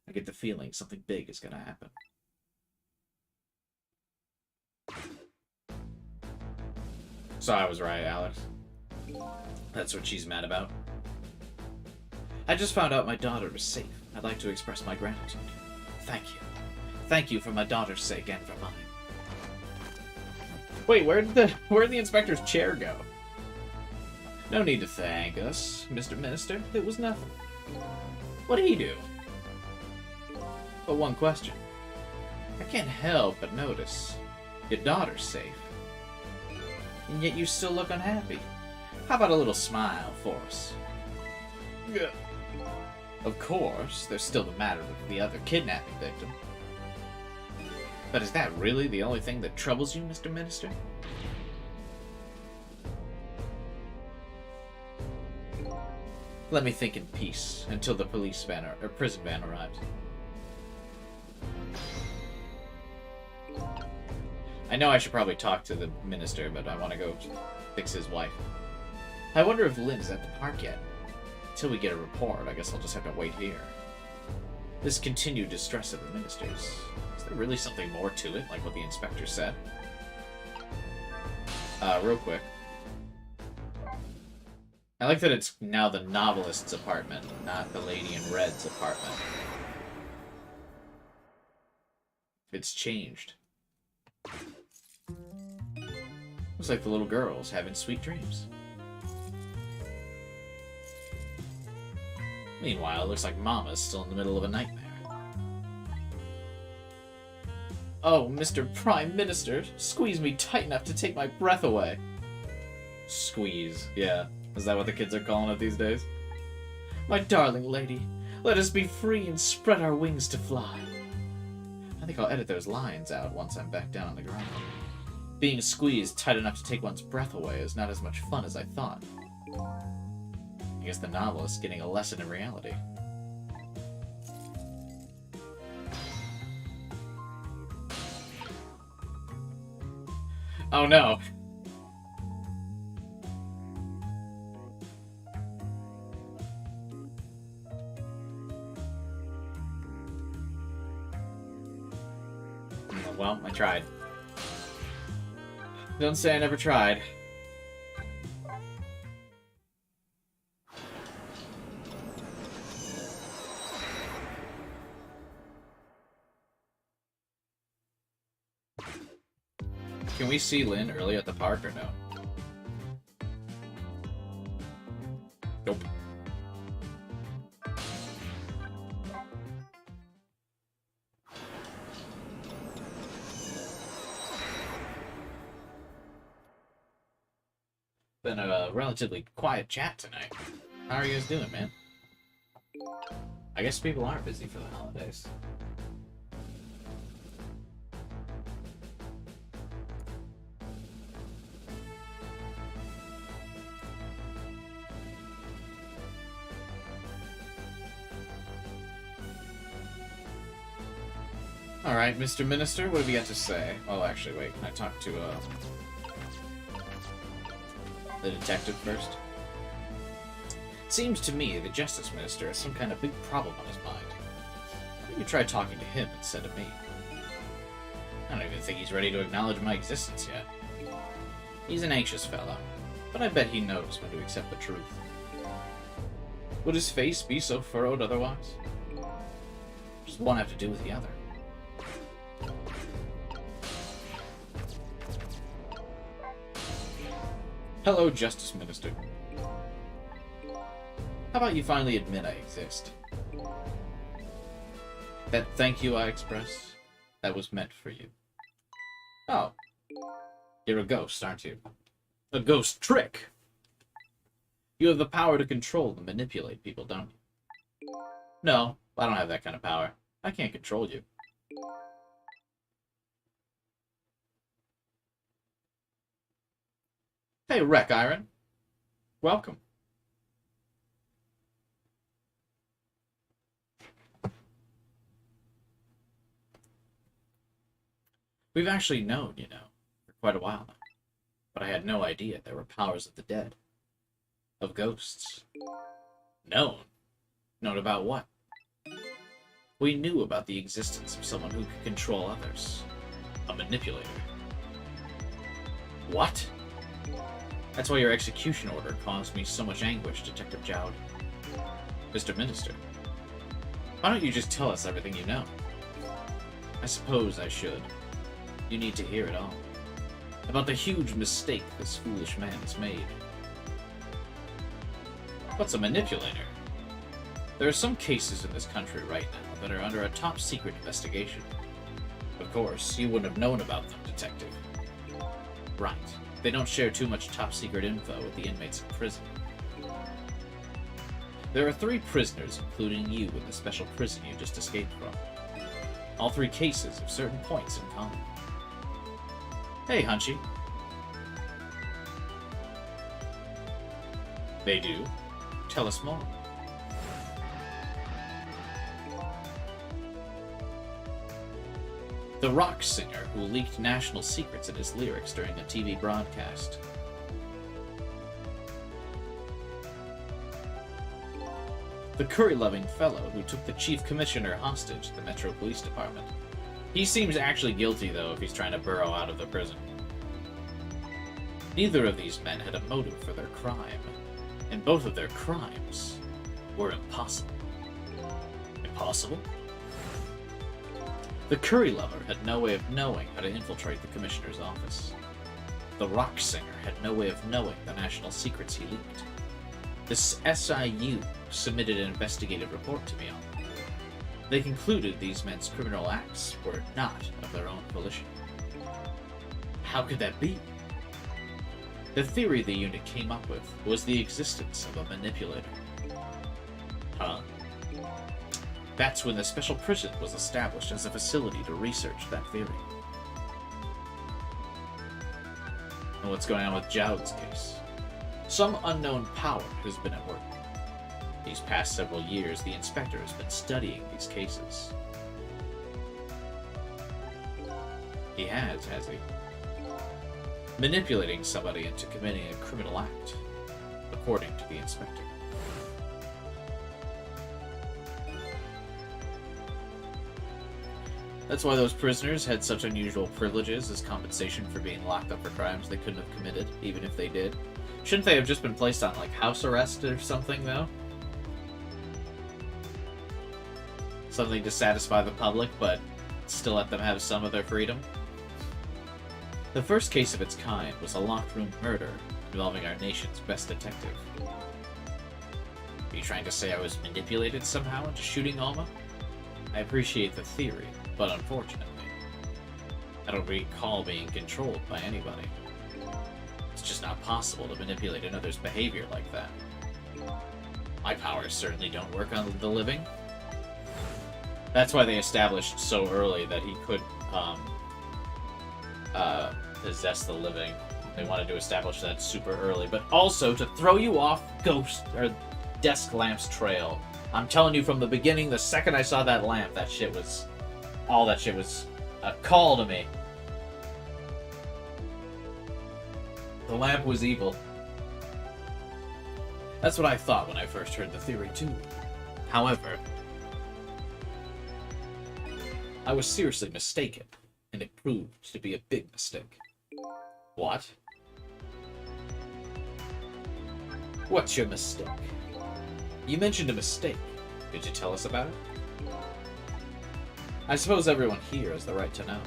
I get the feeling something big is going to happen. So I was right, Alex. That's what she's mad about. I just found out my daughter is safe. I'd like to express my gratitude. Thank you. Thank you for my daughter's sake and for mine. Wait, where'd the inspector's chair go? No need to thank us, Mr. Minister. It was nothing. What did he do? But one question. I can't help but notice your daughter's safe. And yet you still look unhappy. How about a little smile for us? Yeah. Of course, there's still the matter of the other kidnapping victim. But is that really the only thing that troubles you, Mr. Minister? Let me think in peace until the police van or prison van arrives. I know I should probably talk to the minister, but I want to go fix his wife. I wonder if Lynn's at the park yet. Until we get a report, I guess I'll just have to wait here. This continued distress of the ministers. Is there really something more to it, like what the inspector said? Real quick. I like that it's now the novelist's apartment, not the lady in red's apartment. It's changed. Looks like the little girl's having sweet dreams. Meanwhile, it looks like Mama's still in the middle of a nightmare. Oh, Mr. Prime Minister, squeeze me tight enough to take my breath away. Squeeze, yeah. Is that what the kids are calling it these days? My darling lady, let us be free and spread our wings to fly. I think I'll edit those lines out once I'm back down on the ground. Being squeezed tight enough to take one's breath away is not as much fun as I thought. I guess the novelist's getting a lesson in reality. Oh no! Well, I tried. Don't say I never tried. Can we see Lynn early at the park or no? Nope. Been a relatively quiet chat tonight. How are you guys doing, man? I guess people are busy for the holidays. Alright, Mr. Minister, what have you got to say? Oh, actually, wait, can I talk to, the detective first? It seems to me the Justice Minister has some kind of big problem on his mind. Why don't you try talking to him instead of me? I don't even think he's ready to acknowledge my existence yet. He's an anxious fellow, but I bet he knows when to accept the truth. Would his face be so furrowed otherwise? What does one have to do with the other? Hello, Justice Minister. How about you finally admit I exist? That thank you I express, that was meant for you. Oh. You're a ghost, aren't you? A ghost trick! You have the power to control and manipulate people, don't you? No, I don't have that kind of power. I can't control you. Hey, Wreck Iron. Welcome. We've actually known, you know, for quite a while now. But I had no idea there were powers of the dead. Of ghosts. Known? Known about what? We knew about the existence of someone who could control others. A manipulator. What? That's why your execution order caused me so much anguish, Detective Jowd. Mr. Minister, why don't you just tell us everything you know? I suppose I should. You need to hear it all. About the huge mistake this foolish man has made. What's a manipulator? There are some cases in this country right now that are under a top-secret investigation. Of course, you wouldn't have known about them, Detective. Right. They don't share too much top-secret info with the inmates in prison. There are 3 prisoners, including you, in the special prison you just escaped from. All 3 cases have certain points in common. Hey, Hunchy. They do. Tell us more. The rock singer who leaked national secrets in his lyrics during a TV broadcast. The curry-loving fellow who took the chief commissioner hostage at the Metro Police Department. He seems actually guilty, though, if he's trying to burrow out of the prison. Neither of these men had a motive for their crime, and both of their crimes were impossible. Impossible? The curry lover had no way of knowing how to infiltrate the commissioner's office. The rock singer had no way of knowing the national secrets he leaked. The SIU submitted an investigative report to me on them. They concluded these men's criminal acts were not of their own volition. How could that be? The theory the unit came up with was the existence of a manipulator. Huh? That's when the special prison was established as a facility to research that theory. And what's going on with Jowd's case? Some unknown power has been at work. These past several years, the inspector has been studying these cases. He has he? Manipulating somebody into committing a criminal act, according to the inspector. That's why those prisoners had such unusual privileges as compensation for being locked up for crimes they couldn't have committed, even if they did. Shouldn't they have just been placed on, like, house arrest or something, though? Something to satisfy the public, but still let them have some of their freedom? The first case of its kind was a locked-room murder involving our nation's best detective. Are you trying to say I was manipulated somehow into shooting Alma? I appreciate the theory, but unfortunately, I don't recall being controlled by anybody. It's just not possible to manipulate another's behavior like that. My powers certainly don't work on the living. That's why they established so early that he could possess the living. They wanted to establish that super early, but also to throw you off Ghost or Desk Lamp's trail. I'm telling you, from the beginning, the second I saw that lamp, that shit was All that shit was a call to me. The lamp was evil. That's what I thought when I first heard the theory, too. However, I was seriously mistaken, and it proved to be a big mistake. What? What's your mistake? You mentioned a mistake. Did you tell us about it? I suppose everyone here has the right to know.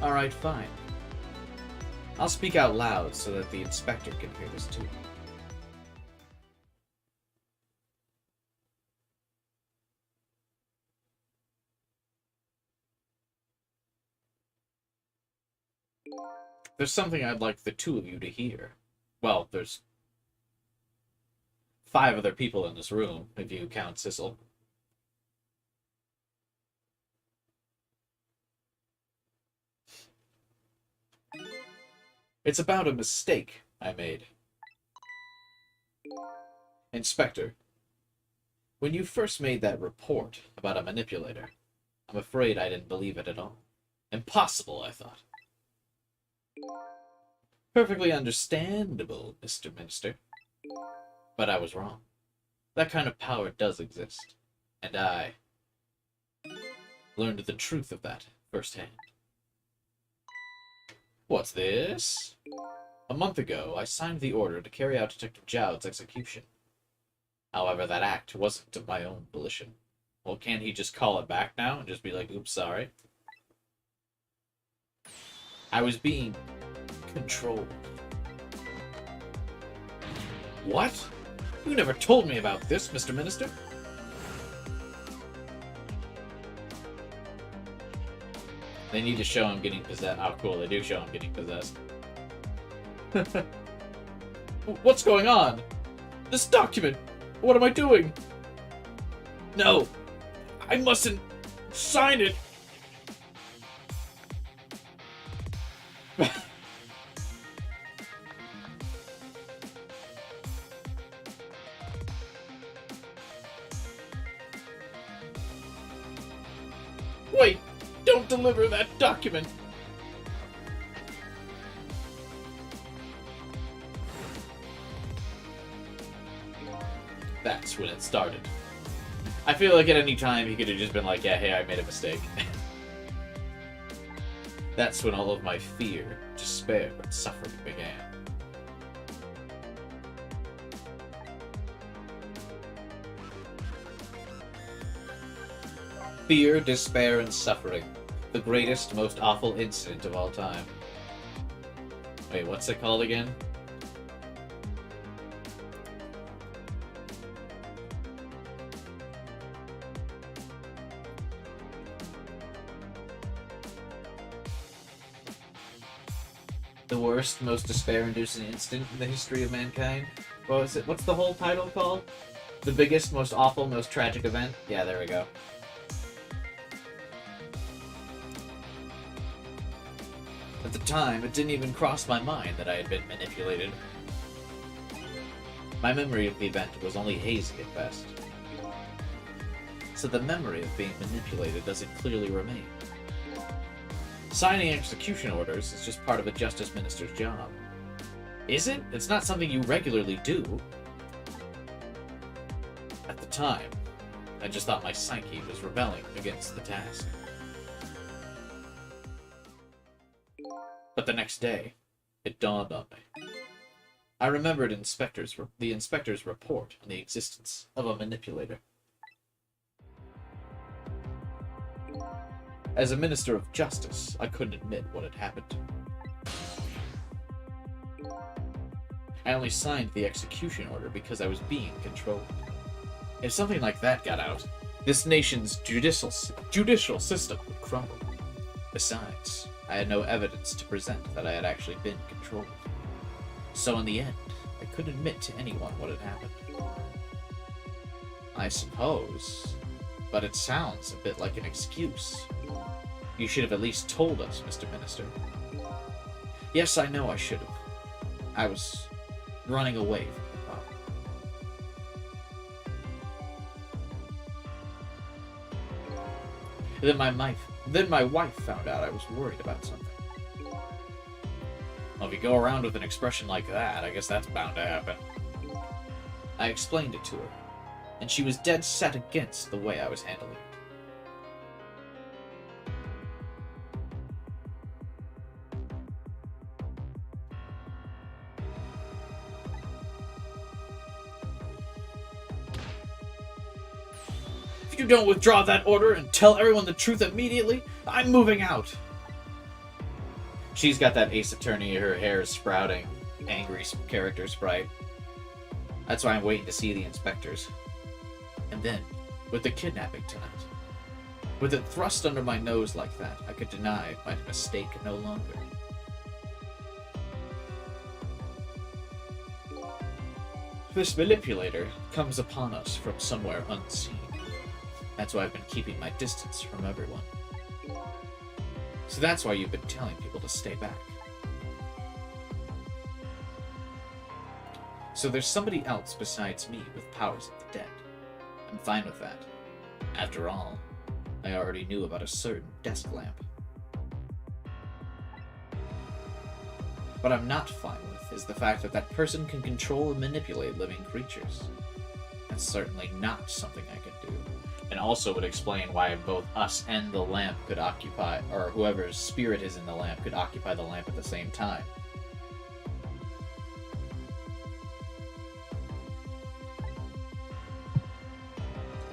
Alright, fine. I'll speak out loud so that the inspector can hear this too. There's something I'd like the two of you to hear. Well, there's 5 other people in this room, if you count Sissel. It's about a mistake I made. Inspector, when you first made that report about a manipulator, I'm afraid I didn't believe it at all. Impossible, I thought. Perfectly understandable, Mr. Minister. But I was wrong. That kind of power does exist. And I learned the truth of that firsthand. What's this? A month ago, I signed the order to carry out Detective Jowd's execution. However, that act wasn't of my own volition. Well, can't he just call it back now and just be like, oops, sorry? I was being controlled. What? You never told me about this, Mr. Minister. They need to show him getting possessed. Oh, cool, they do show him getting possessed. What's going on? This document! What am I doing? No! I mustn't sign it! Wait! Don't deliver that document! That's when it started. I feel like at any time he could have just been like, yeah, hey, I made a mistake. That's when all of my fear, despair, and suffering began. Fear, despair, and suffering. The greatest, most awful incident of all time. Wait, what's it called again? The worst, most despair-inducing incident in the history of mankind? What was it? What's the whole title called? The biggest, most awful, most tragic event? Yeah, there we go. At the time, it didn't even cross my mind that I had been manipulated. My memory of the event was only hazy at best. So the memory of being manipulated doesn't clearly remain. Signing execution orders is just part of a justice minister's job. Is it? It's not something you regularly do. At the time, I just thought my psyche was rebelling against the task. But the next day, it dawned on me. I remembered the inspector's report on the existence of a manipulator. As a minister of justice, I couldn't admit what had happened. I only signed the execution order because I was being controlled. If something like that got out, this nation's judicial system would crumble. Besides, I had no evidence to present that I had actually been controlled. So in the end, I couldn't admit to anyone what had happened. I suppose, but it sounds a bit like an excuse. You should have at least told us, Mr. Minister. Yes, I know I should have. I was running away from the problem. Then my wife found out I was worried about something. Well, if you go around with an expression like that, I guess that's bound to happen. I explained it to her, and she was dead set against the way I was handling it. If you don't withdraw that order and tell everyone the truth immediately, I'm moving out. She's got that Ace Attorney, her hair is sprouting, angry character sprite. That's why I'm waiting to see the inspectors. And then, with the kidnapping tonight, with it thrust under my nose like that, I could deny my mistake no longer. This manipulator comes upon us from somewhere unseen. That's why I've been keeping my distance from everyone. So that's why you've been telling people to stay back. So there's somebody else besides me with powers of the dead. I'm fine with that. After all, I already knew about a certain desk lamp. What I'm not fine with is the fact that that person can control and manipulate living creatures. That's certainly not something I can do. And also would explain why both us and the lamp could occupy, or whoever's spirit is in the lamp could occupy the lamp at the same time.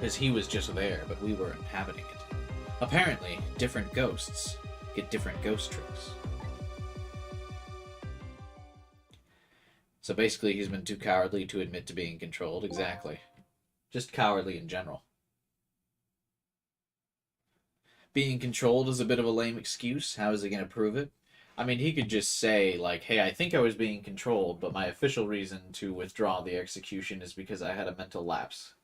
Because he was just there, but we were inhabiting it. Apparently, different ghosts get different ghost tricks. So basically, he's been too cowardly to admit to being controlled. Exactly. Just cowardly in general. Being controlled is a bit of a lame excuse. How is he going to prove it? I mean, he could just say, like, hey, I think I was being controlled, but my official reason to withdraw the execution is because I had a mental lapse.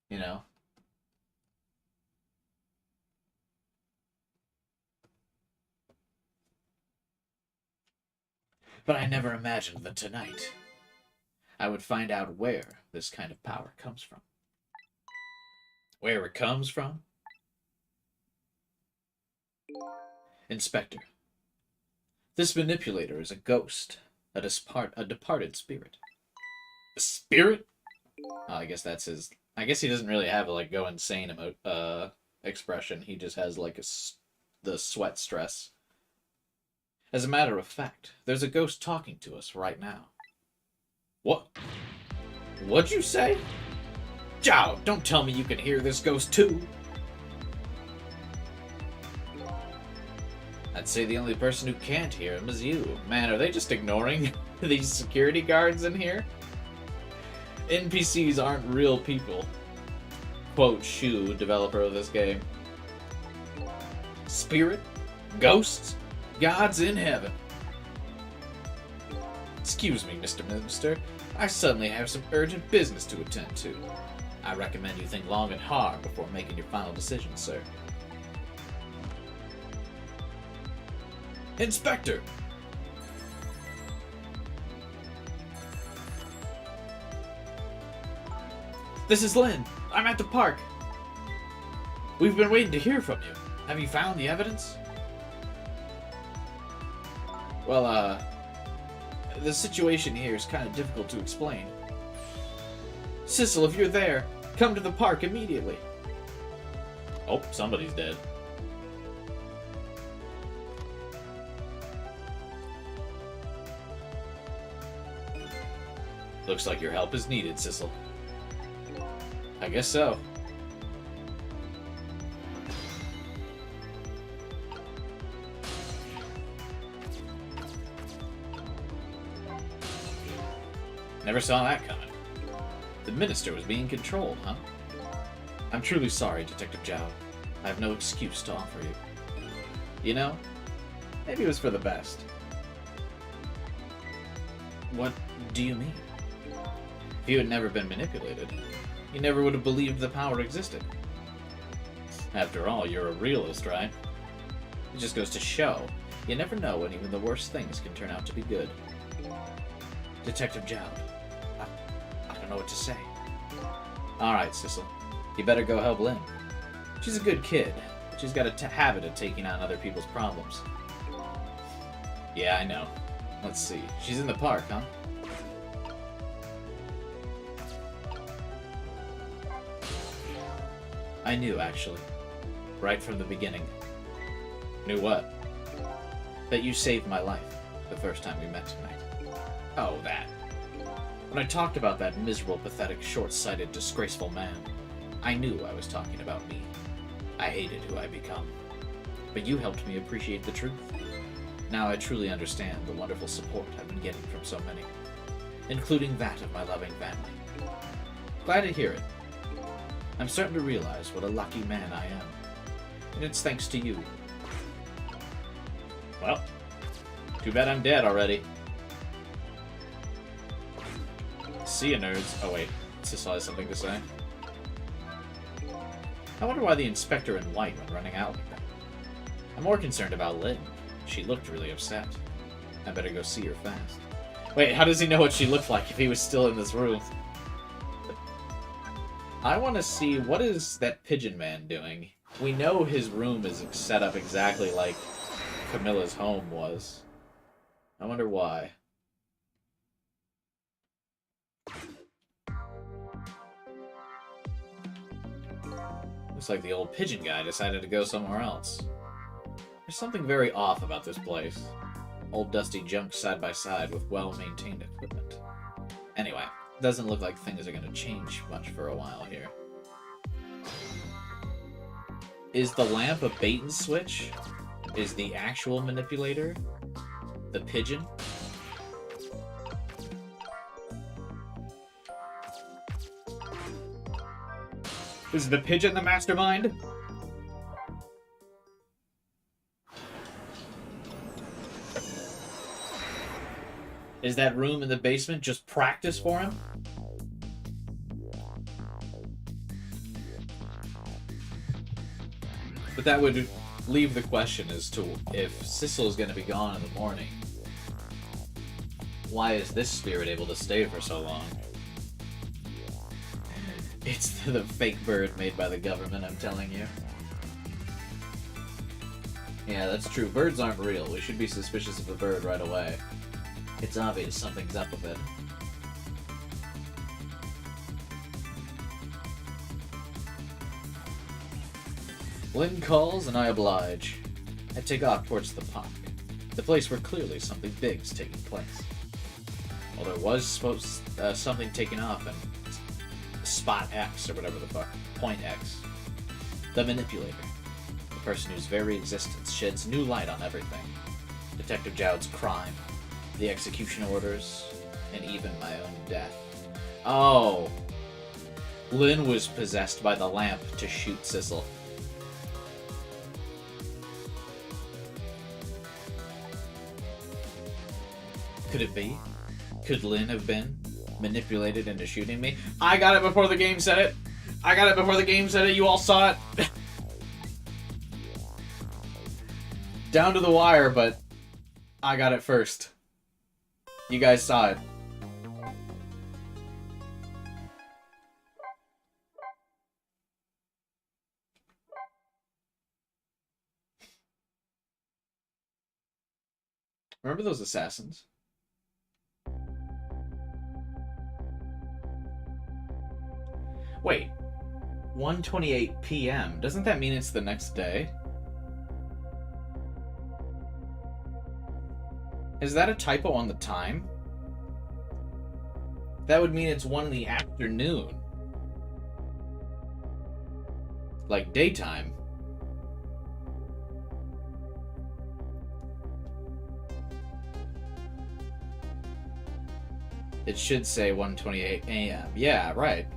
You know? But I never imagined that tonight I would find out where this kind of power comes from. Where it comes from? Inspector, this manipulator is a ghost, a departed spirit. A spirit? Oh, I guess that's his... I guess he doesn't really have a, like, go insane expression. He just has, like, the sweat stress. As a matter of fact, there's a ghost talking to us right now. What? What'd you say? Jow, don't tell me you can hear this ghost too. I'd say the only person who can't hear him is you. Man, are they just ignoring these security guards in here? NPCs aren't real people. Quote Shu, developer of this game. Spirit? Ghosts? Gods in heaven. Excuse me, Mr. Minister. I suddenly have some urgent business to attend to. I recommend you think long and hard before making your final decision, sir. Inspector! This is Lynn. I'm at the park. We've been waiting to hear from you. Have you found the evidence? Well, the situation here is kind of difficult to explain. Sissel, if you're there, come to the park immediately. Oh, somebody's dead. Looks like your help is needed, Sissel. I guess so. Never saw that coming. The minister was being controlled, huh? I'm truly sorry, Detective Zhao. I have no excuse to offer you. You know, maybe it was for the best. What do you mean? If you had never been manipulated, you never would have believed the power existed. After all, you're a realist, right? It just goes to show, you never know when even the worst things can turn out to be good. Detective Jowd. I don't know what to say. Alright, Sissel. You better go help Lynn. She's a good kid. She's got a habit of taking on other people's problems. Yeah, I know. Let's see. She's in the park, huh? I knew, actually. Right from the beginning. Knew what? That you saved my life the first time we met tonight. Oh, that. When I talked about that miserable, pathetic, short-sighted, disgraceful man, I knew I was talking about me. I hated who I become. But you helped me appreciate the truth. Now I truly understand the wonderful support I've been getting from so many, including that of my loving family. Glad to hear it. I'm starting to realize what a lucky man I am. And it's thanks to you. Well, too bad I'm dead already. See ya, nerds. Oh wait, Sissel has something to say. I wonder why the inspector in white went running out like that. I'm more concerned about Lynn. She looked really upset. I better go see her fast. Wait, how does he know what she looked like if he was still in this room? I want to see, what is that pigeon man doing? We know his room is set up exactly like Camilla's home was. I wonder why. Looks like the old pigeon guy decided to go somewhere else. There's something very off about this place. Old dusty junk side by side with well-maintained equipment. Anyway, doesn't look like things are going to change much for a while here. Is the lamp a bait and switch? Is the actual manipulator the pigeon? Is the pigeon the mastermind? Is that room in the basement just practice for him? But that would leave the question as to if Sissel is going to be gone in the morning. Why is this spirit able to stay for so long? It's the fake bird made by the government, I'm telling you. Yeah, that's true. Birds aren't real. We should be suspicious of a bird right away. It's obvious something's up with it. Lynn calls and I oblige. I take off towards the park, the place where clearly something big's taking place. Well, there was something taking off in Spot X, or whatever the fuck. Point X. The manipulator. The person whose very existence sheds new light on everything. Detective Jowd's crime, the execution orders, and even my own death. Oh! Lynn was possessed by the lamp to shoot Sissel. Could it be? Could Lynn have been manipulated into shooting me? I got it before the game said it! I got it before the game said it, you all saw it! Down to the wire, but I got it first. You guys saw it. Remember those assassins? Wait, 1:28 p.m. Doesn't that mean it's the next day? Is that a typo on the time? That would mean it's 1 in the afternoon. Like daytime. It should say 1:28 a.m. Yeah, right.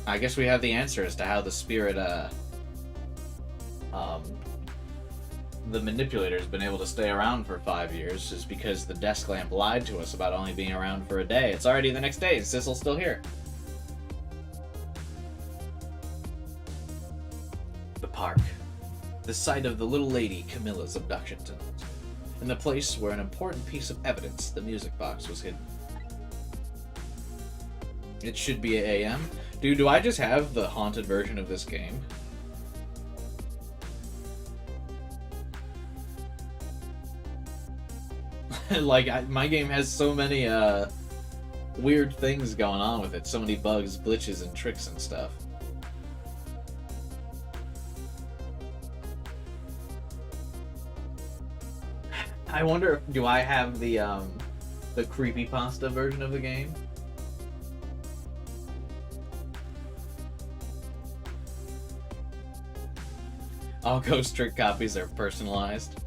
I guess we have the answer as to how the spirit, the manipulator's been able to stay around for 5 years is because the desk lamp lied to us about only being around for a day. It's already the next day. Sissel's still here. The park. The site of the little lady Camilla's abduction tonight. And the place where an important piece of evidence, the music box, was hidden. It should be AM. Dude, do I just have the haunted version of this game? Like, my game has so many, weird things going on with it. So many bugs, glitches, and tricks and stuff. I wonder, do I have the creepypasta version of the game? All Ghost Trick copies are personalized.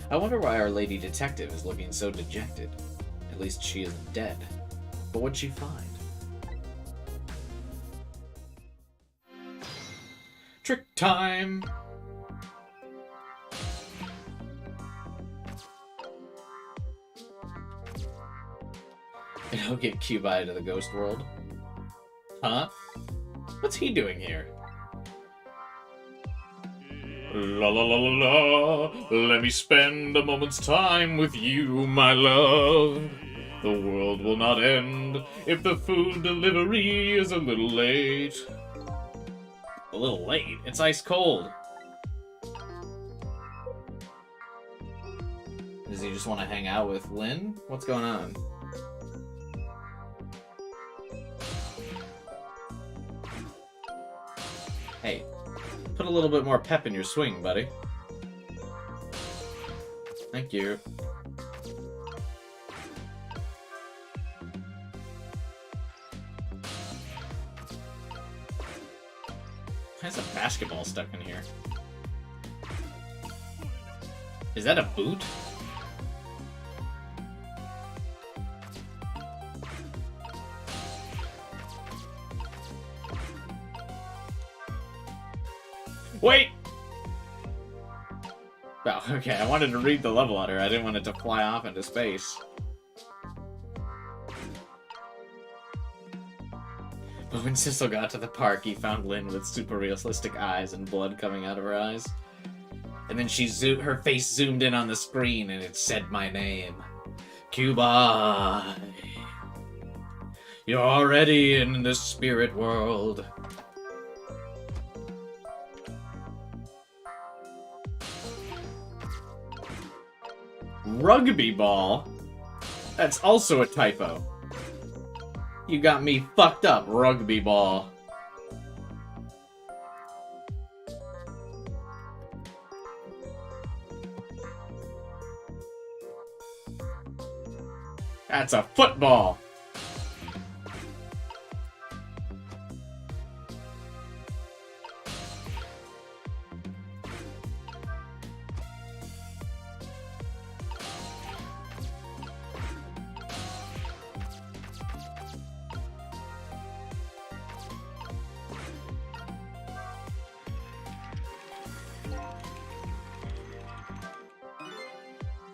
I wonder why our lady detective is looking so dejected. At least she isn't dead. But what'd she find? Trick time! And he'll get Cubite to the ghost world. Huh? What's he doing here? La la la la la, let me spend a moment's time with you, my love. The world will not end if the food delivery is a little late. A little late? It's ice cold. Does he just want to hang out with Lynn? What's going on? Hey, put a little bit more pep in your swing, buddy. Thank you. There's a basketball stuck in here. Is that a boot? Wait! Oh, okay, I wanted to read the level letter. I didn't want it to fly off into space. But when Sissel got to the park, he found Lynn with super realistic eyes and blood coming out of her eyes. And then her face zoomed in on the screen and it said my name. Cuba. You're already in the spirit world. Rugby ball? That's also a typo. You got me fucked up, rugby ball. That's a football.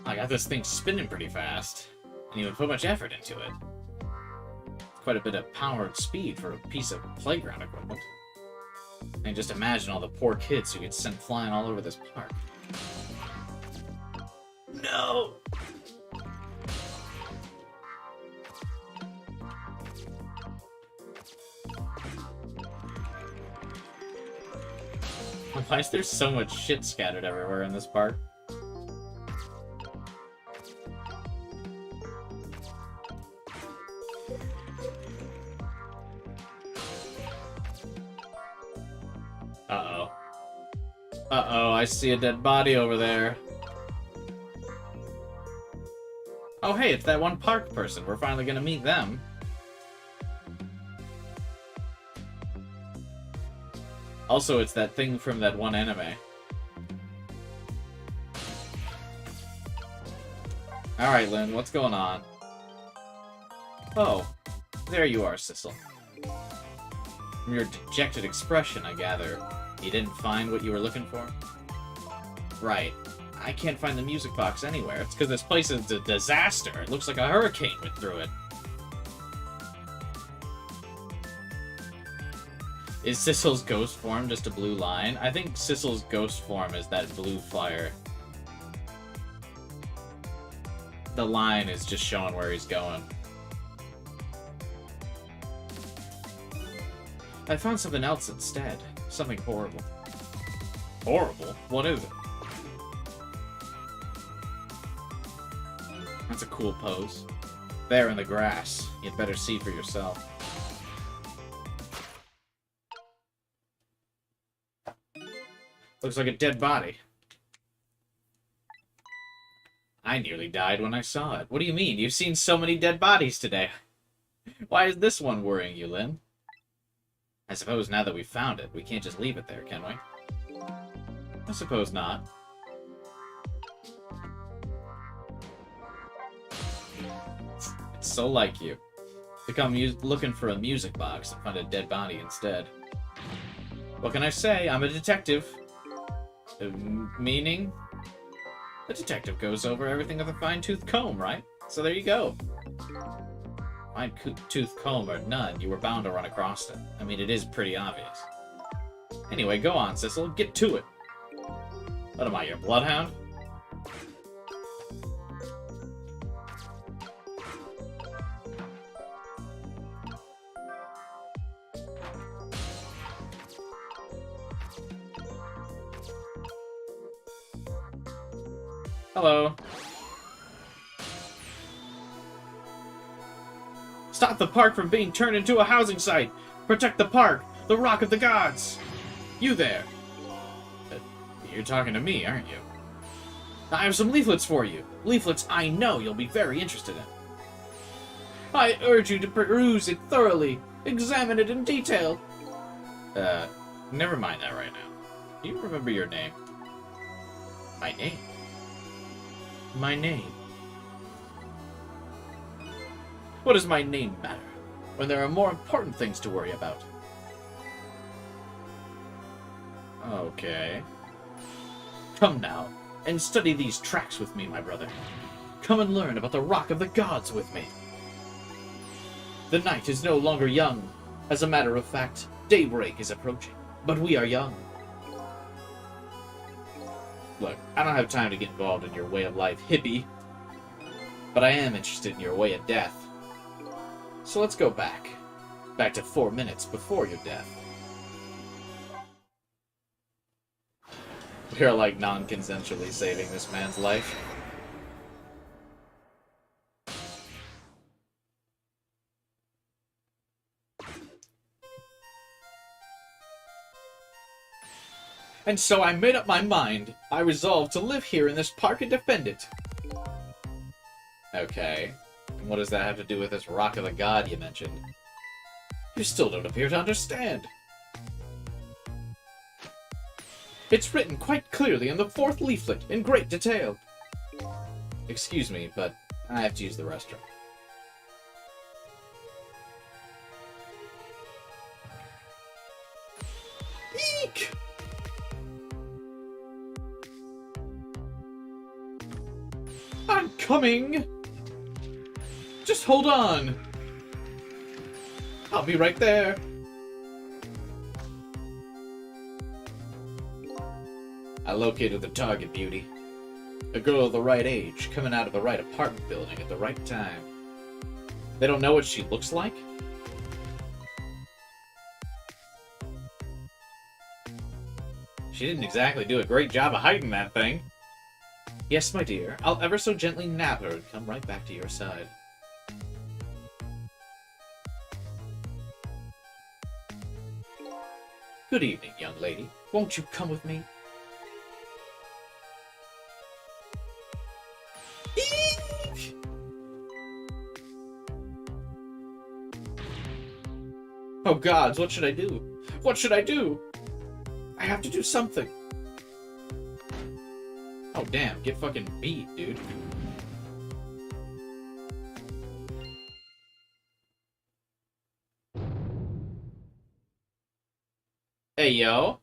I got this thing spinning pretty fast, and you would put much effort into it. Quite a bit of power and speed for a piece of playground equipment. And just imagine all the poor kids who get sent flying all over this park. No! Why is there so much shit scattered everywhere in this park? Uh-oh. Uh-oh, I see a dead body over there. Oh, hey, it's that one park person. We're finally gonna meet them. Also, it's that thing from that one anime. Alright, Lynn, what's going on? Oh, there you are, Sissel. From your dejected expression, I gather You didn't find what you were looking for? Right. I can't find the music box anywhere. It's because this place is a disaster. It looks like a hurricane went through it. Is Sissel's ghost form just a blue line? I think Sissel's ghost form is that blue fire. The line is just showing where he's going. I found something else instead. Something horrible. Horrible? What is it? That's a cool pose. There in the grass. You'd better see for yourself. Looks like a dead body. I nearly died when I saw it. What do you mean? You've seen so many dead bodies today. Why is this one worrying you, Lynn? I suppose now that we've found it, we can't just leave it there, can we? I suppose not. It's so like you. To come looking for a music box and find a dead body instead. What can I say? I'm a detective. Meaning? The detective goes over everything with a fine-tooth comb, right? So there you go. Fine-tooth comb or none, you were bound to run across it. I mean, it is pretty obvious. Anyway, go on, Sissel. Get to it. What am I, your bloodhound? Hello. Stop the park from being turned into a housing site! Protect the park! The Rock of the Gods! You there! You're talking to me, aren't you? I have some leaflets for you. Leaflets I know you'll be very interested in. I urge you to peruse it thoroughly. Examine it in detail. Never mind that right now. Do you remember your name? My name? My name. What does my name matter, when there are more important things to worry about? Okay. Come now, and study these tracks with me, my brother. Come and learn about the Rock of the Gods with me. The night is no longer young. As a matter of fact, daybreak is approaching, but we are young. Look, I don't have time to get involved in your way of life, hippie. But I am interested in your way of death. So let's go back. Back to 4 minutes before your death. We are like non-consensually saving this man's life. And so I made up my mind. I resolved to live here in this park and defend it. Okay. And what does that have to do with this Rock of the God you mentioned? You still don't appear to understand. It's written quite clearly in the 4th leaflet, in great detail. Excuse me, but I have to use the restroom. Eek! I'm coming! Just hold on! I'll be right there. I located the target, beauty. A girl of the right age, coming out of the right apartment building at the right time. They don't know what she looks like? She didn't exactly do a great job of hiding that thing. Yes, my dear, I'll ever so gently nab her and come right back to your side. Good evening, young lady. Won't you come with me? Eek! Oh gods, what should I do? What should I do? I have to do something. Oh damn, get fucking beat, dude. Hey yo.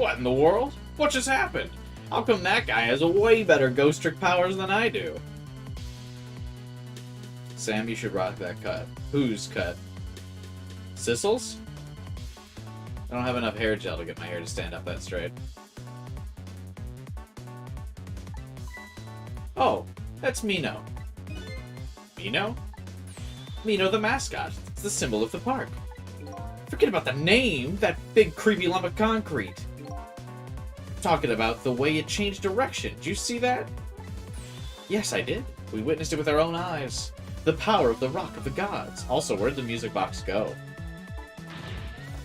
What in the world? What just happened? How come that guy has way better ghost trick powers than I do? Sam, you should rock that cut. Whose cut? Sissel's? I don't have enough hair gel to get my hair to stand up that straight. Oh, that's Mino. Mino? Mino the mascot. It's the symbol of the park. Forget about the name, that big creepy lump of concrete. I'm talking about the way it changed direction. Did you see that? Yes, I did. We witnessed it with our own eyes. The power of the rock of the gods. Also, where'd the music box go?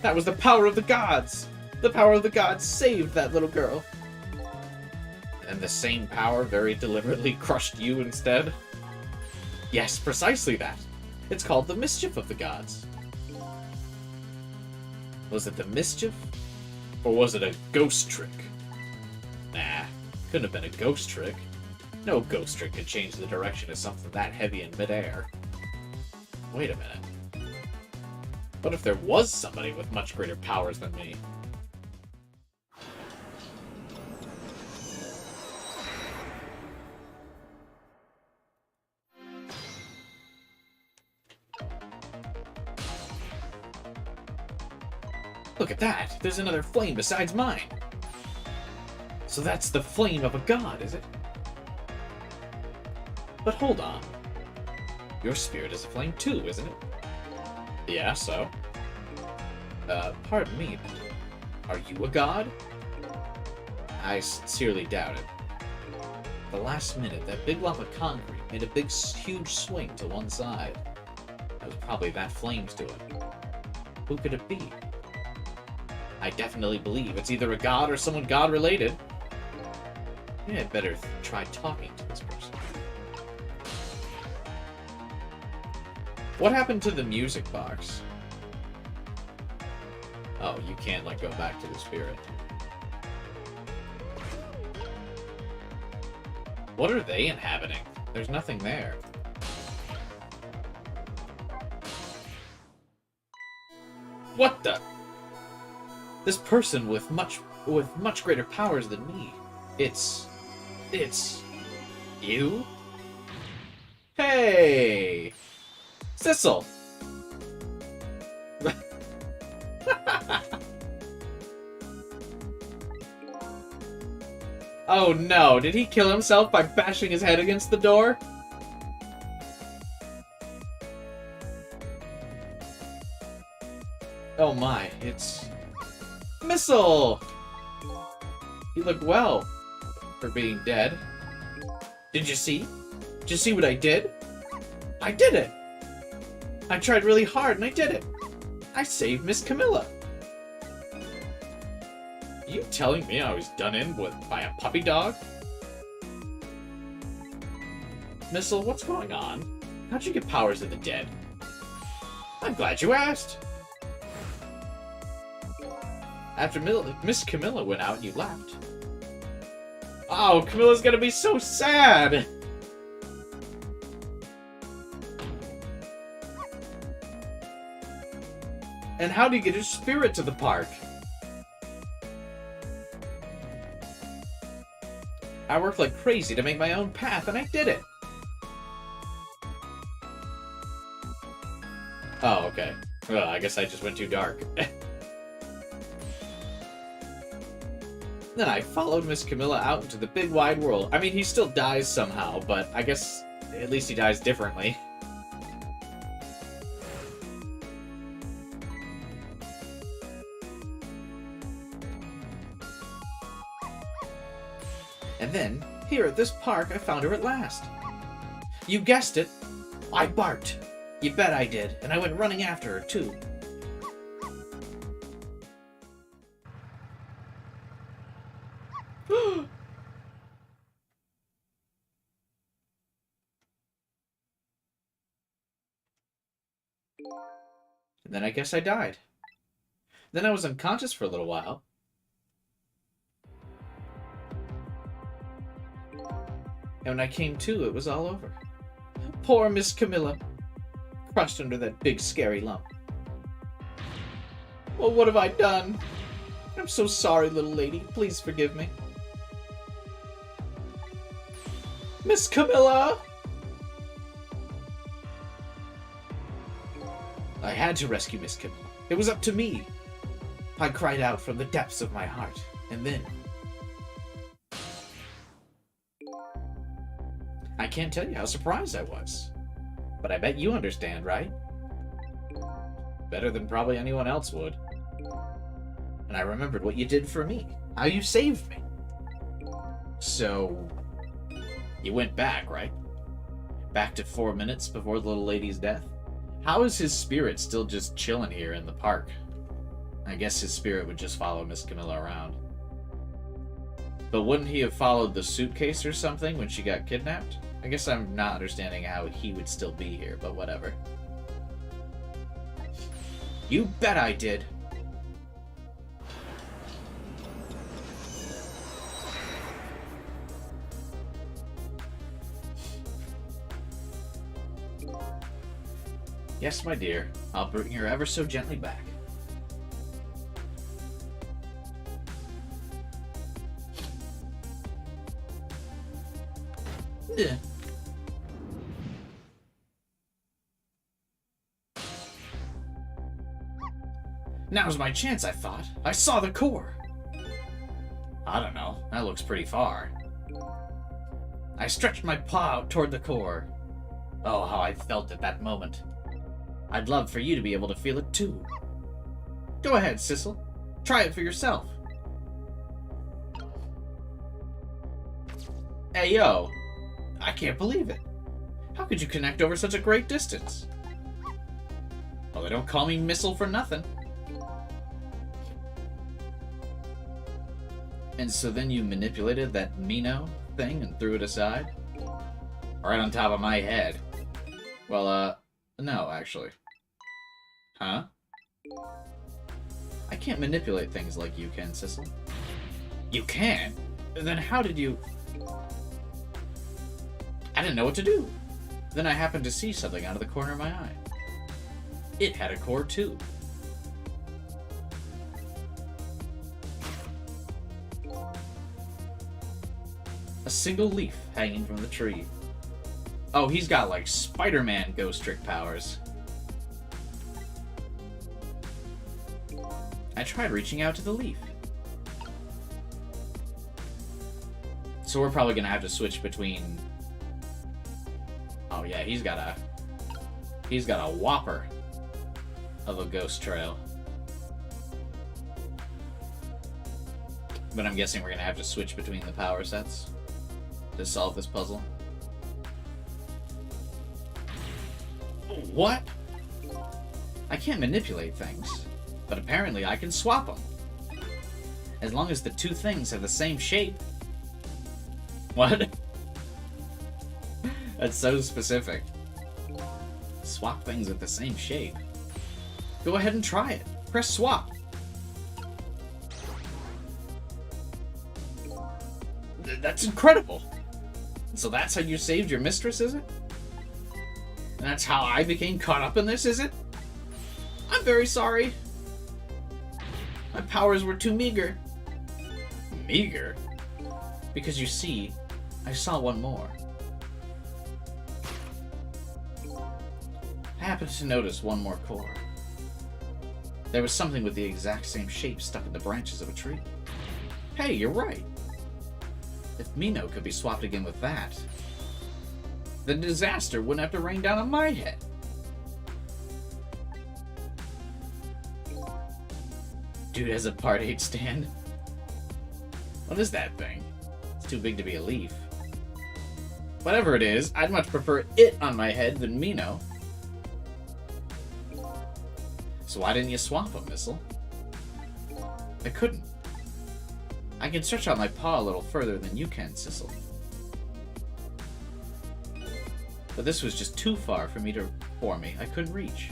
That was the power of the gods! The power of the gods saved that little girl. And the same power very deliberately crushed you instead? Yes, precisely that. It's called the mischief of the gods. Was it the mischief? Or was it a ghost trick? Nah, couldn't have been a ghost trick. No ghost trick could change the direction of something that heavy in midair. Wait a minute. What if there was somebody with much greater powers than me? Look at that! There's another flame besides mine! So that's the flame of a god, is it? But hold on. Your spirit is a flame too, isn't it? Yeah, so? Pardon me, but are you a god? I sincerely doubt it. At the last minute, that big lump of concrete made a huge swing to one side. That was probably that flame's doing. Who could it be? I definitely believe it's either a god or someone god-related. Yeah, I'd better try talking to this person. What happened to the music box? Oh, you can't, like, go back to the spirit. What are they inhabiting? There's nothing there. What the? This person with much greater powers than me. It's you? Hey! Sissel! Oh no, did he kill himself by bashing his head against the door? Oh my, it's... Missile! You look well for being dead. Did you see? Did you see what I did? I did it! I tried really hard and I did it! I saved Miss Camilla! You telling me I was done in by a puppy dog? Missile, what's going on? How'd you get powers of the dead? I'm glad you asked! After Miss Camilla went out, you left. Oh, Camilla's gonna be so sad! And how do you get your spirit to the park? I worked like crazy to make my own path, and I did it! Oh, okay. Well, I guess I just went too dark. Then I followed Miss Camilla out into the big wide world. I mean, he still dies somehow, but I guess at least he dies differently. And then, here at this park, I found her at last. You guessed it. I barked. You bet I did. And I went running after her, too. And then I guess I died. Then I was unconscious for a little while. And when I came to, it was all over. Poor Miss Camilla, crushed under that big scary lump. Well, what have I done? I'm so sorry, little lady. Please forgive me. Miss Camilla! I had to rescue Miss Camilla. It was up to me. I cried out from the depths of my heart, and then... I can't tell you how surprised I was. But I bet you understand, right? Better than probably anyone else would. And I remembered what you did for me. How you saved me. So... you went back, right? Back to 4 minutes before the little lady's death? How is his spirit still just chilling here in the park? I guess his spirit would just follow Miss Camilla around. But wouldn't he have followed the suitcase or something when she got kidnapped? I guess I'm not understanding how he would still be here, but whatever. You bet I did. Yes, my dear. I'll bring her ever so gently back. Yeah. Now's my chance, I thought. I saw the core. I don't know. That looks pretty far. I stretched my paw out toward the core. Oh, how I felt at that moment. I'd love for you to be able to feel it too. Go ahead, Sissel. Try it for yourself. Hey, yo. I can't believe it. How could you connect over such a great distance? Well, they don't call me Missile for nothing. And so then you manipulated that Mino thing and threw it aside? Right on top of my head. Well, no, actually. Huh? I can't manipulate things like you can, Sissel. You can? Then how did you... I didn't know what to do. Then I happened to see something out of the corner of my eye. It had a core too. A single leaf hanging from the tree. Oh, he's got like Spider-Man ghost trick powers. I tried reaching out to the leaf. So we're probably gonna have to switch between... Oh yeah, he's got a whopper of a ghost trail. But I'm guessing we're gonna have to switch between the power sets to solve this puzzle. What? I can't manipulate things, but apparently I can swap them. As long as the two things have the same shape. What? That's so specific. Swap things with the same shape. Go ahead and try it. Press swap. That's incredible. So that's how you saved your mistress, is it? And that's how I became caught up in this, is it? I'm very sorry. My powers were too meager. Meager? Because you see, I saw one more. I happened to notice one more core. There was something with the exact same shape stuck in the branches of a tree. Hey, you're right. If Mino could be swapped again with that, the disaster wouldn't have to rain down on my head. Dude has a Part 8 stand. What is that thing? It's too big to be a leaf. Whatever it is, I'd much prefer it on my head than Mino. So why didn't you swap them, Missile? I couldn't. I can stretch out my paw a little further than you can, Sissel. But this was just too far for me. I couldn't reach.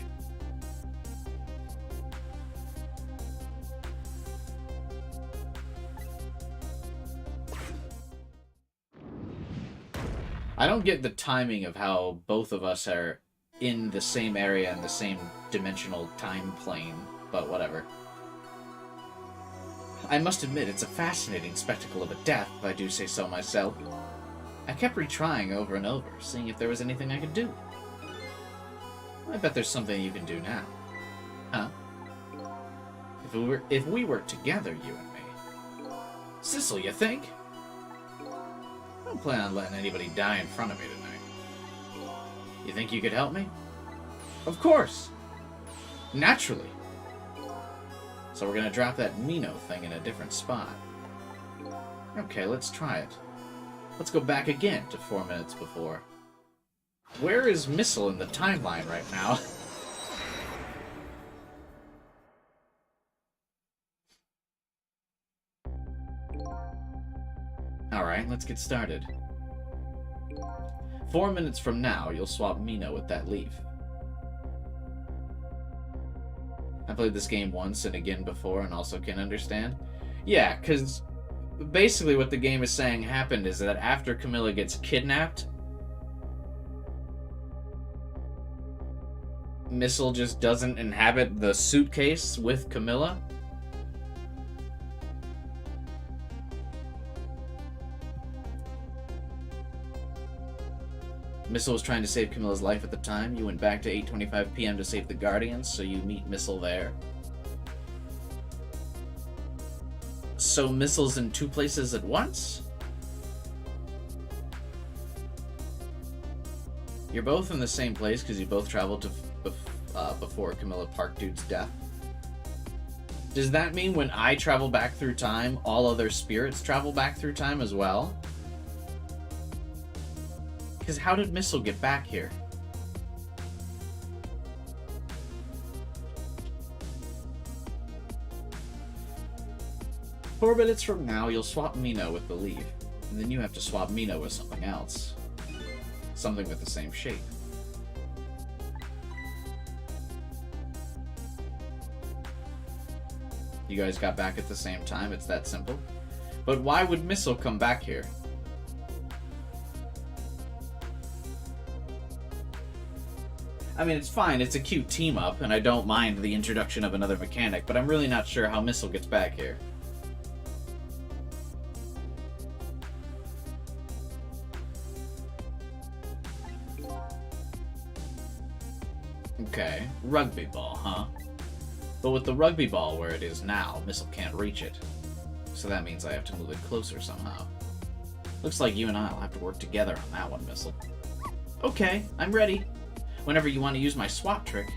I don't get the timing of how both of us are in the same area and the same dimensional time plane, but whatever. I must admit it's a fascinating spectacle of a death, if I do say so myself. I kept retrying over and over, seeing if there was anything I could do. I bet there's something you can do now. Huh? If we work together, you and me. Sissel, you think? I don't plan on letting anybody die in front of me tonight. You think you could help me? Of course! Naturally! So we're gonna drop that Mino thing in a different spot. Okay, let's try it. Let's go back again to 4 minutes before. Where is Missile in the timeline right now? Alright, let's get started. 4 minutes from now, you'll swap Mino with that leaf. I played this game once and again before and also can understand. Yeah, because basically what the game is saying happened is that after Camilla gets kidnapped, Missile just doesn't inhabit the suitcase with Camilla. Missile was trying to save Camilla's life at the time. You went back to 8:25 p.m. to save the Guardians, so you meet Missile there. So Missile's in 2 places at once? You're both in the same place because you both traveled to before Camilla Park Dude's death. Does that mean when I travel back through time, all other spirits travel back through time as well? Because how did Missile get back here? Four minutes from now, you'll swap Mino with the leaf, and then you have to swap Mino with something else. Something with the same shape. You guys got back at the same time, it's that simple. But why would Missile come back here? I mean, it's fine, it's a cute team-up, and I don't mind the introduction of another mechanic, but I'm really not sure how Missile gets back here. Okay, rugby ball, huh? But with the rugby ball where it is now, Missile can't reach it. So that means I have to move it closer somehow. Looks like you and I'll have to work together on that one, Missile. Okay, I'm ready. Whenever you want to use my swap trick,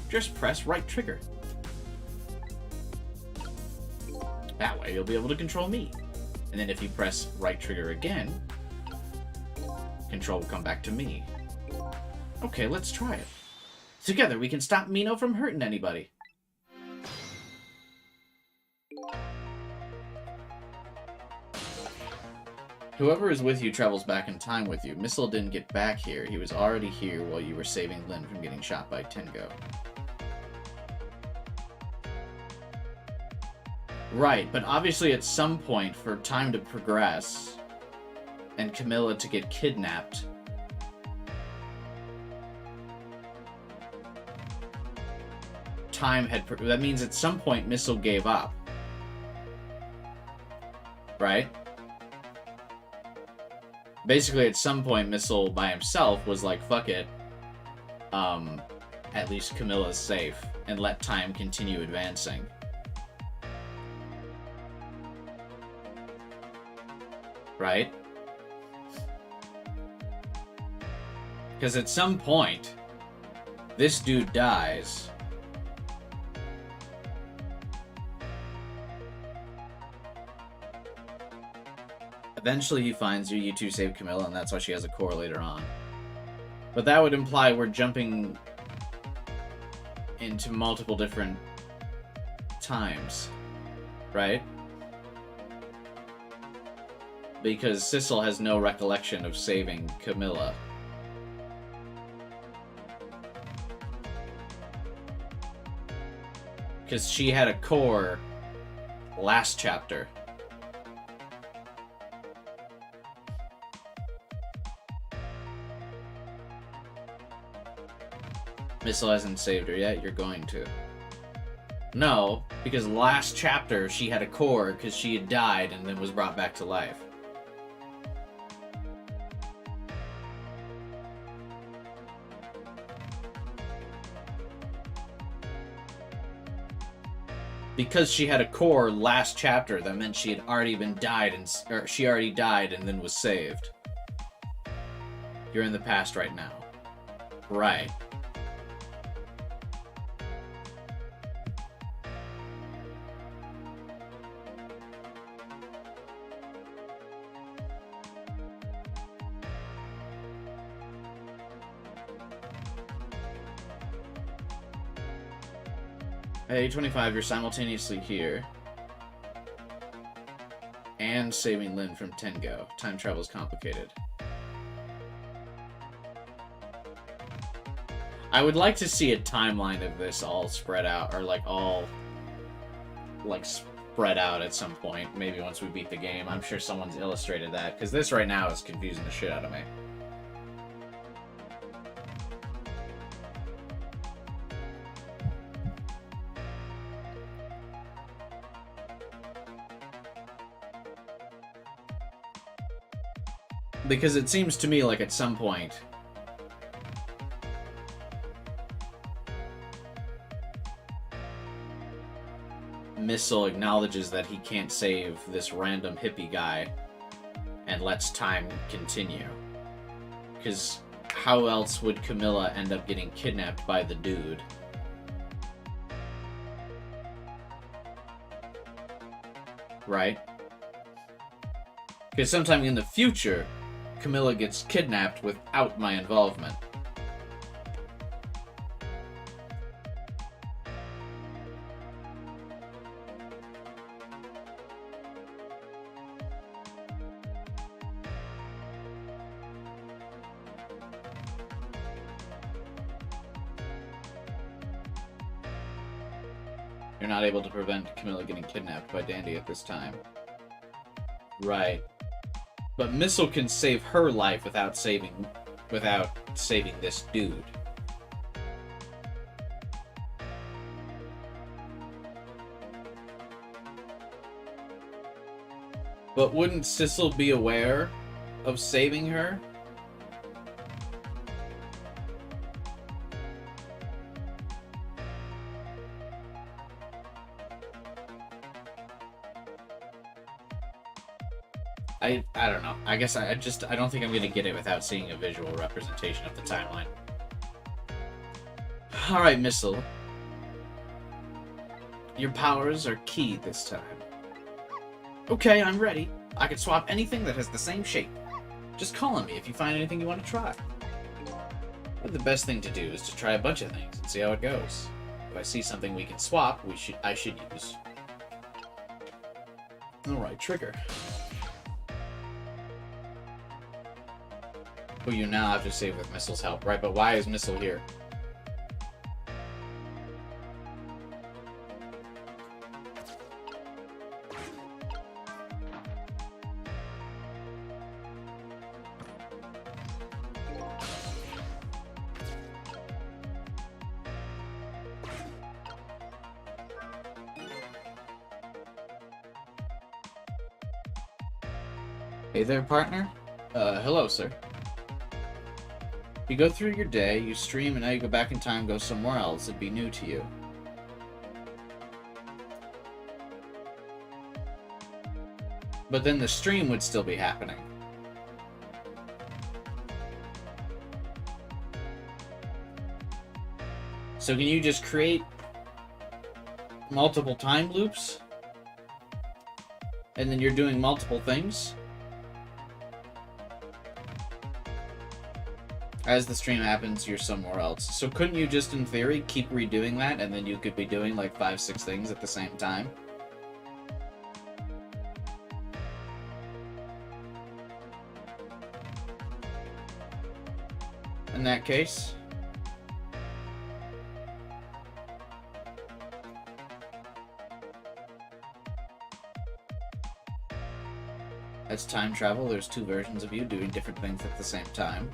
just press right trigger. That way you'll be able to control me. And then if you press right trigger again, control will come back to me. Okay, let's try it. Together we can stop Mino from hurting anybody. Whoever is with you travels back in time with you. Missile didn't get back here. He was already here while you were saving Lynn from getting shot by Tingo. Right, but obviously at some point, for time to progress, and Camilla to get kidnapped, time had... That means at some point Missile gave up. Right? Basically, at some point, Missile by himself was like, fuck it. At least Camilla's safe, and let time continue advancing. Right? Because at some point, this dude dies. Eventually he finds you, you two save Camilla, and that's why she has a core later on. But that would imply we're jumping into multiple different times, right? Because Sissel has no recollection of saving Camilla. Because she had a core last chapter. Missile hasn't saved her yet, you're going to. No, Because last chapter, she had a core because she had died and then was brought back to life. Because she had a core last chapter, that meant she had already she already died and then was saved. You're in the past right now. Right. At age 25, you're simultaneously here and saving Lynn from Tengo. Time travel is complicated. I would like to see a timeline of this all spread out, or like all spread out at some point. Maybe once we beat the game. I'm sure someone's illustrated that, because this right now is confusing the shit out of me. Because it seems to me like at some point Missile acknowledges that he can't save this random hippie guy and lets time continue. Because how else would Camilla end up getting kidnapped by the dude? Right? Because sometime in the future, Camilla gets kidnapped without my involvement. You're not able to prevent Camilla getting kidnapped by Dandy at this time. Right. But Missile can save her life without saving this dude. But wouldn't Sissel be aware of saving her? I don't know. I guess I don't think I'm gonna get it without seeing a visual representation of the timeline. Alright, Missile. Your powers are key this time. Okay, I'm ready. I can swap anything that has the same shape. Just call on me if you find anything you want to try. But the best thing to do is to try a bunch of things and see how it goes. If I see something we can swap, I should use. Alright, trigger. Who you now have to save with Missile's help, right? But why is Missile here? Hey there, partner. Hello, sir. You go through your day, you stream, and now you go back in time, go somewhere else. It'd be new to you. But then the stream would still be happening. So can you just create multiple time loops? And then you're doing multiple things? As the stream happens, you're somewhere else. So couldn't you just, in theory, keep redoing that, and then you could be doing like 5-6 things at the same time? In that case... That's time travel. There's two versions of you doing different things at the same time.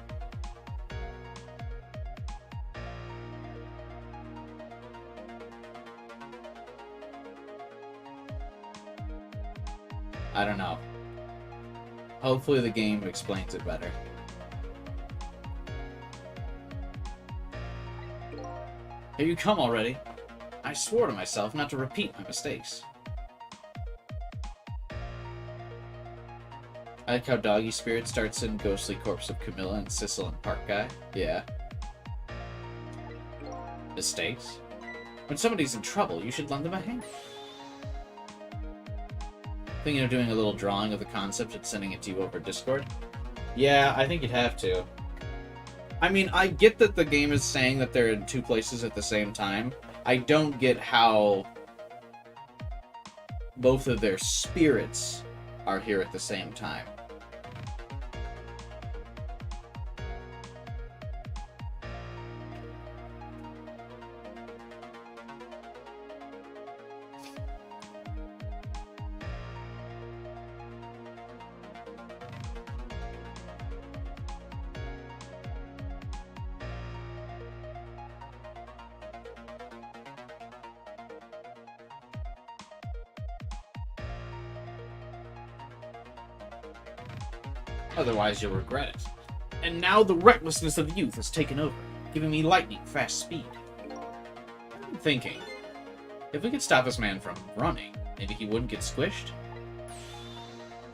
I don't know. Hopefully the game explains it better. Here you come already. I swore to myself not to repeat my mistakes. I like how Doggy Spirit starts in Ghostly Corpse of Camilla and Sissel and Park Guy. Yeah. Mistakes? When somebody's in trouble, you should lend them a hand. Thinking of doing a little drawing of the concept and sending it to you over Discord? Yeah, I think you'd have to. I mean, I get that the game is saying that they're in two places at the same time. I don't get how both of their spirits are here at the same time. Otherwise, you'll regret it. And now the recklessness of youth has taken over, giving me lightning-fast speed. I'm thinking, if we could stop this man from running, maybe he wouldn't get squished?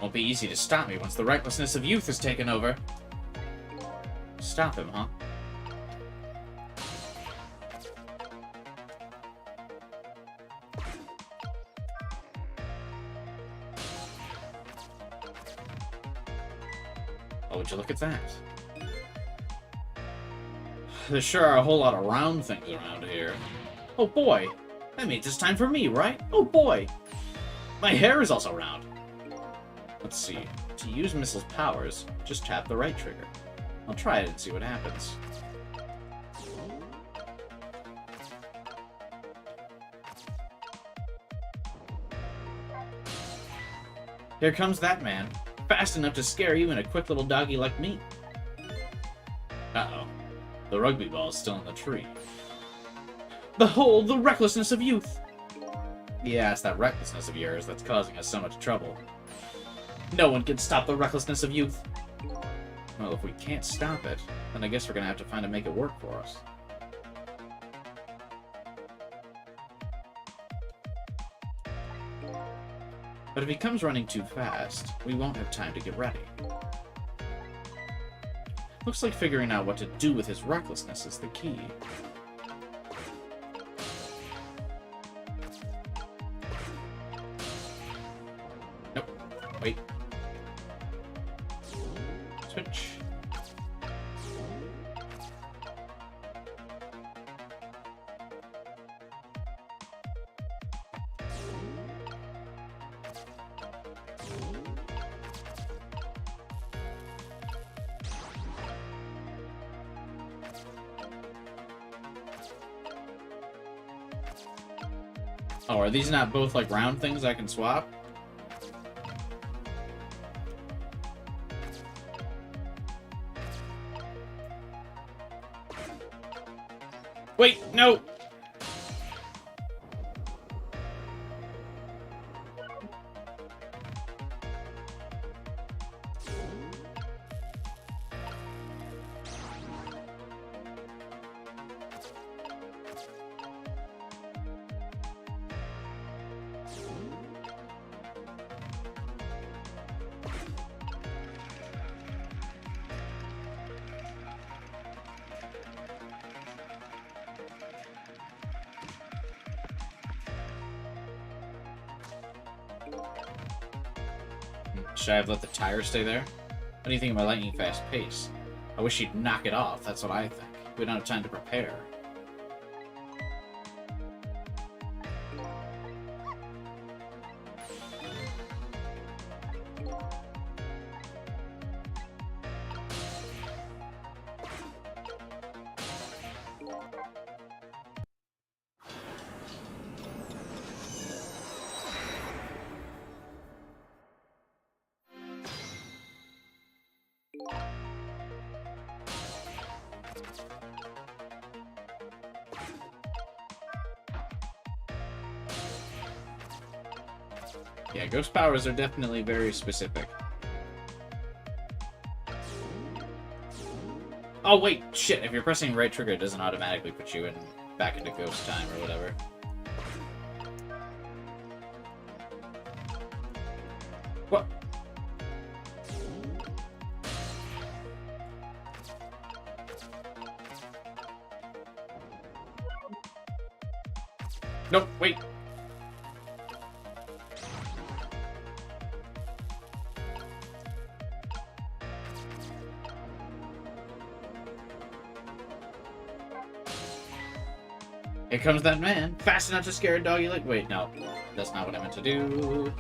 Won't be easy to stop me once the recklessness of youth has taken over. Stop him, huh? Oh, would you look at that? There sure are a whole lot of round things around here. Oh boy! That means it's time for me, right? Oh boy! My hair is also round. Let's see. To use Missile's powers, just tap the right trigger. I'll try it and see what happens. Here comes that man. Fast enough to scare even a quick little doggy like me. Uh-oh. The rugby ball is still in the tree. Behold the recklessness of youth! Yeah, it's that recklessness of yours that's causing us so much trouble. No one can stop the recklessness of youth. Well, if we can't stop it, then I guess we're gonna have to find a make it work for us. But if he comes running too fast, we won't have time to get ready. Looks like figuring out what to do with his recklessness is the key. Nope. Wait. Switch. Oh, are these not both, like, round things I can swap? Wait, no! Should I have let the tire stay there? What do you think of my lightning fast pace? I wish you'd knock it off, that's what I think. We don't have time to prepare. Yeah, ghost powers are definitely very specific. Oh, wait, shit. If you're pressing right trigger, it doesn't automatically put you back into ghost time or whatever. What? No, wait. Here comes that man. Fast enough to scare a doggy like... Wait, no. That's not what I meant to do.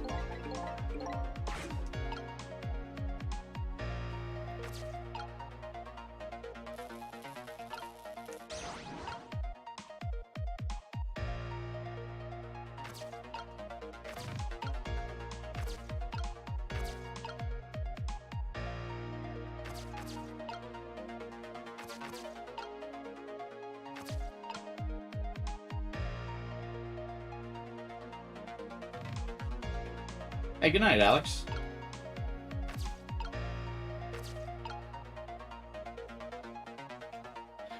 Hey, good night, Alex.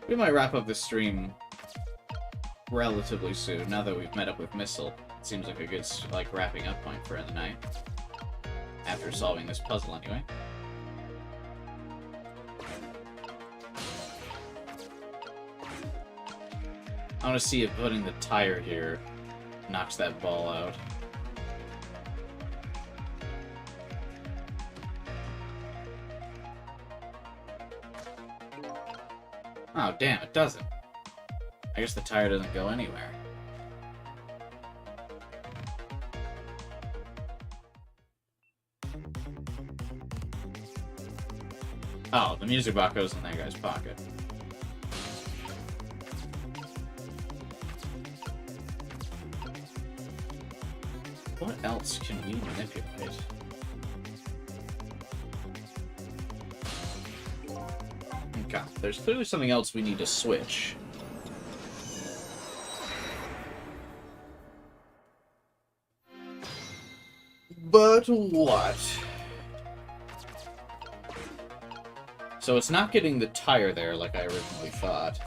We might wrap up this stream relatively soon, now that we've met up with Missile. It seems like a good, like, wrapping up point for the night. After solving this puzzle, anyway. I want to see if putting the tire here knocks that ball out. Oh, damn, it doesn't. I guess the tire doesn't go anywhere. Oh, the music box goes in that guy's pocket. What else can we manipulate? Okay, there's clearly something else we need to switch. But what? So it's not getting the tire there like I originally thought.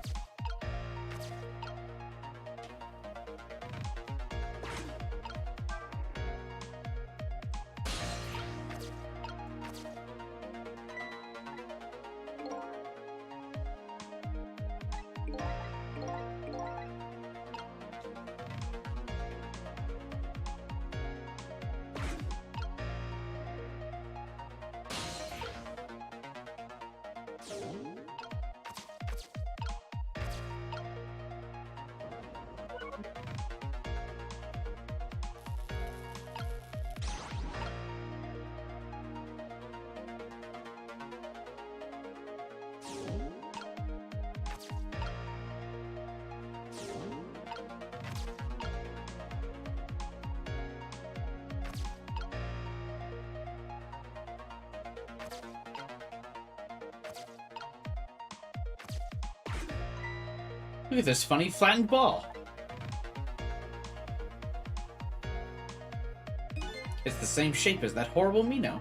Look at this funny flattened ball. It's the same shape as that horrible Mino,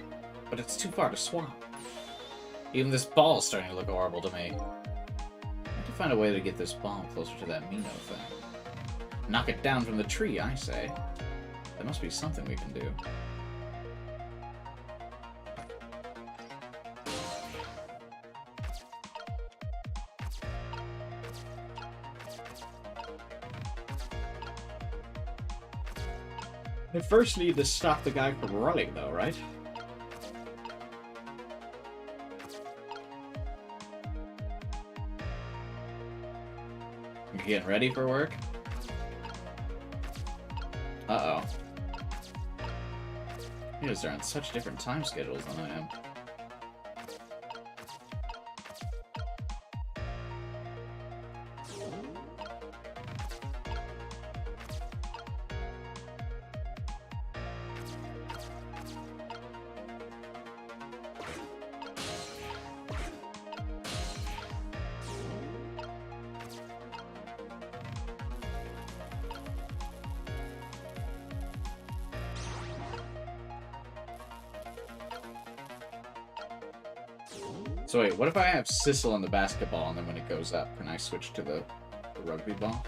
but it's too far to swap. Even this ball is starting to look horrible to me. I need to find a way to get this bomb closer to that Mino thing. Knock it down from the tree, I say. There must be something we can do. We first need to stop the guy from running, though, right? You getting ready for work? Uh-oh. You guys are on such different time schedules than I am. So wait, what if I have Sissel in the basketball, and then when it goes up, can I switch to the rugby ball?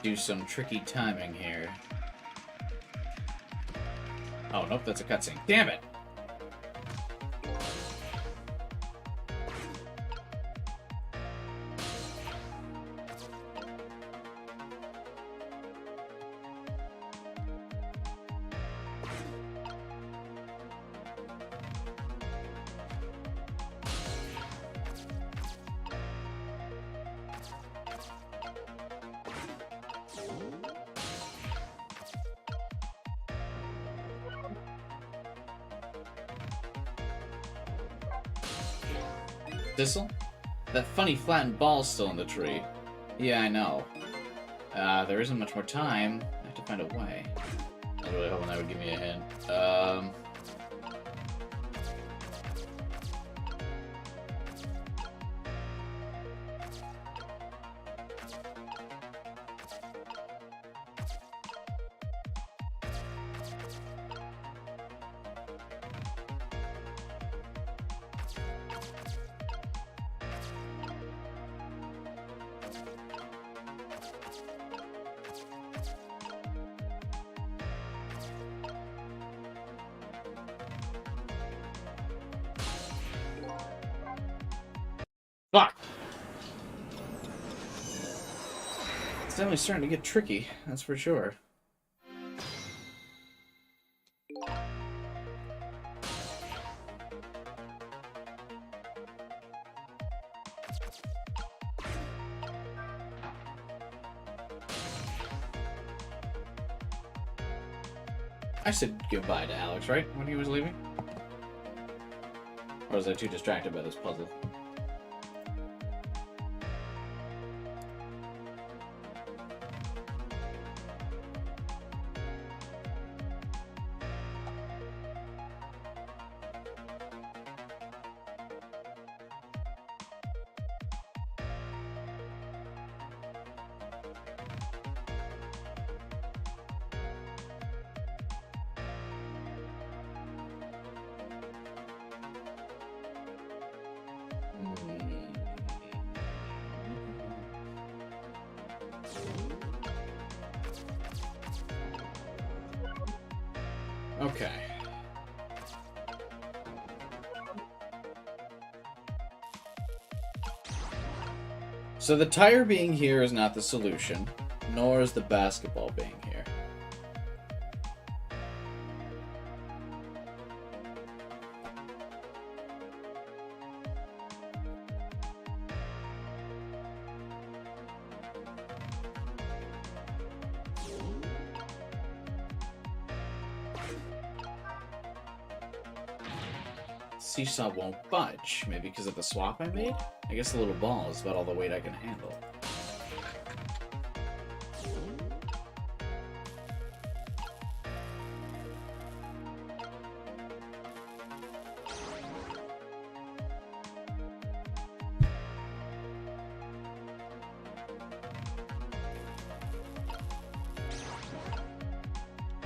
Do some tricky timing here. Oh, nope, that's a cutscene. Damn it! Sissel? That funny flattened ball's still in the tree. Yeah, I know. There isn't much more time. I have to find a way. I was really hoping that would give me a hint. Fuck! It's definitely starting to get tricky, that's for sure. I said goodbye to Alex, right? When he was leaving? Or was I too distracted by this puzzle? Okay. So the tire being here is not the solution, nor is the basketball being here. Seesaw won't budge. Maybe because of the swap I made? I guess the little ball is about all the weight I can handle.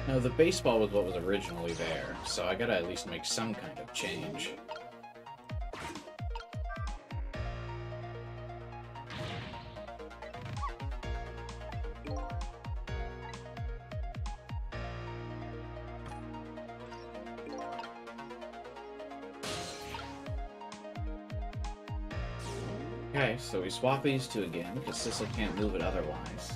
No, the baseball was what was originally there, so I gotta at least make some kind of change. Okay, so we swap these two again, because Sissel can't move it otherwise.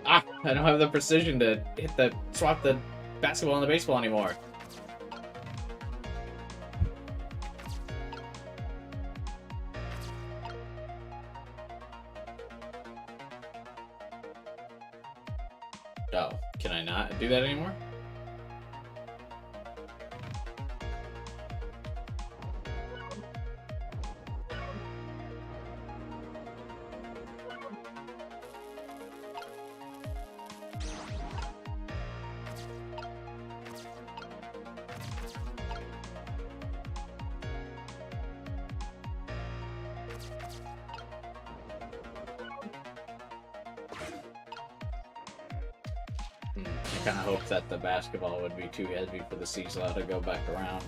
Ah! I don't have the precision to swap the basketball and the baseball anymore. Oh, can I not do that anymore? I kind of hoped that the basketball would be too heavy for the seesaw to go back around.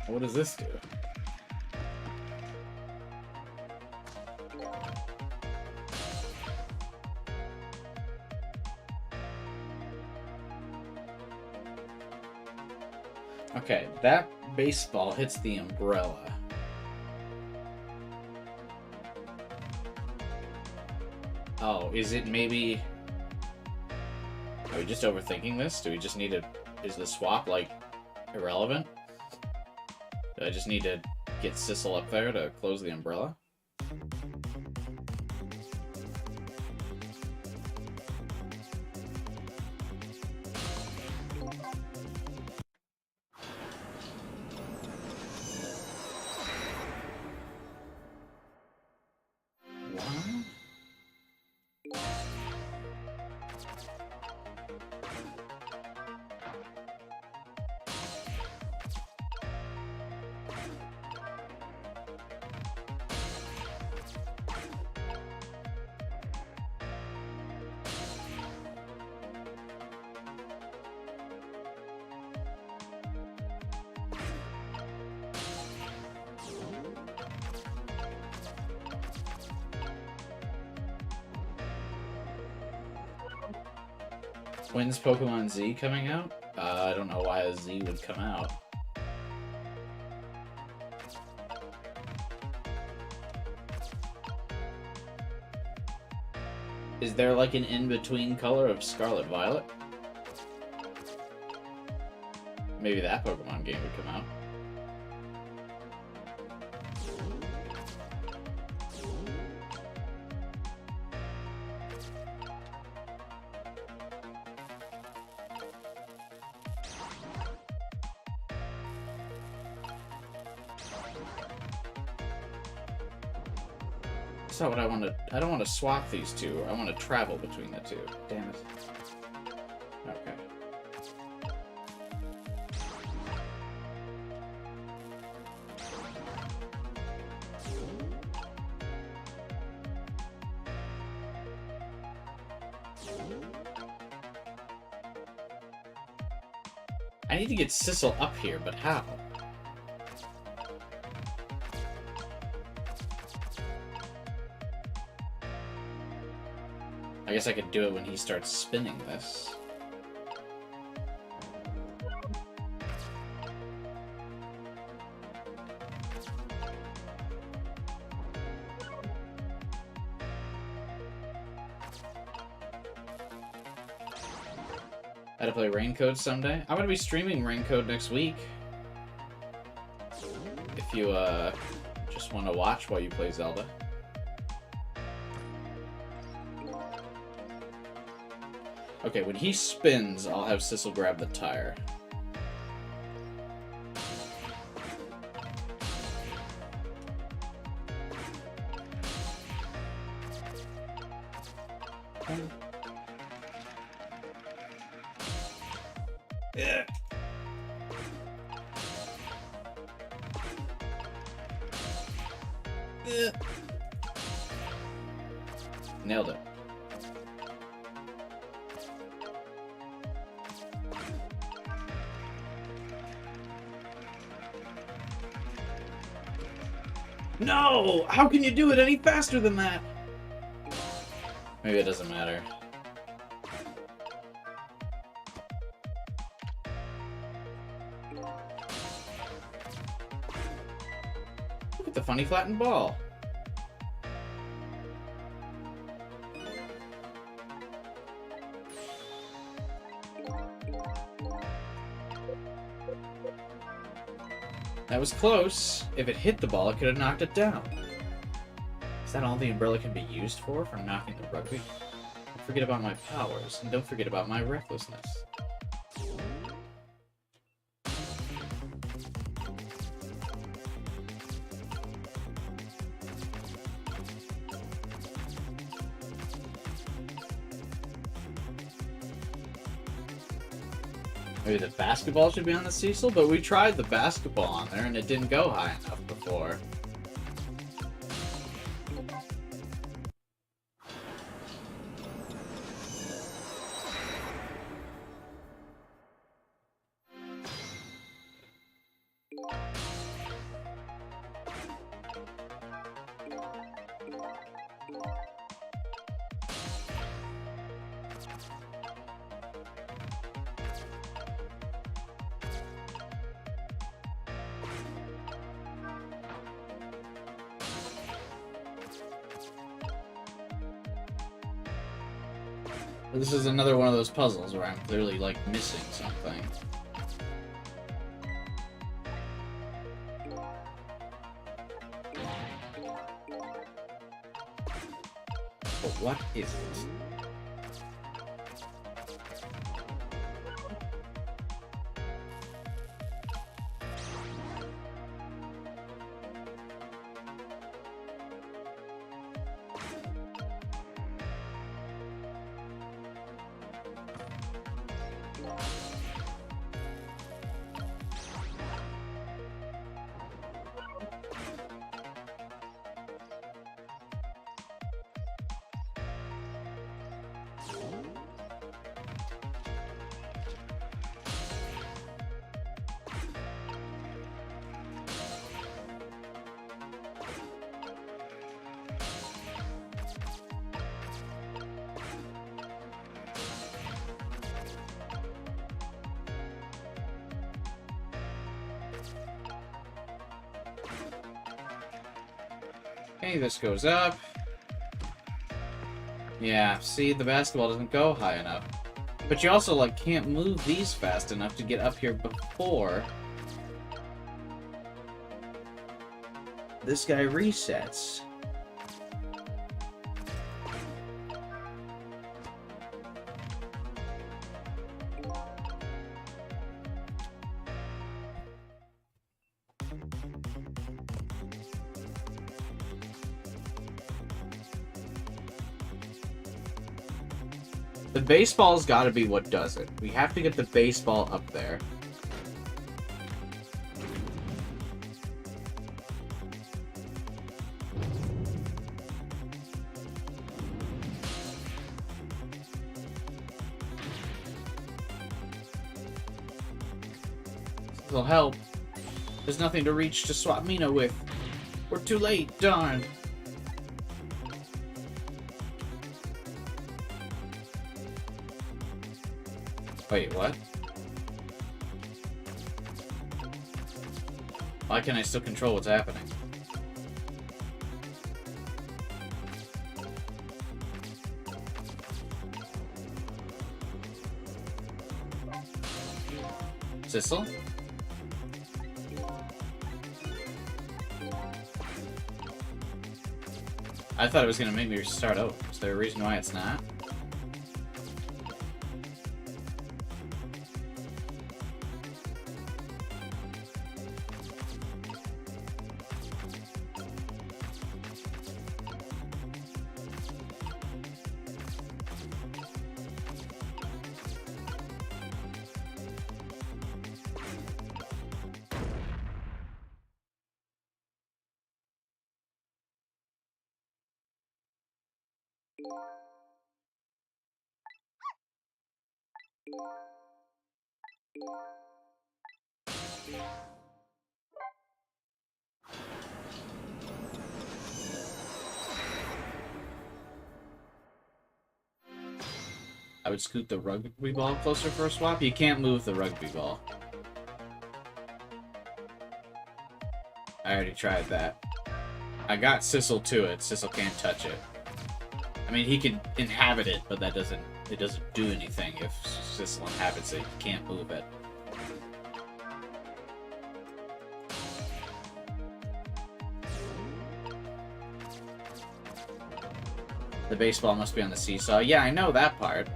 What does this do? Okay, that baseball hits the umbrella. Oh, is it maybe... Are we just overthinking this? Do we just need to... Is the swap, like, irrelevant? Do I just need to get Sissel up there to close the umbrella? When's Pokemon Z coming out? I don't know why a Z would come out. Is there like an in-between color of Scarlet Violet? Maybe that Pokemon game would come out. That's not what I want to... I don't want to swap these two. I want to travel between the two. Damn it. Okay. I need to get Sissel up here, but how? I guess I could do it when he starts spinning this. I had to play Raincode someday. I'm gonna be streaming Raincode next week. If you just want to watch while you play Zelda. Okay, when he spins, I'll have Sissel grab the tire. Yeah. Nailed it. No! How can you do it any faster than that? Maybe it doesn't matter. Look at the funny flattened ball. That was close. If it hit the ball, it could have knocked it down. Is that all the umbrella can be used for knocking the rugby? Don't forget about my powers, and don't forget about my recklessness. Maybe the basketball should be on the Cecil, but we tried the basketball on there and it didn't go high enough before. This is another one of those puzzles where I'm clearly, like, missing something. But what is it? Okay, this goes up. Yeah, see, the basketball doesn't go high enough. But you also, like, can't move these fast enough to get up here before this guy resets. The baseball's gotta be what does it. We have to get the baseball up there. This'll help. There's nothing to reach to swap Mina with. We're too late, darn. Wait, what? Why can't I still control what's happening? Sissel? I thought it was gonna make me start over. Is there a reason why it's not? I would scoot the rugby ball closer for a swap. You can't move the rugby ball. I already tried that. I got Sissel to it. Sissel can't touch it. I mean, he can inhabit it, but it doesn't do anything if Sissel inhabits it. You can't move it. The baseball must be on the seesaw. Yeah, I know that part.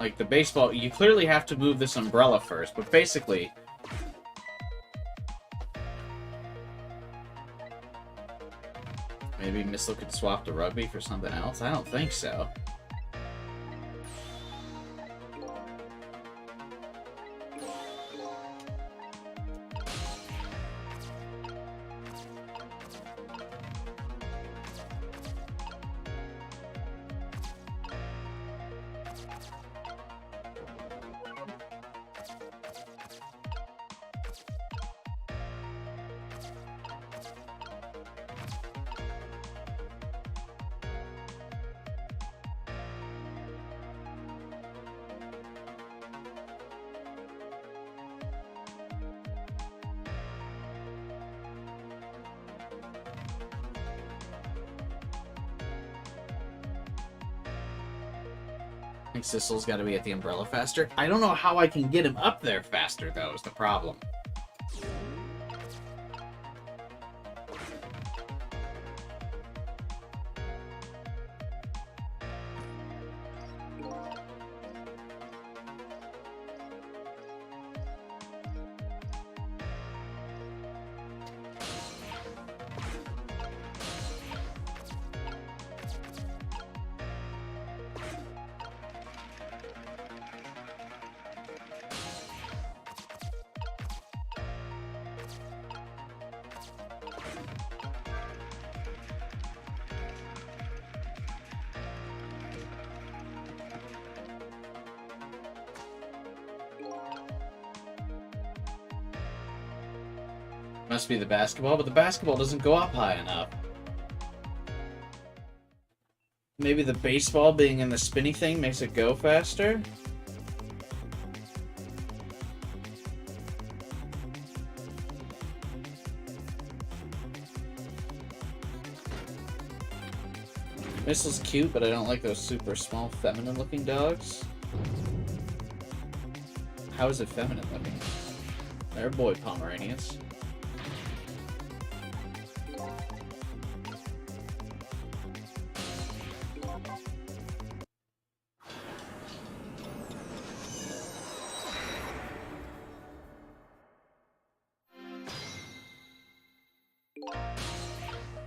Like, the baseball... You clearly have to move this umbrella first, but basically... Maybe Missile could swap the rugby for something else? I don't think so. I think Sissel's got to be at the umbrella faster. I don't know how I can get him up there faster, though, is the problem. Must be the basketball, but the basketball doesn't go up high enough. Maybe the baseball being in the spinny thing makes it go faster? Missile's cute, but I don't like those super small feminine looking dogs. How is it feminine looking? They're boy Pomeranians.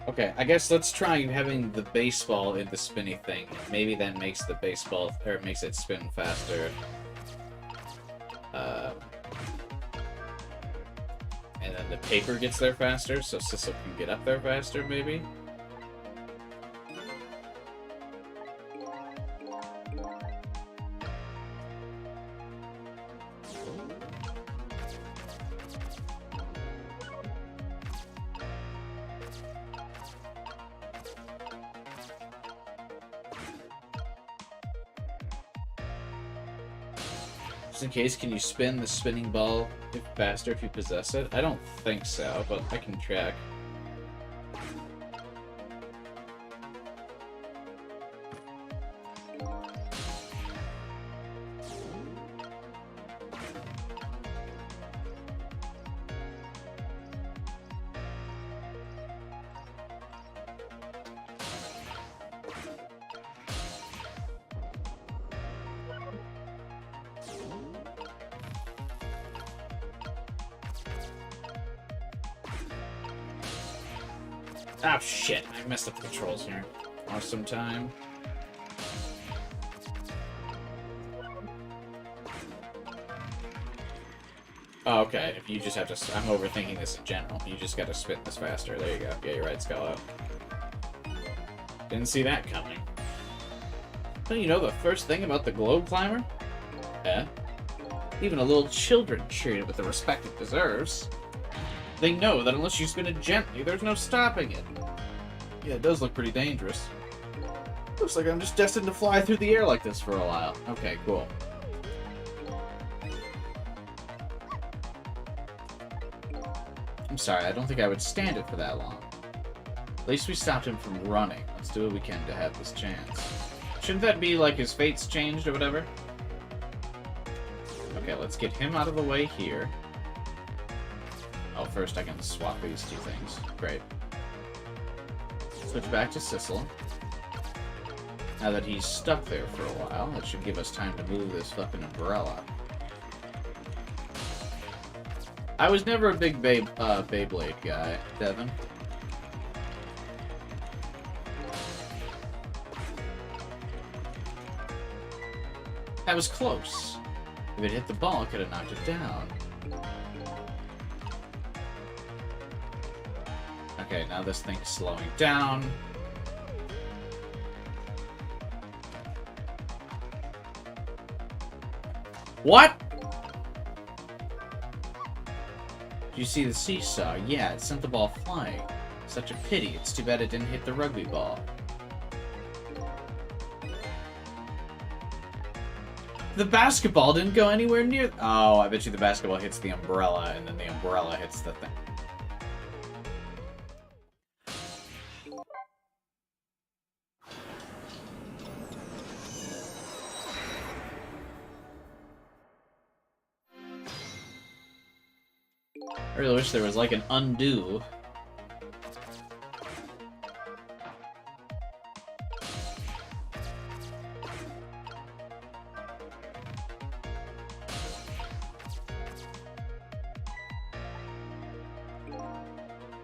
Okay, I guess let's try having the baseball in the spinny thing. Maybe that makes the baseball, or makes it spin faster. And then the paper gets there faster, so Sissel can get up there faster, maybe? Just in case, can you spin the spinning ball faster if you possess it? I don't think so, but I can check. Oh shit, I messed up the controls here. Lost some time. Oh, okay, if you just have to... I'm overthinking this in general. You just gotta spin this faster. There you go. Yeah, you're right, Scala. Didn't see that coming. Don't you know the first thing about the globe climber? Eh? Even a little children treat it with the respect it deserves. They know that unless you spin it gently, there's no stopping it. Yeah, it does look pretty dangerous. Looks like I'm just destined to fly through the air like this for a while. Okay, cool. I'm sorry, I don't think I would stand it for that long. At least we stopped him from running. Let's do what we can to have this chance. Shouldn't that be like his fate's changed or whatever? Okay, let's get him out of the way here. Oh, first I can swap these two things. Great. Switch back to Sissel. Now that he's stuck there for a while, that should give us time to move this fucking umbrella. I was never a big Beyblade guy, Devin. That was close. If it hit the ball, it could have knocked it down. Okay, now this thing's slowing down. What? Did you see the seesaw? Yeah, it sent the ball flying. Such a pity. It's too bad it didn't hit the rugby ball. The basketball didn't go anywhere near... Oh, I bet you the basketball hits the umbrella, and then the umbrella hits the thing. I really wish there was, like, an undo.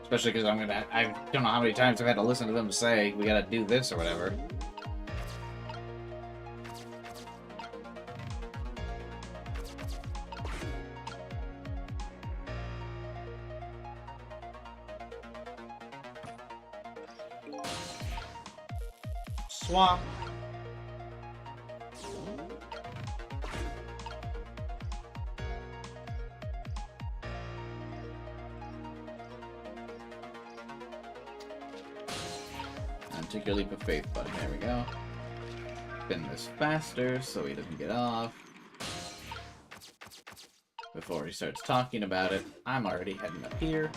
Especially because I don't know how many times I've had to listen to them say, we gotta do this or whatever. Swap. And take your leap of faith button. There we go. Spin this faster so he doesn't get off. Before he starts talking about it, I'm already heading up here.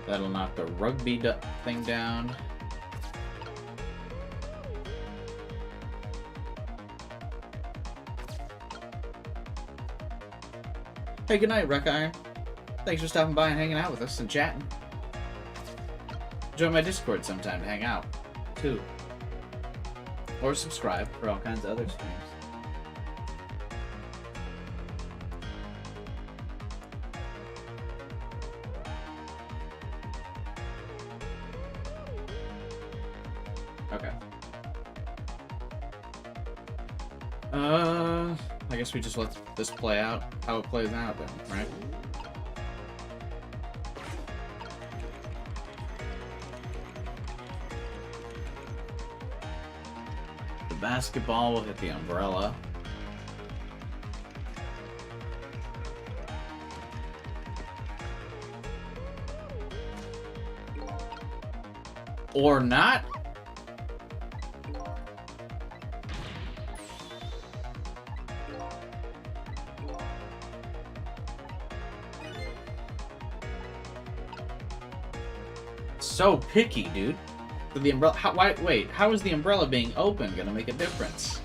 That'll knock the rugby thing down. Hey, good night, Wreck Iron. Thanks for stopping by and hanging out with us and chatting. Join my Discord sometime to hang out, too. Or subscribe for all kinds of other streams. Okay. I guess we just let this play out how it plays out then, right? The basketball will hit the umbrella. Or not? So picky, dude. For the umbrella, wait, how is the umbrella being open gonna make a difference?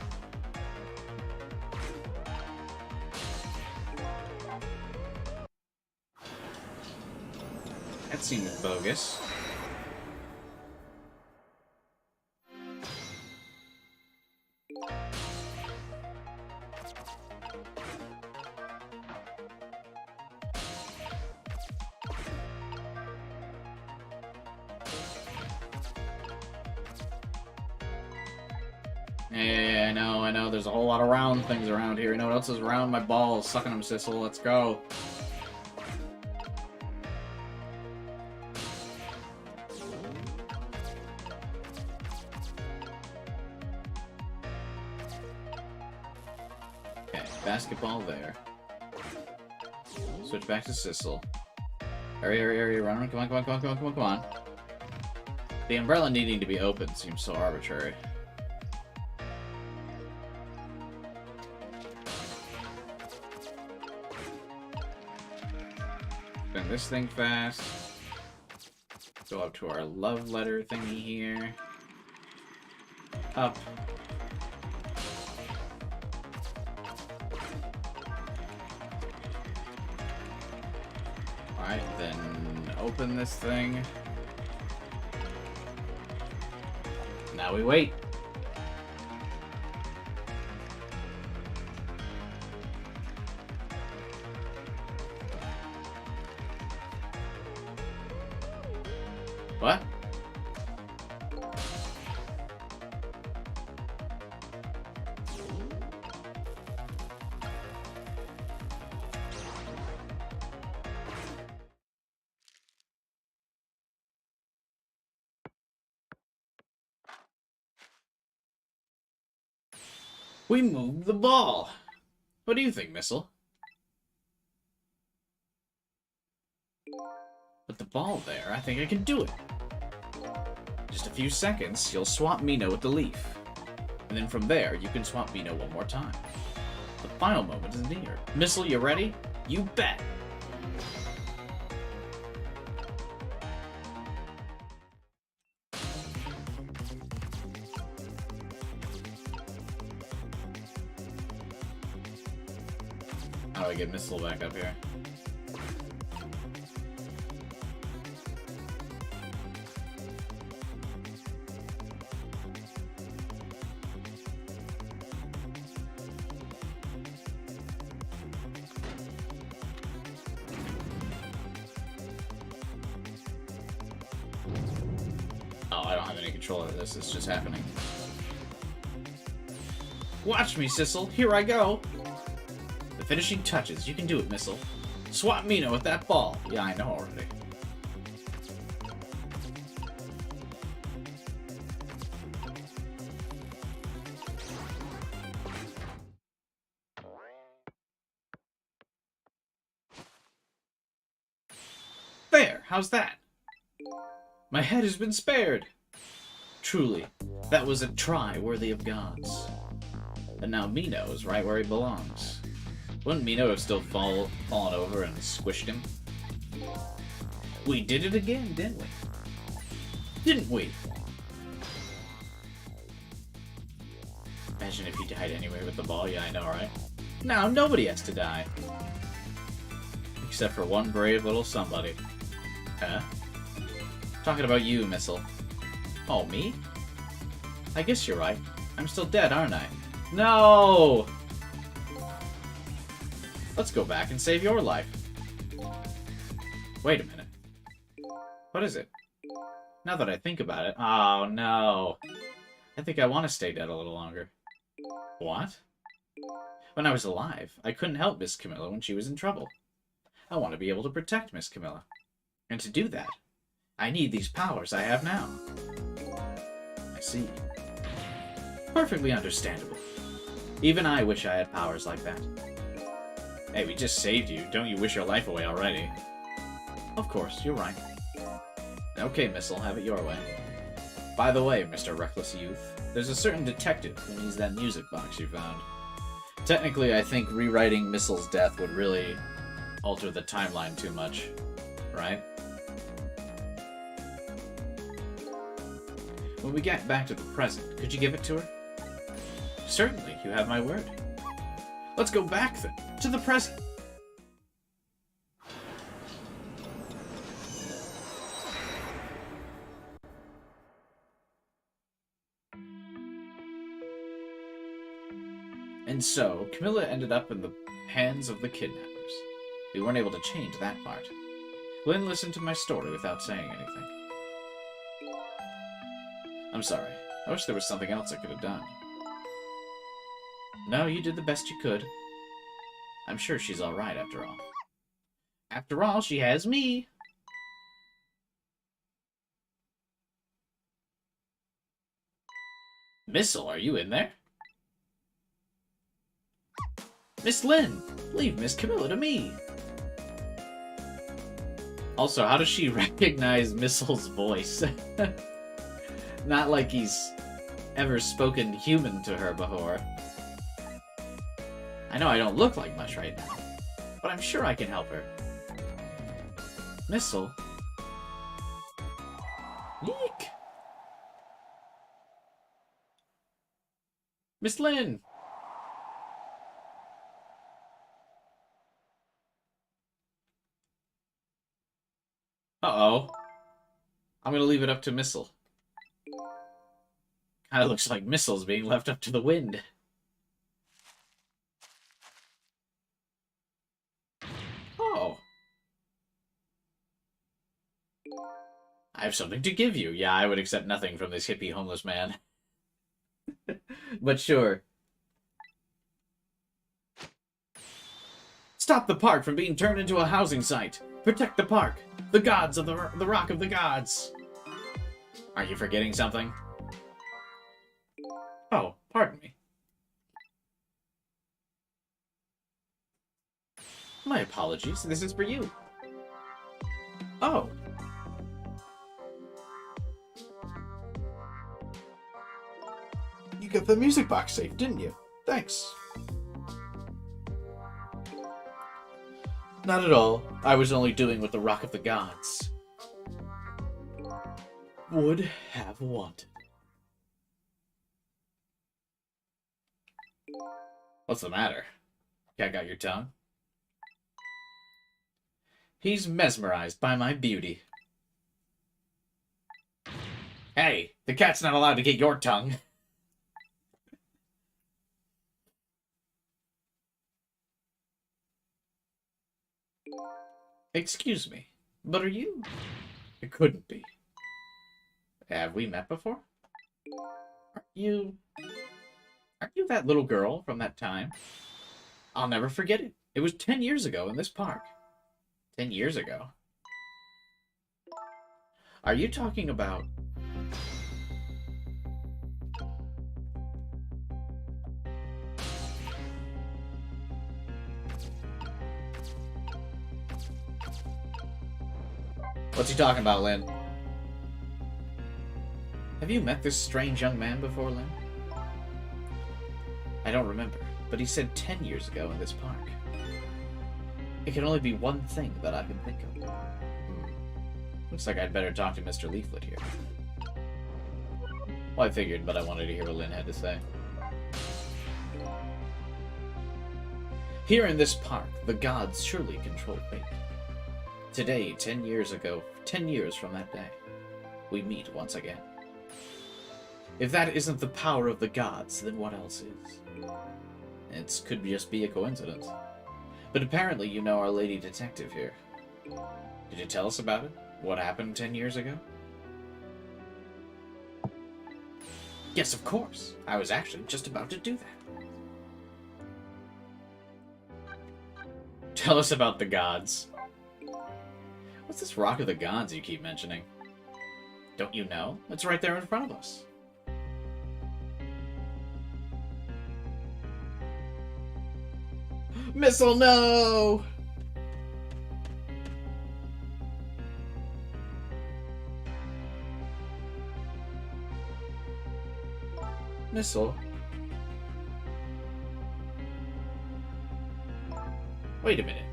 That seems bogus. Yeah, I know. There's a whole lot of round things around here. You know what else is round? My balls. Sucking them, Sissel. Let's go. Okay. Basketball there. Switch back to Sissel. Hurry, hurry, hurry, run, run, come on, come on, come on, come on, come on, come on. The umbrella needing to be open seems so arbitrary. Spin this thing fast. Go up to our love letter thingy here. Up. Alright, then open this thing. Now we wait. What? We moved the ball. What do you think, Missile? With the ball there, I think I can do it. Just a few seconds, you'll swap Mino with the leaf. And then from there, you can swap Mino one more time. The final moment is near. Missile, you ready? You bet! How do I get Missile back up here? Oh, I don't have any control over this. It's just happening. Watch me, Sissel. Here I go. The finishing touches. You can do it, Missile. Swap Mino with that ball. Yeah, I know already. There! How's that? My head has been spared! Truly, that was a try worthy of gods. And now Mino is right where he belongs. Wouldn't Mino have still fallen over and squished him? We did it again, didn't we? Didn't we? Imagine if he died anyway with the ball. Yeah, I know, right? Now nobody has to die. Except for one brave little somebody. Huh? Talking about you, Missile. Oh, me? I guess you're right. I'm still dead, aren't I? No! Let's go back and save your life. Wait a minute. What is it? Now that I think about it... Oh, no. I think I want to stay dead a little longer. What? When I was alive, I couldn't help Miss Camilla when she was in trouble. I want to be able to protect Miss Camilla. And to do that, I need these powers I have now. I see. Perfectly understandable. Even I wish I had powers like that. Hey, we just saved you. Don't you wish your life away already? Of course, you're right. Okay, Missile, have it your way. By the way, Mr. Reckless Youth, there's a certain detective who needs that music box you found. Technically, I think rewriting Missile's death would really alter the timeline too much, right? When we get back to the present, could you give it to her? Certainly, you have my word. Let's go back, then, to the present. And so, Camilla ended up in the hands of the kidnappers. We weren't able to change that part. Lynn listened to my story without saying anything. I'm sorry. I wish there was something else I could have done. No, you did the best you could. I'm sure she's alright after all. After all, she has me. Missile, are you in there? Miss Lynn! Leave Miss Camilla to me! Also, how does she recognize Missle's voice? Not like he's ever spoken human to her before. I know I don't look like much right now, but I'm sure I can help her. Missile? Eek! Miss Lynn! Uh-oh. I'm gonna leave it up to Missile. Kinda looks like Missile's being left up to the wind. Oh. I have something to give you. Yeah, I would accept nothing from this hippie homeless man. But sure. Stop the park from being turned into a housing site. Protect the park. The gods of the Rock of the Gods. Are you forgetting something? Oh, pardon me. My apologies. This is for you. Oh. You got the music box safe, didn't you? Thanks. Not at all. I was only doing what the Rock of the Gods would have wanted. What's the matter? Cat got your tongue? He's mesmerized by my beauty. Hey, the cat's not allowed to get your tongue. Excuse me, but are you? It couldn't be. Have we met before? Aren't you that little girl from that time? I'll never forget it. It was 10 years ago in this park. 10 years ago? Are you talking about... What's he talking about, Lynn? Have you met this strange young man before, Lynn? I don't remember, but he said 10 years ago in this park. It can only be one thing that I can think of. Looks like I'd better talk to Mr. Leaflet here. Well, I figured, but I wanted to hear what Lynn had to say. Here in this park, the gods surely control fate. Today, 10 years ago, 10 years from that day, we meet once again. If that isn't the power of the gods, then what else is? It could just be a coincidence. But apparently you know our lady detective here. Did you tell us about it? What happened 10 years ago? Yes, of course. I was actually just about to do that. Tell us about the gods. What's this Rock of the Gods you keep mentioning? Don't you know? It's right there in front of us. Missile, no! Missile? Wait a minute.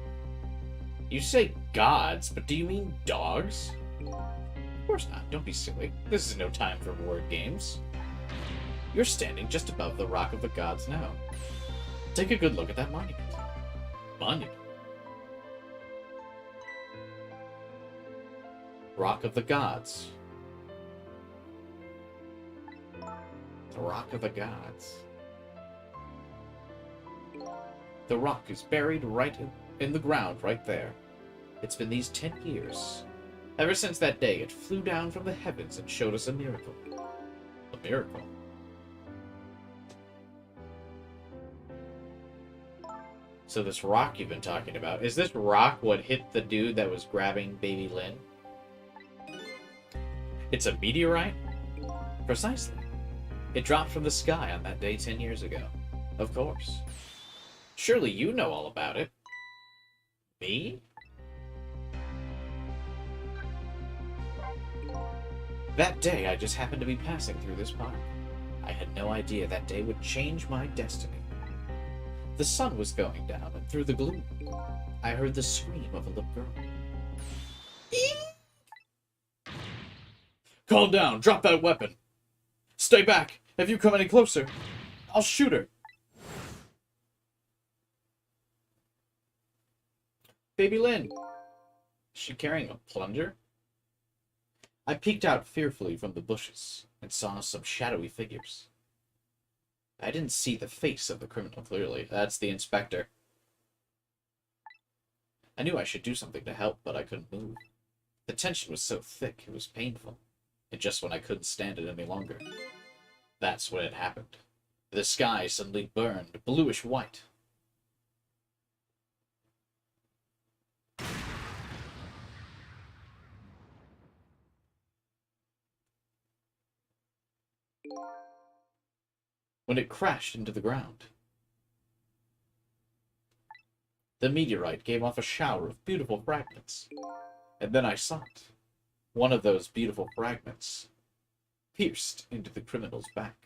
You say gods, but do you mean dogs? Of course not. Don't be silly. This is no time for word games. You're standing just above the Rock of the Gods now. Take a good look at that monument. Monument? Rock of the Gods. The Rock of the Gods. The rock is buried right in the ground right there. It's been these 10 years. Ever since that day, it flew down from the heavens and showed us a miracle. A miracle? So this rock you've been talking about, is this rock what hit the dude that was grabbing baby Lynn? It's a meteorite? Precisely. It dropped from the sky on that day 10 years ago. Of course. Surely you know all about it. Me? That day, I just happened to be passing through this park. I had no idea that day would change my destiny. The sun was going down, and through the gloom, I heard the scream of a little girl. Calm down, drop that weapon. Stay back. If you come any closer, I'll shoot her. Baby Lynn. Is she carrying a plunger? I peeked out fearfully from the bushes and saw some shadowy figures. I didn't see the face of the criminal clearly. That's the inspector. I knew I should do something to help, but I couldn't move. The tension was so thick, it was painful. And just when I couldn't stand it any longer, that's when it happened. The sky suddenly burned bluish white. When it crashed into the ground. The meteorite gave off a shower of beautiful fragments. And then I saw it. One of those beautiful fragments pierced into the criminal's back.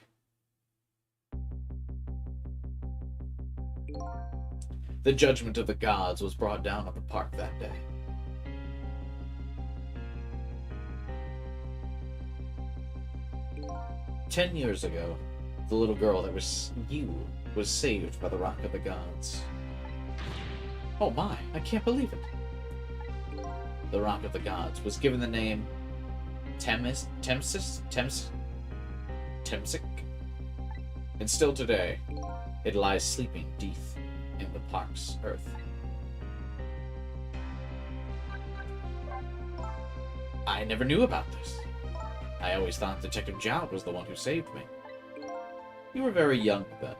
The judgment of the gods was brought down on the park that day. "10 years ago, the little girl that was you was saved by the Rock of the Gods." Oh my, I can't believe it. The Rock of the Gods was given the name Temsic? And still today, it lies sleeping deep in the park's earth. I never knew about this. I always thought Detective Jowd was the one who saved me. You were very young then.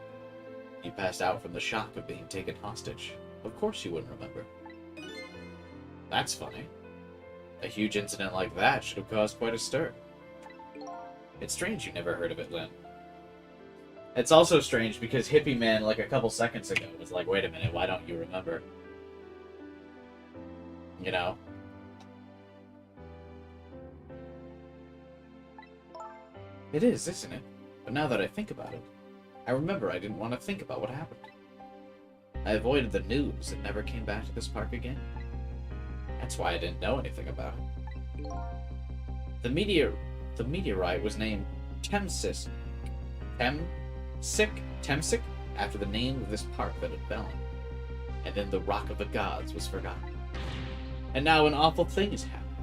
You passed out from the shock of being taken hostage. Of course you wouldn't remember. That's funny. A huge incident like that should have caused quite a stir. It's strange you never heard of it, Lynn. It's also strange because Hippie Man, like a couple seconds ago, was like, wait a minute, why don't you remember? You know? It is, isn't it? But now that I think about it, I remember I didn't want to think about what happened. I avoided the news and never came back to this park again. That's why I didn't know anything about it. The meteorite was named Temsic, after the name of this park that it fell in. And then the Rock of the Gods was forgotten. And now an awful thing is happening.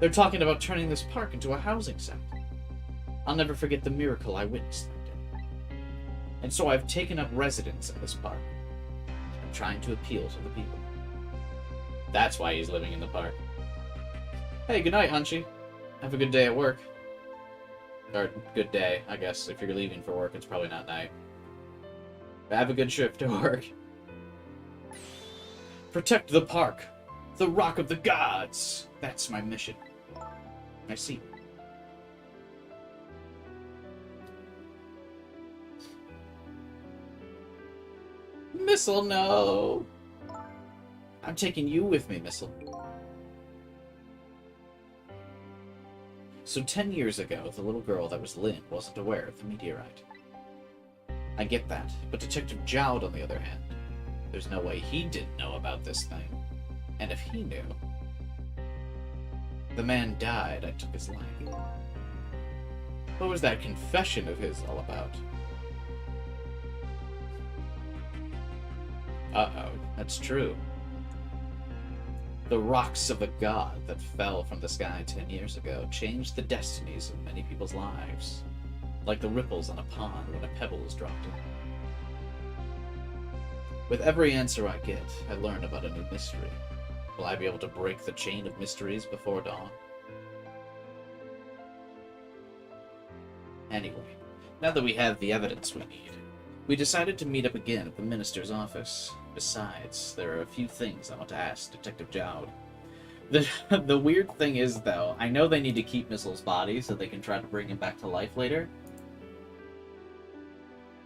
They're talking about turning this park into a housing site. I'll never forget the miracle I witnessed that day. And so I've taken up residence in this park. I'm trying to appeal to the people. That's why he's living in the park. Hey, good night, Hunchy. Have a good day at work. Or, good day, I guess. If you're leaving for work, it's probably not night. But have a good trip to work. Protect the park. The Rock of the Gods. That's my mission. I see. Missile, no! I'm taking you with me, Missile. So 10 years ago, the little girl that was Lynn wasn't aware of the meteorite. I get that, but Detective Jowd, on the other hand, there's no way he didn't know about this thing. And if he knew, the man died, I took his life. What was that confession of his all about? Uh-oh, that's true. The rocks of the god that fell from the sky 10 years ago changed the destinies of many people's lives, like the ripples on a pond when a pebble is dropped in. With every answer I get, I learn about a new mystery. Will I be able to break the chain of mysteries before dawn? Anyway, now that we have the evidence we need, we decided to meet up again at the minister's office. Besides, there are a few things I want to ask Detective Jowd. The weird thing is, though, I know they need to keep Missile's body so they can try to bring him back to life later.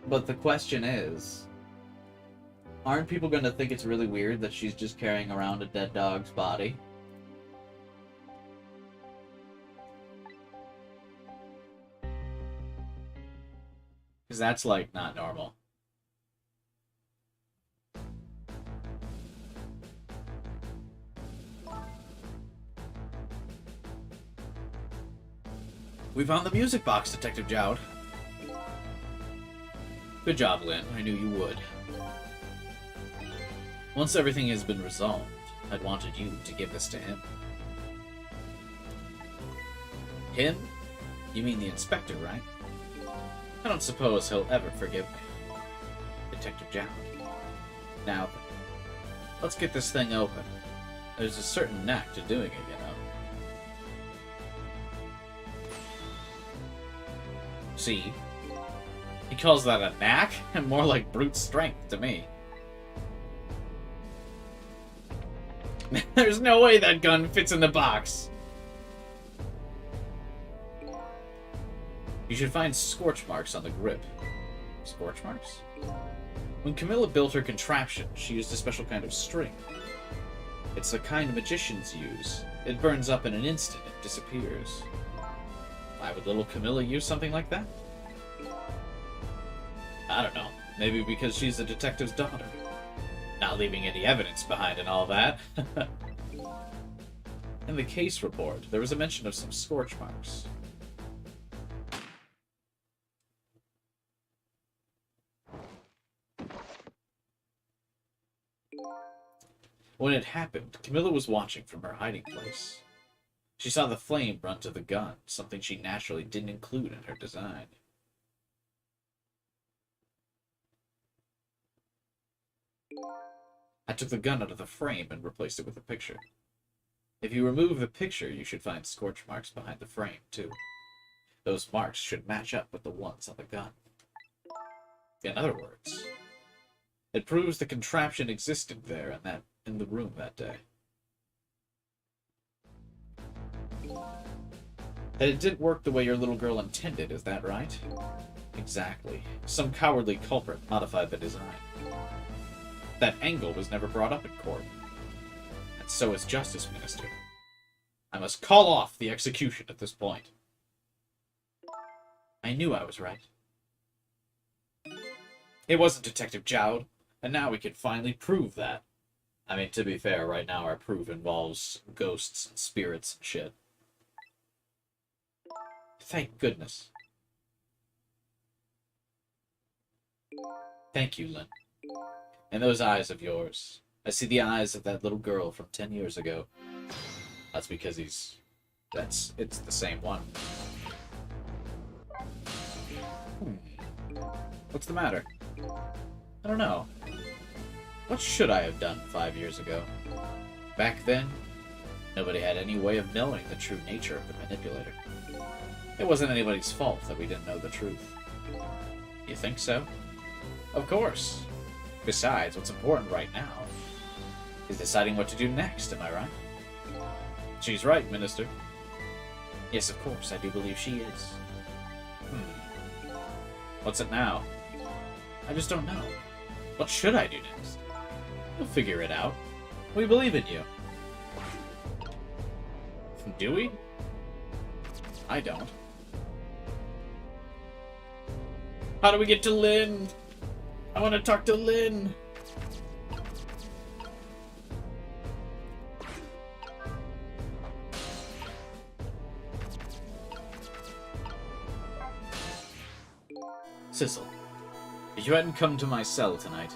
But the question is, Aren't people going to think it's really weird that she's just carrying around a dead dog's body? Because that's, like, not normal. We found the music box, Detective Jowd. Good job, Lynn. I knew you would. Once everything has been resolved, I'd wanted you to give this to him. Him? You mean the inspector, right? I don't suppose he'll ever forgive me. Detective Jowd. Now then, let's get this thing open. There's a certain knack to doing it, you know. See? He calls that a knack? More like brute strength to me. There's no way that gun fits in the box. You should find scorch marks on the grip. Scorch marks? When Camilla built her contraption, she used a special kind of string. It's the kind magicians use. It burns up in an instant and disappears. Why would little Camilla use something like that? I don't know. Maybe because she's a detective's daughter. Not leaving any evidence behind and all that. In the case report, there was a mention of some scorch marks. When it happened, Camilla was watching from her hiding place. She saw the flame run to the gun, something she naturally didn't include in her design. I took the gun out of the frame and replaced it with a picture. If you remove the picture, you should find scorch marks behind the frame, too. Those marks should match up with the ones on the gun. In other words, it proves the contraption existed there and in the room that day. That it didn't work the way your little girl intended, is that right? Exactly. Some cowardly culprit modified the design. That angle was never brought up in court. And so is Justice, Minister. I must call off the execution at this point. I knew I was right. It wasn't Detective Jowd, and now we can finally prove that. I mean, to be fair, right now our proof involves ghosts and spirits and shit. Thank goodness. Thank you, Lynn. In those eyes of yours, I see the eyes of that little girl from 10 years ago. That's because it's the same one. What's the matter? I don't know. What should I have done 5 years ago? Back then, nobody had any way of knowing the true nature of the manipulator. It wasn't anybody's fault that we didn't know the truth. You think so? Of course. Besides, what's important right now is deciding what to do next, am I right? She's right, Minister. Yes, of course, I do believe she is. What's it now? I just don't know. What should I do next? We'll figure it out. We believe in you. Do we? I don't. How do we get to Lynn? I want to talk to Lynn. Sissel, if you hadn't come to my cell tonight,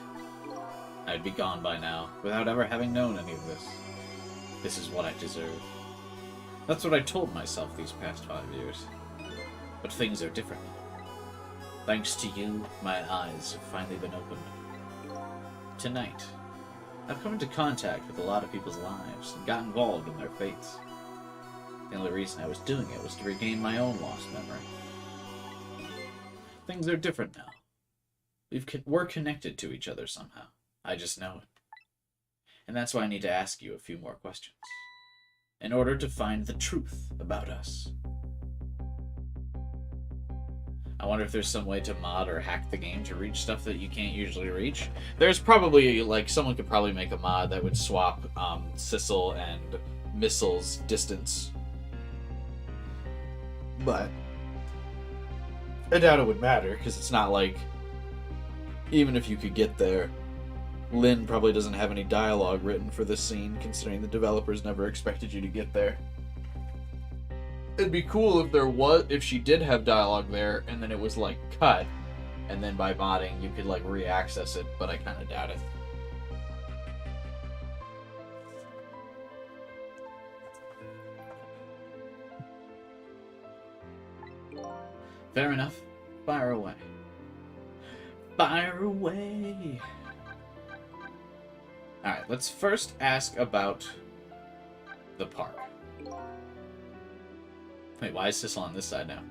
I'd be gone by now, without ever having known any of this. This is what I deserve. That's what I told myself these past 5 years. But things are different. Thanks to you, my eyes have finally been opened. Tonight, I've come into contact with a lot of people's lives and got involved in their fates. The only reason I was doing it was to regain my own lost memory. Things are different now. We're connected to each other somehow. I just know it. And that's why I need to ask you a few more questions. In order to find the truth about us. I wonder if there's some way to mod or hack the game to reach stuff that you can't usually reach. There's probably, like, someone could probably make a mod that would swap Sissel and Missile's distance. But I doubt it would matter, because it's not like, even if you could get there, Lynn probably doesn't have any dialogue written for this scene, considering the developers never expected you to get there. It'd be cool if there was, if she did have dialogue there, and then it was, like, cut, and then by modding you could, like, re-access it, but I kind of doubt it. Fair enough. Fire away. Fire away! Alright, let's first ask about the park. Wait, why is Sissel on this side now?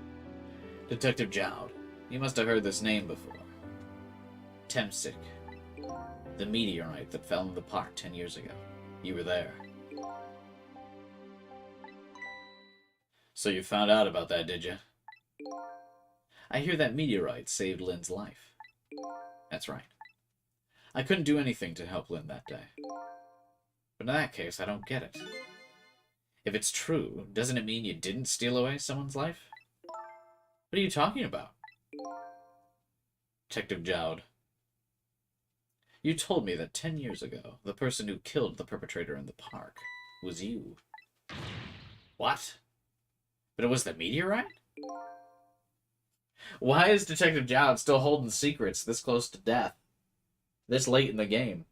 Detective Jowd. You must have heard this name before. Temsic. The meteorite that fell in the park 10 years ago. You were there. So you found out about that, did you? I hear that meteorite saved Lynn's life. That's right. I couldn't do anything to help Lynn that day. But in that case, I don't get it. If it's true, doesn't it mean you didn't steal away someone's life? What are you talking about? Detective Jowd. You told me that 10 years ago, the person who killed the perpetrator in the park was you. What? But it was the meteorite? Why is Detective Jowd still holding secrets this close to death? This late in the game?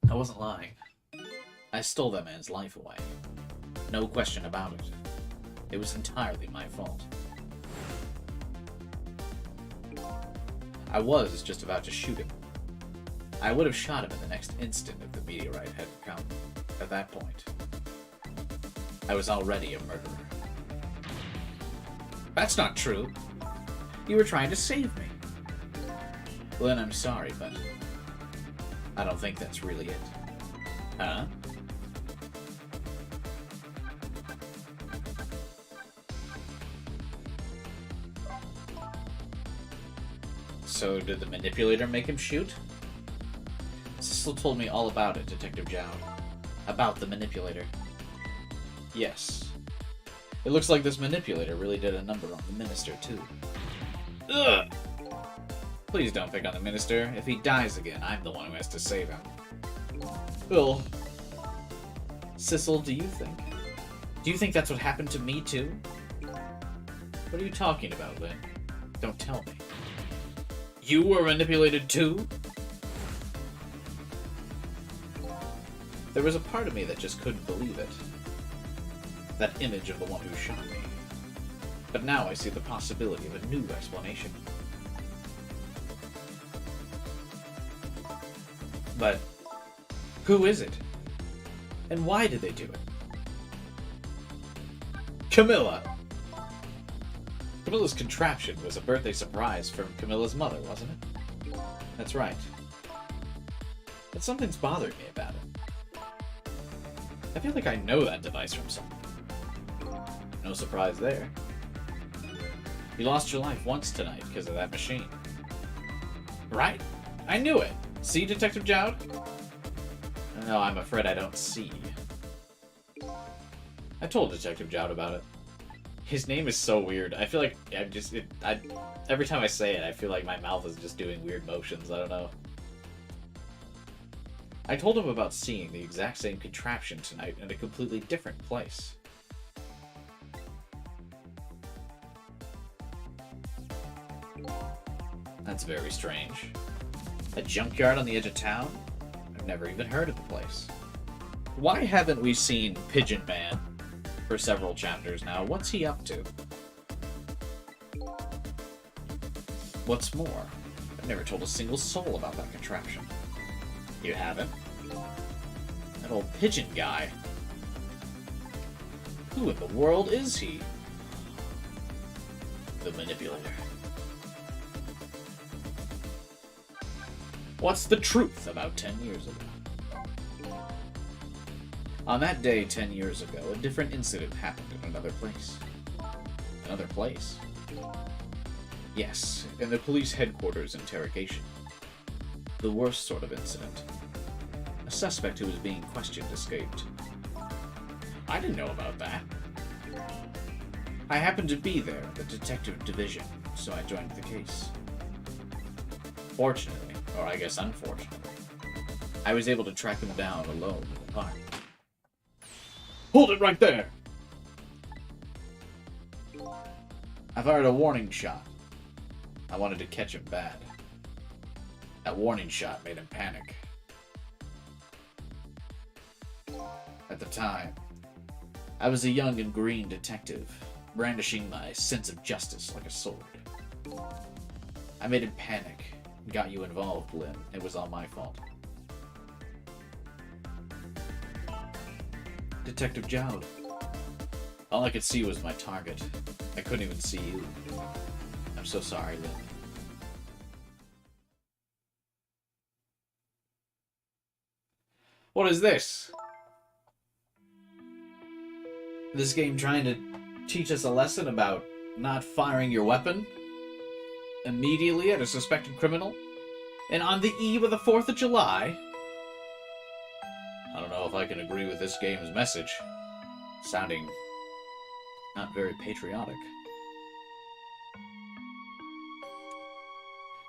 I wasn't lying. I stole that man's life away. No question about it. It was entirely my fault. I was just about to shoot him. I would have shot him in the next instant if the meteorite hadn't come. At that point, I was already a murderer. That's not true. You were trying to save me. Well, then I'm sorry, but I don't think that's really it. Huh? So did the manipulator make him shoot? Sissel told me all about it, Detective Jowd. About the manipulator. Yes. It looks like this manipulator really did a number on the minister, too. Ugh! Please don't pick on the minister. If he dies again, I'm the one who has to save him. Well, Sissel, do you think? Do you think that's what happened to me, too? What are you talking about, Lynn? Don't tell me. You were manipulated, too? There was a part of me that just couldn't believe it. That image of the one who shot me. But now I see the possibility of a new explanation. But who is it? And why did they do it? Camilla! Camilla's contraption was a birthday surprise from Camilla's mother, wasn't it? That's right. But something's bothered me about it. I feel like I know that device from somewhere. No surprise there. You lost your life once tonight because of that machine. Right? I knew it! See, Detective Jowd? No, I'm afraid I don't see. I told Detective Jowd about it. His name is so weird. I feel like every time I say it, I feel like my mouth is just doing weird motions. I don't know. I told him about seeing the exact same contraption tonight in a completely different place. That's very strange. A junkyard on the edge of town? I've never even heard of the place. Why haven't we seen Pigeon Man for several chapters now? What's he up to? What's more, I've never told a single soul about that contraption. You haven't? That old pigeon guy. Who in the world is he? The manipulator. What's the truth about 10 years ago? On that day 10 years ago, a different incident happened in another place. another place. Yes, in the police headquarters interrogation. The worst sort of incident. A suspect who was being questioned escaped. I didn't know about that. I happened to be there at the detective division, so I joined the case. Fortunately, or I guess unfortunately, I was able to track him down alone in the park. Hold it right there! I fired a warning shot. I wanted to catch him bad. That warning shot made him panic. At the time, I was a young and green detective, brandishing my sense of justice like a sword. I made him panic and got you involved, Lynn. It was all my fault. Detective Jowd. All I could see was my target. I couldn't even see you. I'm so sorry, Lynn. What is this? This game trying to teach us a lesson about not firing your weapon immediately at a suspected criminal? And on the eve of the 4th of July? I don't know if I can agree with this game's message. Sounding not very patriotic.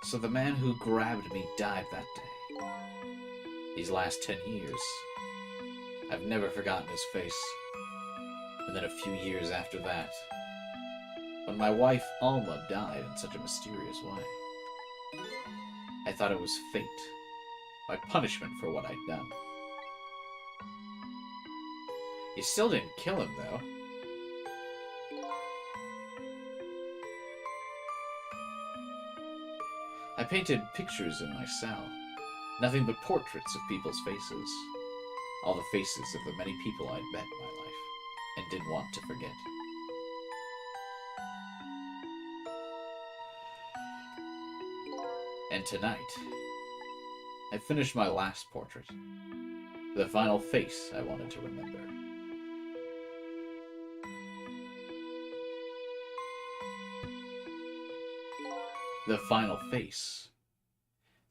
So the man who grabbed me died that day. These last 10 years. I've never forgotten his face. And then a few years after that, when my wife Alma died in such a mysterious way, I thought it was fate, my punishment for what I'd done. You still didn't kill him, though. I painted pictures in my cell, nothing but portraits of people's faces, all the faces of the many people I'd met in my life and didn't want to forget. And tonight, I finished my last portrait, the final face I wanted to remember. The final face.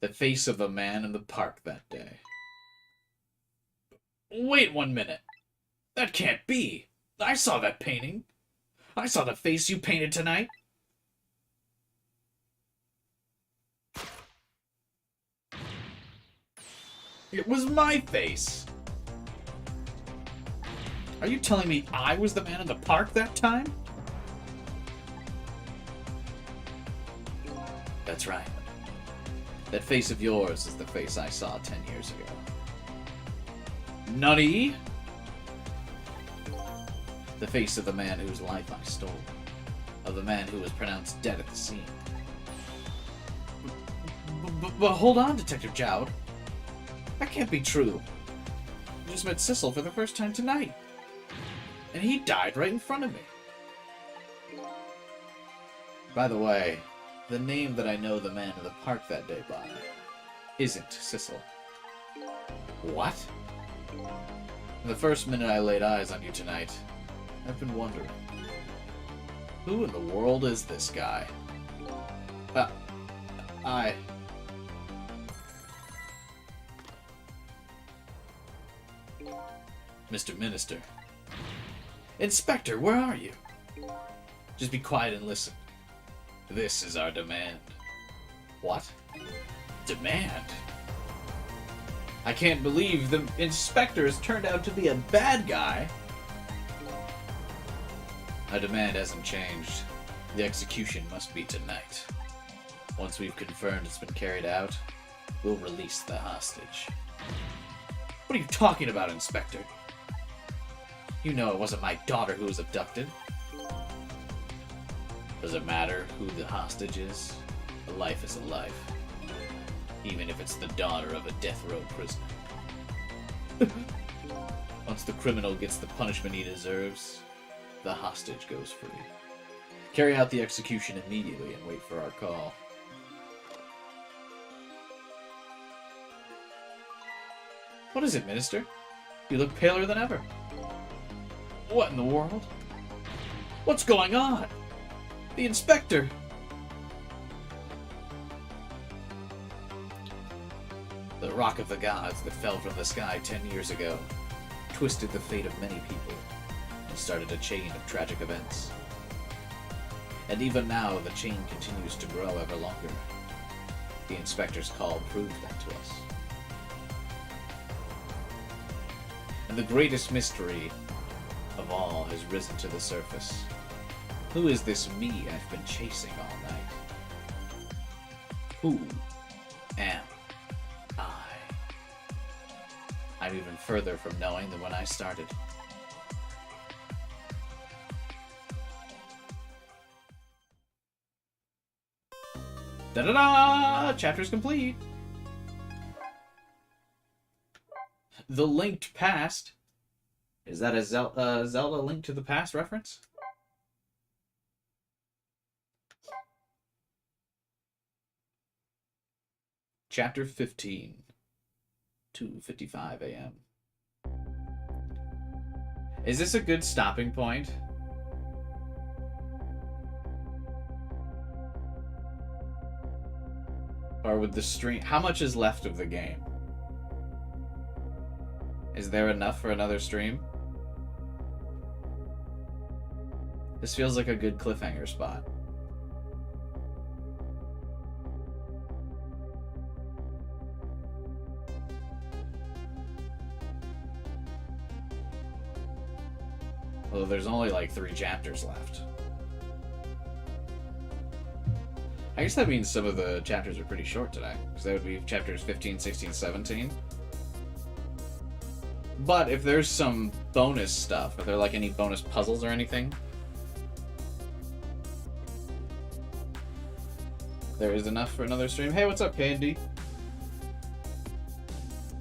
The face of the man in the park that day. Wait 1 minute. That can't be. I saw that painting. I saw the face you painted tonight. It was my face. Are you telling me I was the man in the park that time? That's right. That face of yours is the face I saw 10 years ago. Nutty! The face of the man whose life I stole. Of the man who was pronounced dead at the scene. But hold on, Detective Jowd. That can't be true. I just met Cecil for the first time tonight. And he died right in front of me. By the way, the name that I know the man in the park that day by isn't Cecil. What? The first minute I laid eyes on you tonight, I've been wondering, who in the world is this guy? Mr. Minister. Inspector, where are you? Just be quiet and listen. This is our demand. What? Demand? I can't believe the inspector has turned out to be a bad guy. Our demand hasn't changed. The execution must be tonight. Once we've confirmed it's been carried out, we'll release the hostage. What are you talking about, Inspector? You know it wasn't my daughter who was abducted. Does it matter who the hostage is? A life is a life. Even if it's the daughter of a death row prisoner. Once the criminal gets the punishment he deserves, the hostage goes free. Carry out the execution immediately and wait for our call. What is it, Minister? You look paler than ever. What in the world? What's going on? The inspector! The rock of the gods that fell from the sky 10 years ago twisted the fate of many people and started a chain of tragic events. And even now, the chain continues to grow ever longer. The inspector's call proved that to us. And the greatest mystery of all has risen to the surface. Who is this me I've been chasing all night? Who am I? I'm even further from knowing than when I started. Da-da-da! Chapter's complete! The Linked Past. Is that a Zelda Link to the Past reference? Chapter 15. 2:55 a.m. Is this a good stopping point? Or would the stream... How much is left of the game? Is there enough for another stream? This feels like a good cliffhanger spot. Although there's only like 3 chapters left. I guess that means some of the chapters are pretty short today, because that would be chapters 15, 16, 17. But if there's some bonus stuff, are there like any bonus puzzles or anything? There is enough for another stream. Hey, what's up, Candy?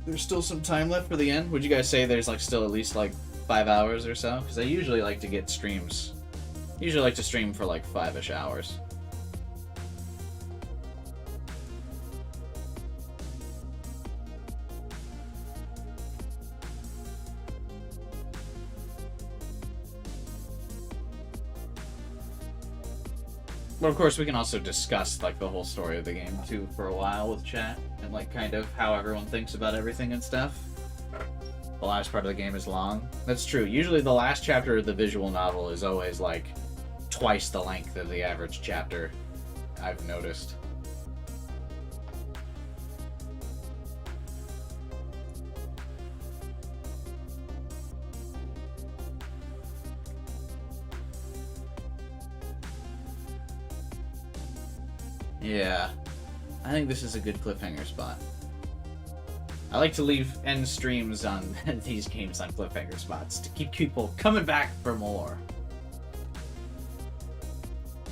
There's still some time left for the end. Would you guys say there's like still at least like 5 hours or so? Because I usually like to get streams. Usually like to stream for like 5-ish hours. But of course, we can also discuss like the whole story of the game too for a while with chat and like kind of how everyone thinks about everything and stuff. The last part of the game is long. That's true. Usually the last chapter of the visual novel is always like twice the length of the average chapter, I've noticed. Yeah, I think this is a good cliffhanger spot. I like to end streams on these games on cliffhanger spots to keep people coming back for more.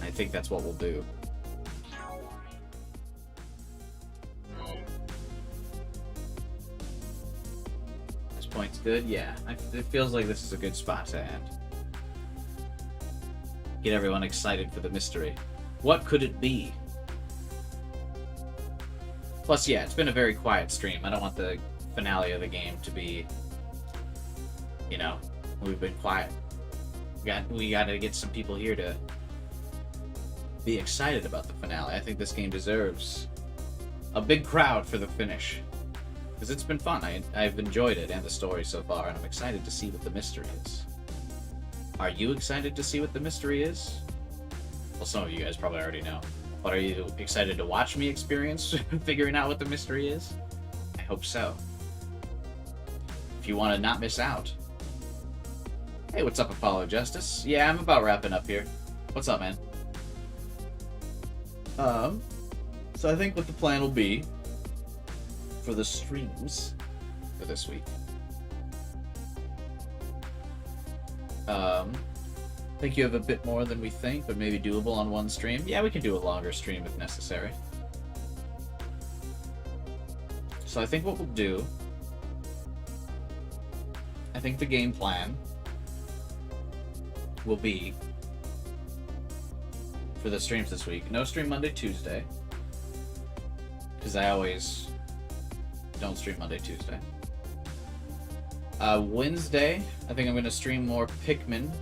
I think that's what we'll do. This point's good? Yeah, it feels like this is a good spot to end. Get everyone excited for the mystery. What could it be? Plus, yeah, it's been a very quiet stream. I don't want the finale of the game to be, you know, we've been quiet. We gotta get some people here to be excited about the finale. I think this game deserves a big crowd for the finish. Because it's been fun. I've enjoyed it and the story so far, and I'm excited to see what the mystery is. Are you excited to see what the mystery is? Well, some of you guys probably already know. But are you excited to watch me experience figuring out what the mystery is? I hope so. If you want to not miss out. Hey, what's up, Apollo Justice? Yeah, I'm about wrapping up here. What's up, man? So I think what the plan will be for the streams for this week. I think you have a bit more than we think, but maybe doable on one stream. Yeah, we can do a longer stream if necessary. So I think what we'll do... I think the game plan will be for the streams this week. No stream Monday, Tuesday. Because I always don't stream Monday, Tuesday. Wednesday, I think I'm going to stream more Pikmin.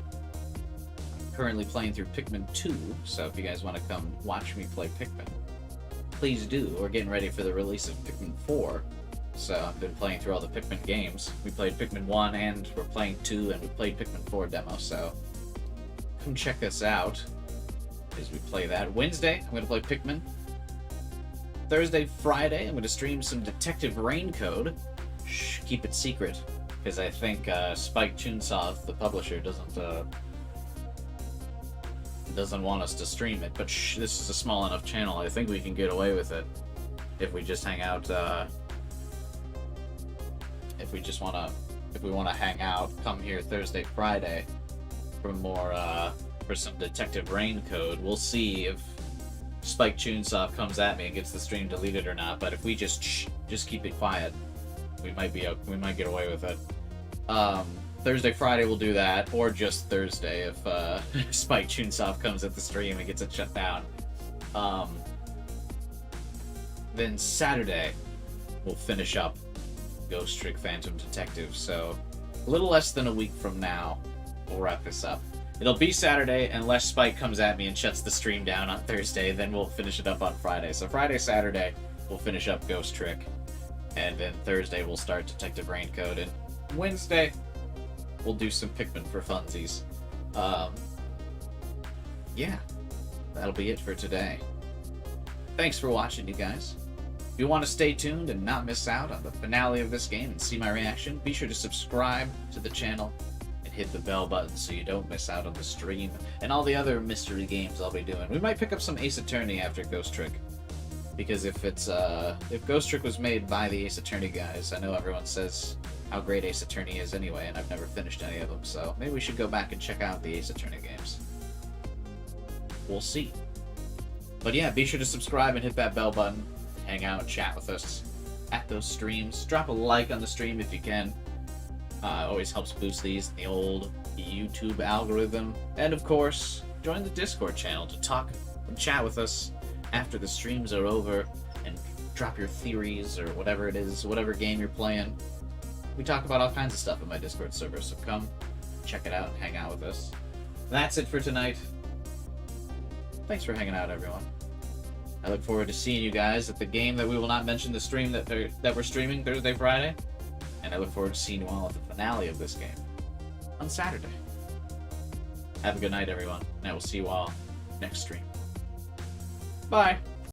currently playing through Pikmin 2, so if you guys want to come watch me play Pikmin, please do. We're getting ready for the release of Pikmin 4, so I've been playing through all the Pikmin games. We played Pikmin 1, and we're playing 2, and we played Pikmin 4 demo, so come check us out as we play that. Wednesday, I'm going to play Pikmin. Thursday, Friday, I'm going to stream some Detective Rain Code. Shh, keep it secret, because I think Spike Chunsoft, the publisher, doesn't want us to stream it. But shh, this is a small enough channel. I think we can get away with it if we just hang out. If we want to hang out, come here Thursday, Friday for more for some Detective Rain Code. We'll see if Spike Chunsoft comes at me and gets the stream deleted or not. But if we just keep it quiet, we might get away with it. Thursday, Friday we'll do that, or just Thursday if Spike Chunsoft comes at the stream and gets it shut down. Then Saturday we'll finish up Ghost Trick Phantom Detective. So a little less than a week from now we'll wrap this up. It'll be Saturday unless Spike comes at me and shuts the stream down on Thursday. Then we'll finish it up on Friday. So Friday, Saturday we'll finish up Ghost Trick, and then Thursday we'll start Detective Rain Code, and Wednesday we'll do some Pikmin for funsies. Yeah, that'll be it for today. Thanks for watching, you guys. If you want to stay tuned and not miss out on the finale of this game and see my reaction, be sure to subscribe to the channel and hit the bell button so you don't miss out on the stream and all the other mystery games I'll be doing. We might pick up some Ace Attorney after Ghost Trick, because if Ghost Trick was made by the Ace Attorney guys, I know everyone says how great Ace Attorney is anyway, and I've never finished any of them, so maybe we should go back and check out the Ace Attorney games. We'll see. But yeah, be sure to subscribe and hit that bell button. Hang out and chat with us at those streams. Drop a like on the stream if you can. Always helps boost these in the old YouTube algorithm. And of course, join the Discord channel to talk and chat with us after the streams are over, and drop your theories or whatever it is, whatever game you're playing. We talk about all kinds of stuff in my Discord server, so come check it out and hang out with us. That's it for tonight. Thanks for hanging out, everyone. I look forward to seeing you guys at the game that we will not mention the stream that we're streaming Thursday, Friday. And I look forward to seeing you all at the finale of this game on Saturday. Have a good night, everyone, and I will see you all next stream. Bye!